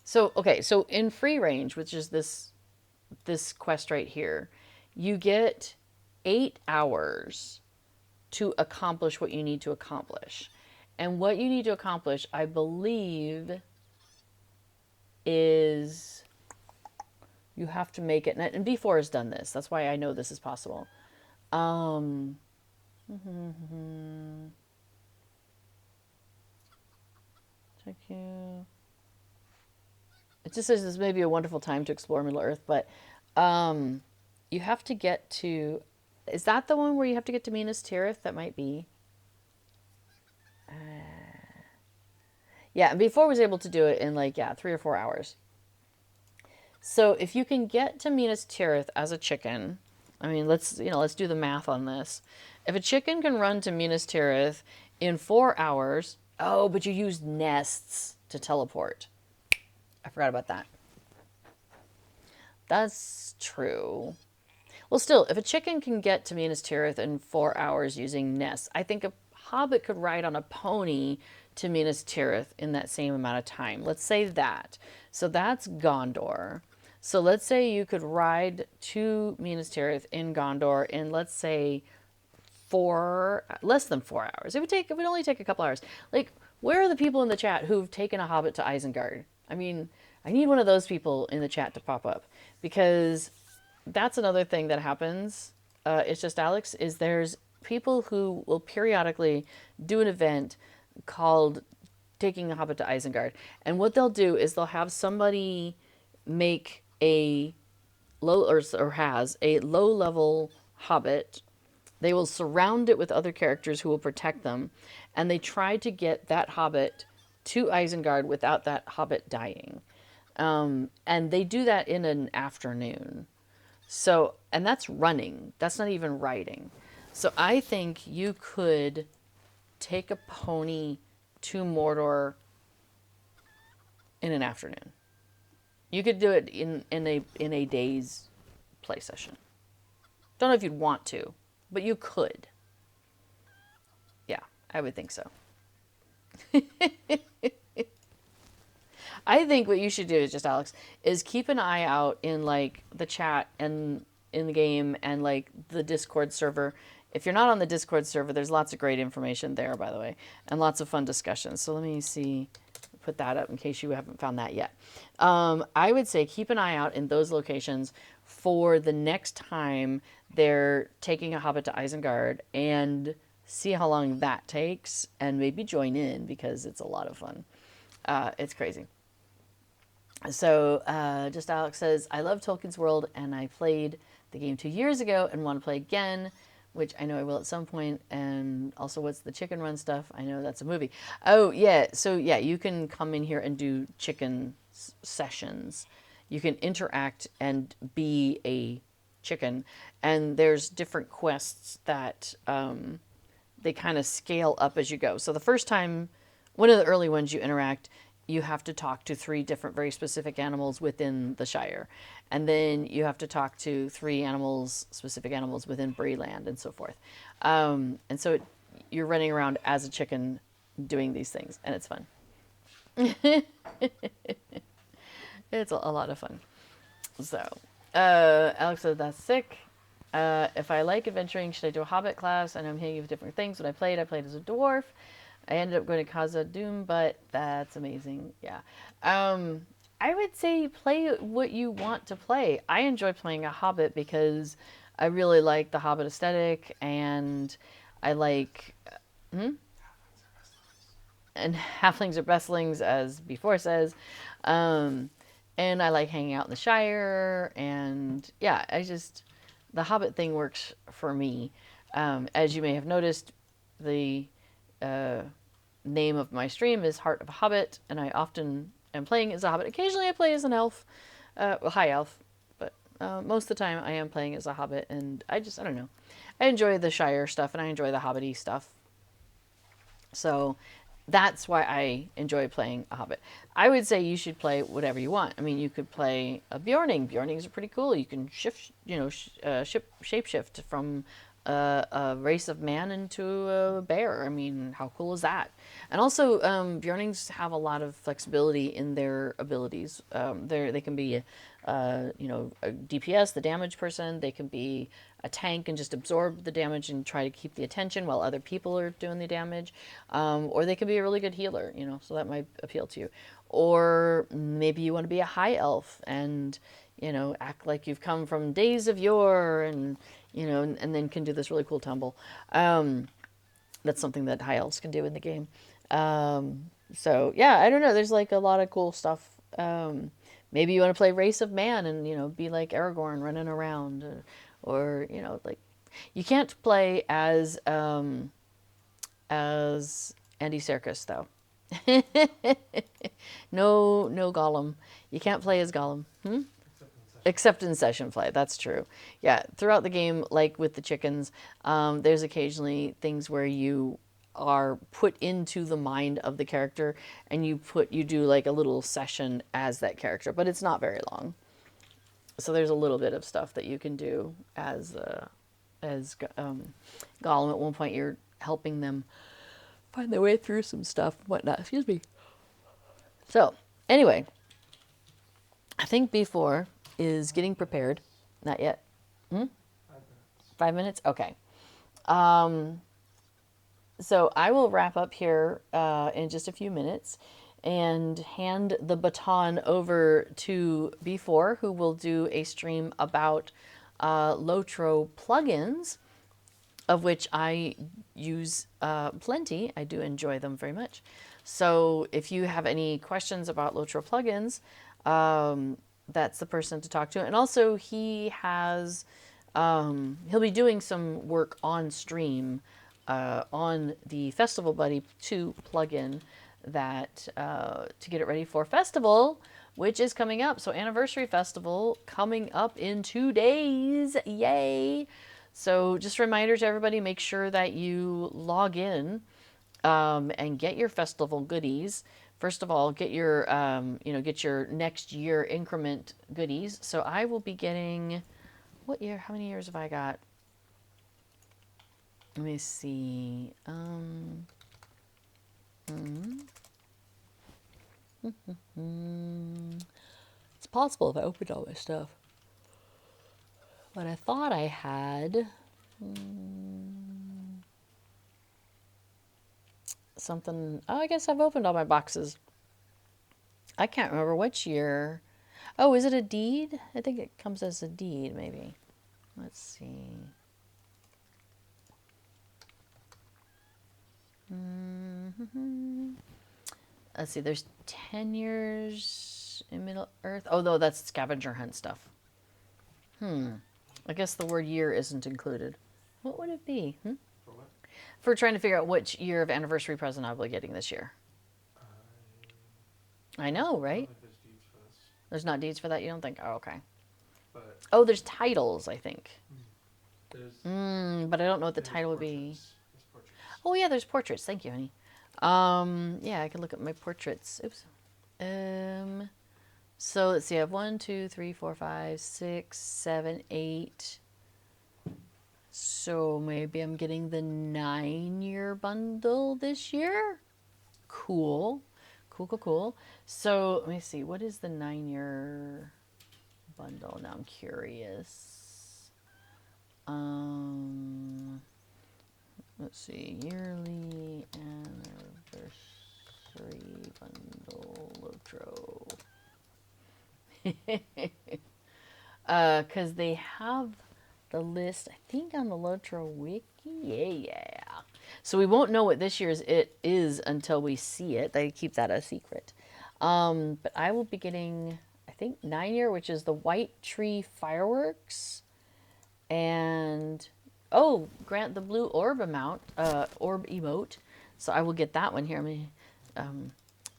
Speaker 1: So, okay, so in free range, which is this quest right here, you get 8 hours to accomplish what you need to accomplish. And what you need to accomplish, I believe, is you have to make it, and B4 has done this. That's why I know this is possible. Thank you. It just says this may be a wonderful time to explore Middle Earth, but you have to get to, is that the one where you have to get to Minas Tirith? That might be. Yeah, and before was able to do it in 3 or 4 hours. So if you can get to Minas Tirith as a chicken, I mean, let's do the math on this. If a chicken can run to Minas Tirith in 4 hours, oh, but you use nests to teleport. I forgot about that. That's true. Well, still, if a chicken can get to Minas Tirith in 4 hours using nests, I think a hobbit could ride on a pony to Minas Tirith in that same amount of time. Let's say that. So that's Gondor. So let's say you could ride to Minas Tirith in Gondor in, let's say, less than 4 hours. It would only take a couple hours. Like, where are the people in the chat who've taken a hobbit to Isengard? I mean, I need one of those people in the chat to pop up, because that's another thing that happens. It's just Alex, is there's people who will periodically do an event called taking a hobbit to Isengard. And what they'll do is they'll have somebody make a has a low level hobbit. They will surround it with other characters who will protect them, and they try to get that hobbit to Isengard without that hobbit dying. And they do that in an afternoon. So, and that's running. That's not even riding. So I think you could take a pony to Mordor in an afternoon. You could do it in a day's play session. Don't know if you'd want to, but you could. Yeah, I would think so. I think what you should do is just, Alex, is keep an eye out in the chat and in the game and the Discord server if you're not on the Discord server, there's lots of great information there, by the way, and lots of fun discussions. So let me see, put that up in case you haven't found that yet. I would say keep an eye out in those locations for the next time they're taking a Hobbit to Isengard, and see how long that takes, and maybe join in because it's a lot of fun. It's crazy. So just Alex says, I love Tolkien's World, and I played the game 2 years ago and want to play again, which I know I will at some point. And also, what's the chicken run stuff? I know that's a movie. Oh, yeah. So, yeah, you can come in here and do chicken sessions. You can interact and be a chicken. And there's different quests that they kind of scale up as you go. So the first time, one of the early ones you interact, you have to talk to 3 different very specific animals within the Shire. And then you have to talk to 3 animals, specific animals within Bree land and so forth. And so you're running around as a chicken doing these things, and it's fun. It's a lot of fun. So, Alex said, that's sick. If I like adventuring, should I do a Hobbit class? I know I'm hearing of different things. When I played as a dwarf. I ended up going to Khazad-dûm, but that's amazing. Yeah. I would say play what you want to play. I enjoy playing a Hobbit because I really like the Hobbit aesthetic, and I like... And halflings are bestlings, as before says. And I like hanging out in the Shire, and yeah, the Hobbit thing works for me. As you may have noticed, the name of my stream is Heart of a Hobbit, and I often am playing as a Hobbit. Occasionally I play as an elf, high elf, but most of the time I am playing as a Hobbit, and I don't know. I enjoy the Shire stuff, and I enjoy the Hobbit-y stuff. So that's why I enjoy playing a Hobbit. I would say you should play whatever you want. I mean, you could play a Bjorning. Bjornings are pretty cool. You can shapeshift from a race of man into a bear. I mean, how cool is that? And also, Bjornings have a lot of flexibility in their abilities. They can be, a DPS, the damage person. They can be a tank and just absorb the damage and try to keep the attention while other people are doing the damage. Or they can be a really good healer, so that might appeal to you. Or maybe you want to be a high elf and, act like you've come from days of yore and, and then can do this really cool tumble. That's something that high elves can do in the game. So yeah, I don't know. There's like a lot of cool stuff. Maybe you want to play Race of Man and, be like Aragorn running around, or like, you can't play as Andy Serkis though. No Gollum. You can't play as Gollum. Except in session play. That's true. Yeah, throughout the game, like with the chickens, there's occasionally things where you are put into the mind of the character, and you do like a little session as that character, but it's not very long. So there's a little bit of stuff that you can do as Gollum. At one point, you're helping them find their way through some stuff and whatnot. Excuse me. So anyway, I think B4 is getting prepared. Not yet. 5 minutes? Okay. So I will wrap up here in just a few minutes and hand the baton over to B4, who will do a stream about Lotro plugins, of which I use plenty. I do enjoy them very much. So if you have any questions about Lotro plugins, that's the person to talk to. And also he has, he'll be doing some work on stream on the Festival Buddy 2 plugin that to get it ready for festival, which is coming up. So Anniversary Festival coming up in 2 days. Yay! So just a reminder to everybody, make sure that you log in and get your festival goodies. First of all, get your get your next year increment goodies. So I will be getting, what year? How many years have I got? Let me see. It's possible if I opened all my stuff. But I thought I had something. Oh, I guess I've opened all my boxes. I can't remember which year. Oh, is it a deed? I think it comes as a deed, maybe. Let's see. Let's see, there's 10 years in Middle Earth. Oh, no, that's scavenger hunt stuff. I guess the word year isn't included. What would it be?
Speaker 5: For what?
Speaker 1: For trying to figure out which year of anniversary present I'll be getting this year. I know,
Speaker 5: I don't
Speaker 1: right?
Speaker 5: think there's deeds for this,
Speaker 1: There's not deeds for that, you don't think? Oh, okay.
Speaker 5: but
Speaker 1: Oh, there's titles, I think.
Speaker 5: there's
Speaker 1: But I don't know what the
Speaker 5: there's
Speaker 1: title would be.
Speaker 5: portraits. There's portraits.
Speaker 1: Oh, yeah, there's portraits. Thank you, honey. Yeah, I can look at my portraits. Oops. So let's see. I have 1, 2, 3, 4, 5, 6, 7, 8. So maybe I'm getting the 9-year bundle this year. Cool. Cool. So let me see. What is the 9-year bundle? Now I'm curious. Let's see. Yearly anniversary bundle Lotro. Because they have the list, I think, on the Lotro wiki. Yeah. So we won't know what this year's it is until we see it. They keep that a secret. But I will be getting, I think, 9-year, which is the White Tree Fireworks. And, oh, grant the blue orb orb emote. So I will get that one here. Let me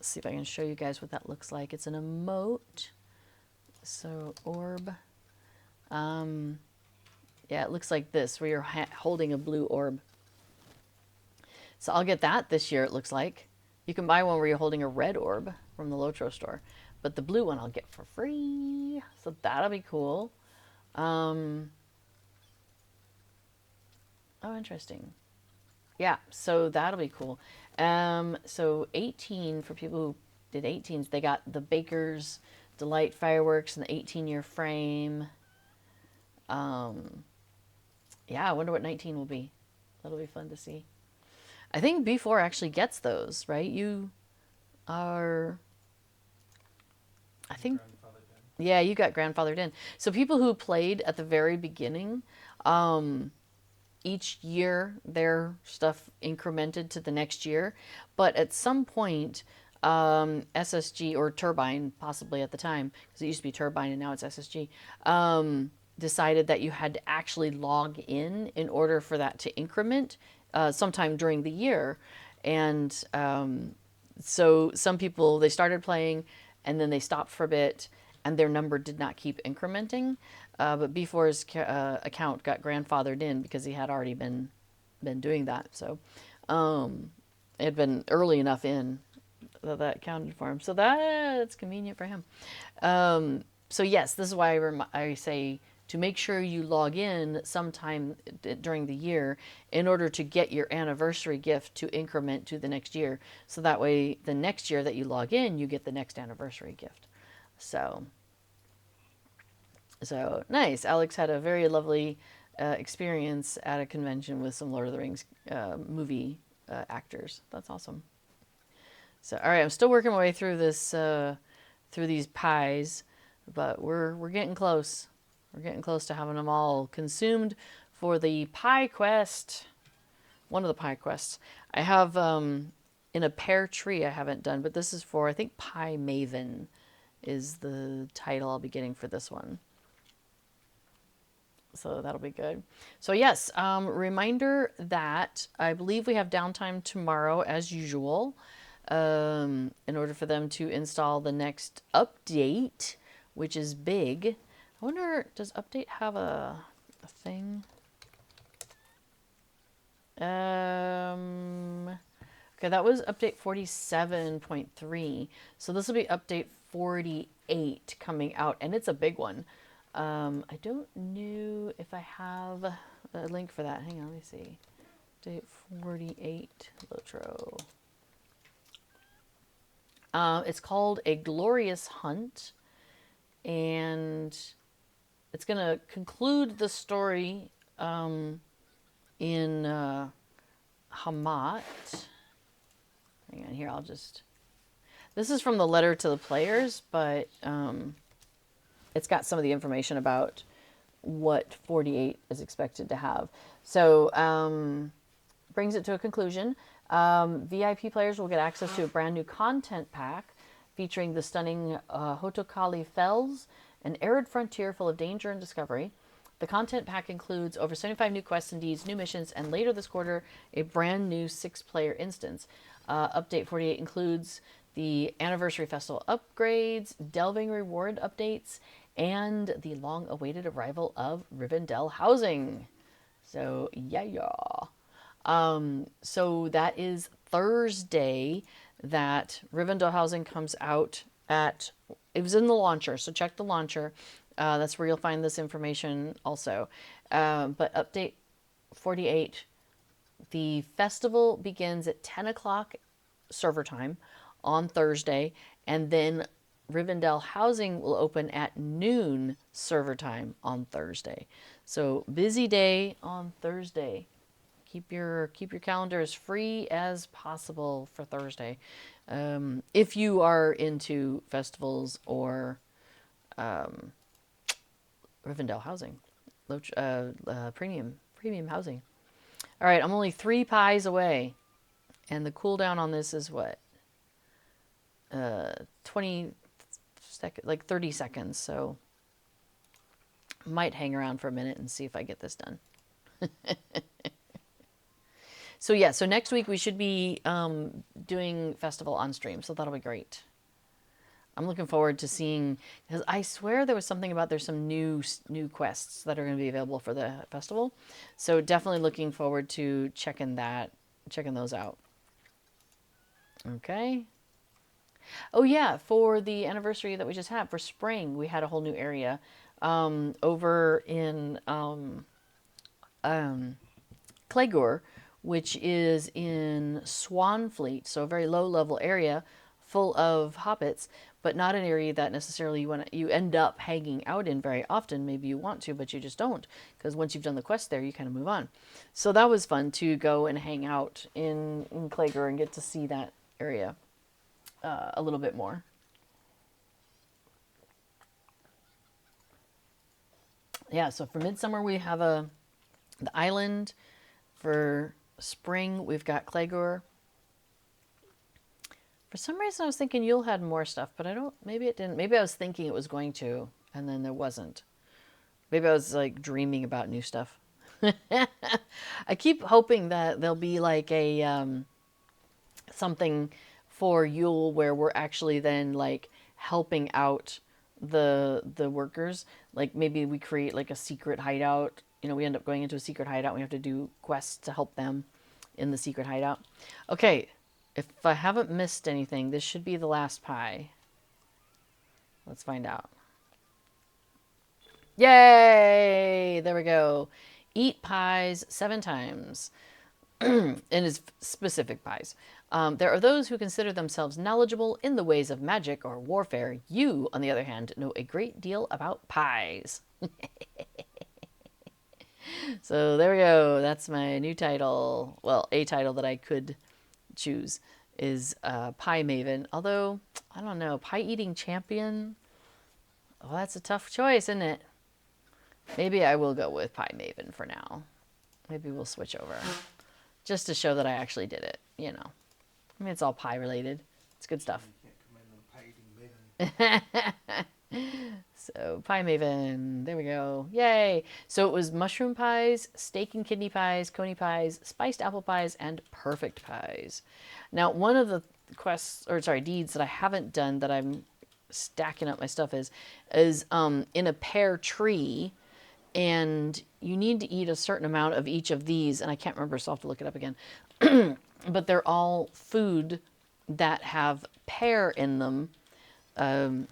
Speaker 1: see if I can show you guys what that looks like. It's an emote. So orb. Yeah, it looks like this, where you're holding a blue orb. So I'll get that this year, it looks like. You can buy one where you're holding a red orb from the Lotro store. But the blue one I'll get for free. So that'll be cool. Oh, interesting. Yeah, so that'll be cool. So 18, for people who did 18s, they got the Baker's Delight fireworks and the 18-year frame. Yeah, I wonder what 19 will be. That'll be fun to see. I think B4 actually gets those, right? You are... I think...
Speaker 5: Grandfathered in.
Speaker 1: Yeah, you got grandfathered in. So people who played at the very beginning, each year their stuff incremented to the next year. But at some point, SSG or Turbine, possibly at the time, because it used to be Turbine and now it's SSG, decided that you had to actually log in order for that to increment sometime during the year. And so some people, they started playing and then they stopped for a bit and their number did not keep incrementing. But B4's account got grandfathered in because he had already been doing that. So it had been early enough in that counted for him. So that's convenient for him. So yes, this is why I say to make sure you log in sometime during the year in order to get your anniversary gift to increment to the next year. So that way the next year that you log in, you get the next anniversary gift. So nice. Alex had a very lovely experience at a convention with some Lord of the Rings movie actors. That's awesome. So, all right, I'm still working my way through this, through these pies, but we're getting close. We're getting close to having them all consumed for the pie quest. One of the pie quests. I have in a pear tree I haven't done, but this is for, I think, Pie Maven is the title I'll be getting for this one. So that'll be good. So yes, reminder that I believe we have downtime tomorrow as usual. In order for them to install the next update, which is big. I wonder, does update have a thing? Okay, that was update 47.3. So this will be update 48 coming out, and it's a big one. I don't know if I have a link for that. Hang on, let me see. Update 48, Lotro. It's called A Glorious Hunt, and it's going to conclude the story in Hamat. Hang on here, I'll just... This is from the letter to the players, but it's got some of the information about what 48 is expected to have. So, brings it to a conclusion. VIP players will get access to a brand new content pack featuring the stunning Hotokali Fells, an arid frontier full of danger and discovery. The content pack includes over 75 new quests and deeds, new missions, and later this quarter, a brand new 6-player instance. Update 48 includes the Anniversary Festival upgrades, delving reward updates, and the long-awaited arrival of Rivendell housing. So, yeah. So that is Thursday that Rivendell housing comes out at... It was in the launcher, so check the launcher. That's where you'll find this information also. But update 48, the festival begins at 10 o'clock server time on Thursday, and then Rivendell housing will open at noon server time on Thursday. So busy day on Thursday. Keep your calendar as free as possible for Thursday. If you are into festivals or Rivendell housing, premium housing. All right, I'm only 3 pies away, and the cooldown on this is what? 20 seconds, like 30 seconds. So might hang around for a minute and see if I get this done. So yeah, so next week we should be doing festival on stream, so that'll be great. I'm looking forward to seeing, because I swear there was something about there's some new quests that are going to be available for the festival. So definitely looking forward to checking those out. Okay. Oh yeah, for the anniversary that we just had for spring, we had a whole new area over in Clegor, which is in Swanfleet, so a very low-level area full of hobbits, but not an area that necessarily you end up hanging out in very often. Maybe you want to, but you just don't, because once you've done the quest there, you kind of move on. So that was fun to go and hang out in Clegor and get to see that area a little bit more. Yeah, so for midsummer we have the island. For spring we've got Clegor. For some reason I was thinking Yule had more stuff, but maybe it didn't. Maybe I was thinking it was going to, and then there wasn't. Maybe I was like dreaming about new stuff. I keep hoping that there'll be like a something for Yule where we're actually then like helping out the workers. Like maybe we create like a secret hideout. You know, we end up going into a secret hideout and we have to do quests to help them in the secret hideout. Okay, if I haven't missed anything, this should be the last pie. Let's find out. Yay! There we go. Eat pies 7 times. And it's specific pies. There are those who consider themselves knowledgeable in the ways of magic or warfare. You, on the other hand, know a great deal about pies. So there we go. That's my new title. Well, a title that I could choose is Pie Maven. Although, I don't know, Pie Eating Champion? Well, that's a tough choice, isn't it? Maybe I will go with Pie Maven for now. Maybe we'll switch over. Just to show that I actually did it, you know. I mean, it's all pie related. It's good stuff. So, Pie Maven. There we go. Yay! So it was mushroom pies, steak and kidney pies, coney pies, spiced apple pies, and perfect pies. Now, one of the deeds that I haven't done that I'm stacking up my stuff is in a pear tree, and you need to eat a certain amount of each of these, and I can't remember, so I'll have to look it up again. But they're all food that have pear in them. You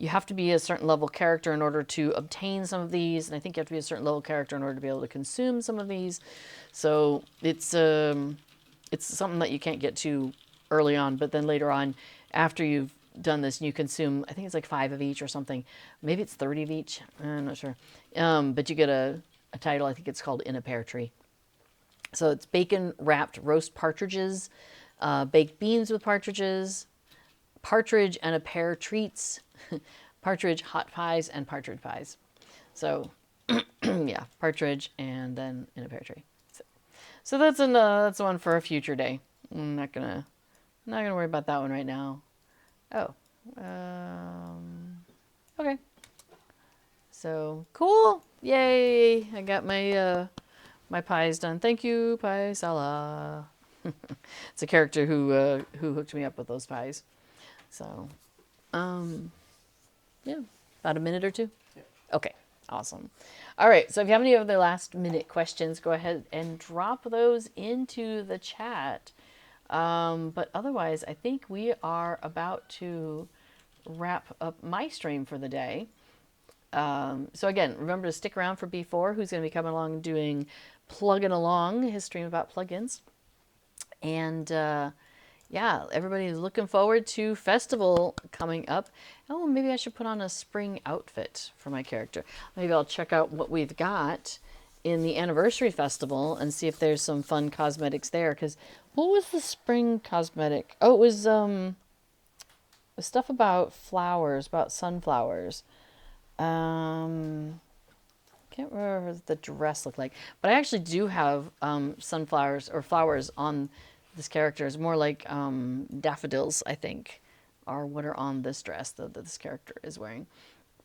Speaker 1: have to be a certain level character in order to obtain some of these, and I think you have to be a certain level character in order to be able to consume some of these. So it's something that you can't get to early on, but then later on, after you've done this and you consume, I think it's like 5 of each or something. Maybe it's 30 of each. I'm not sure. But you get a title. I think it's called In a Pear Tree. So it's bacon wrapped roast partridges, baked beans with partridges, partridge and a pear treats, partridge hot pies, and partridge pies. So yeah, partridge and then in a pear tree. So that's one for a future day. I'm not gonna worry about that one right now. Oh, okay. So cool! Yay! I got my my pies done. Thank you, Pie Sala. It's a character who hooked me up with those pies. So, yeah, about a minute or two.
Speaker 5: Yeah.
Speaker 1: Okay, awesome. All right, so if you have any other last minute questions, go ahead and drop those into the chat. But otherwise, I think we are about to wrap up my stream for the day. So again, remember to stick around for B4, who's going to be coming along and doing Plugging Along, his stream about plugins. And yeah, everybody's looking forward to festival coming up. Oh, maybe I should put on a spring outfit for my character. Maybe I'll check out what we've got in the anniversary festival and see if there's some fun cosmetics there. Because what was the spring cosmetic? Oh, it was stuff about flowers, about sunflowers. Can't remember what the dress looked like, but I actually do have sunflowers or flowers on this character. It's more like daffodils, I think, are what are on this dress that this character is wearing.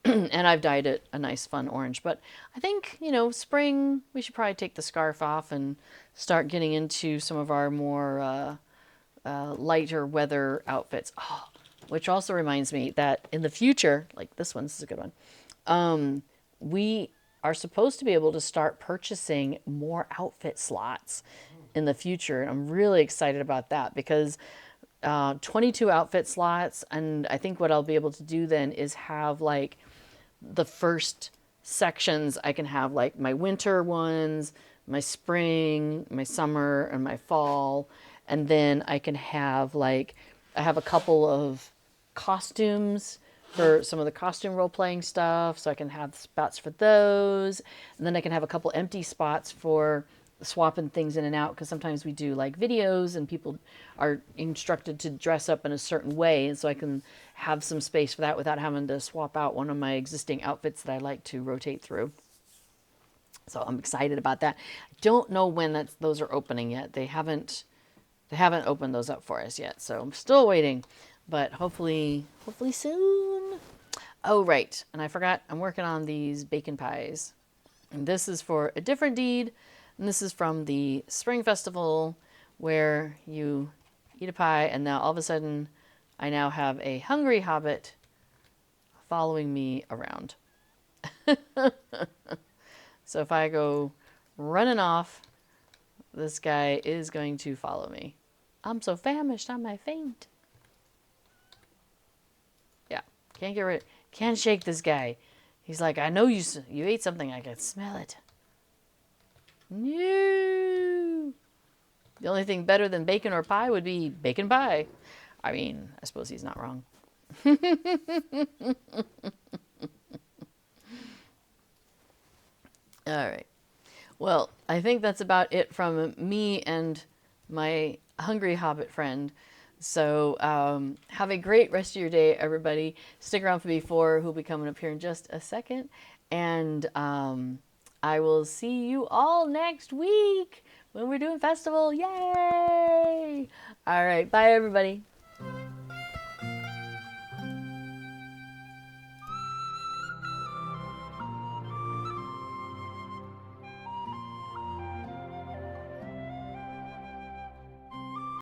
Speaker 1: And I've dyed it a nice fun orange. But I think, you know, spring, we should probably take the scarf off and start getting into some of our more lighter weather outfits. Oh, which also reminds me that in the future, like this one, this is a good one, we are supposed to be able to start purchasing more outfit slots in the future. And I'm really excited about that because 22 outfit slots. And I think what I'll be able to do then is have like the first sections. I can have like my winter ones, my spring, my summer, and my fall. And then I can have like, I have a couple of costumes for some of the costume role-playing stuff, so I can have spots for those. And then I can have a couple empty spots for swapping things in and out, because sometimes we do like videos and people are instructed to dress up in a certain way, and so I can have some space for that without having to swap out one of my existing outfits that I like to rotate through. So I'm excited about that. I don't know when those are opening yet. They haven't opened those up for us yet, so I'm still waiting, but hopefully soon. Oh, right, and I forgot, I'm working on these bacon pies. And this is for a different deed, and this is from the Spring Festival, where you eat a pie, and now all of a sudden, I now have a hungry hobbit following me around. So if I go running off, this guy is going to follow me. I'm so famished, I might faint. Yeah, can't shake this guy. He's like, I know you ate something, I can smell it. No. The only thing better than bacon or pie would be bacon pie. I mean, I suppose he's not wrong. All right. Well, I think that's about it from me and my hungry hobbit friend. So have a great rest of your day, everybody. Stick around for B4, who'll be coming up here in just a second. And I will see you all next week when we're doing festival. Yay! All right. Bye, everybody.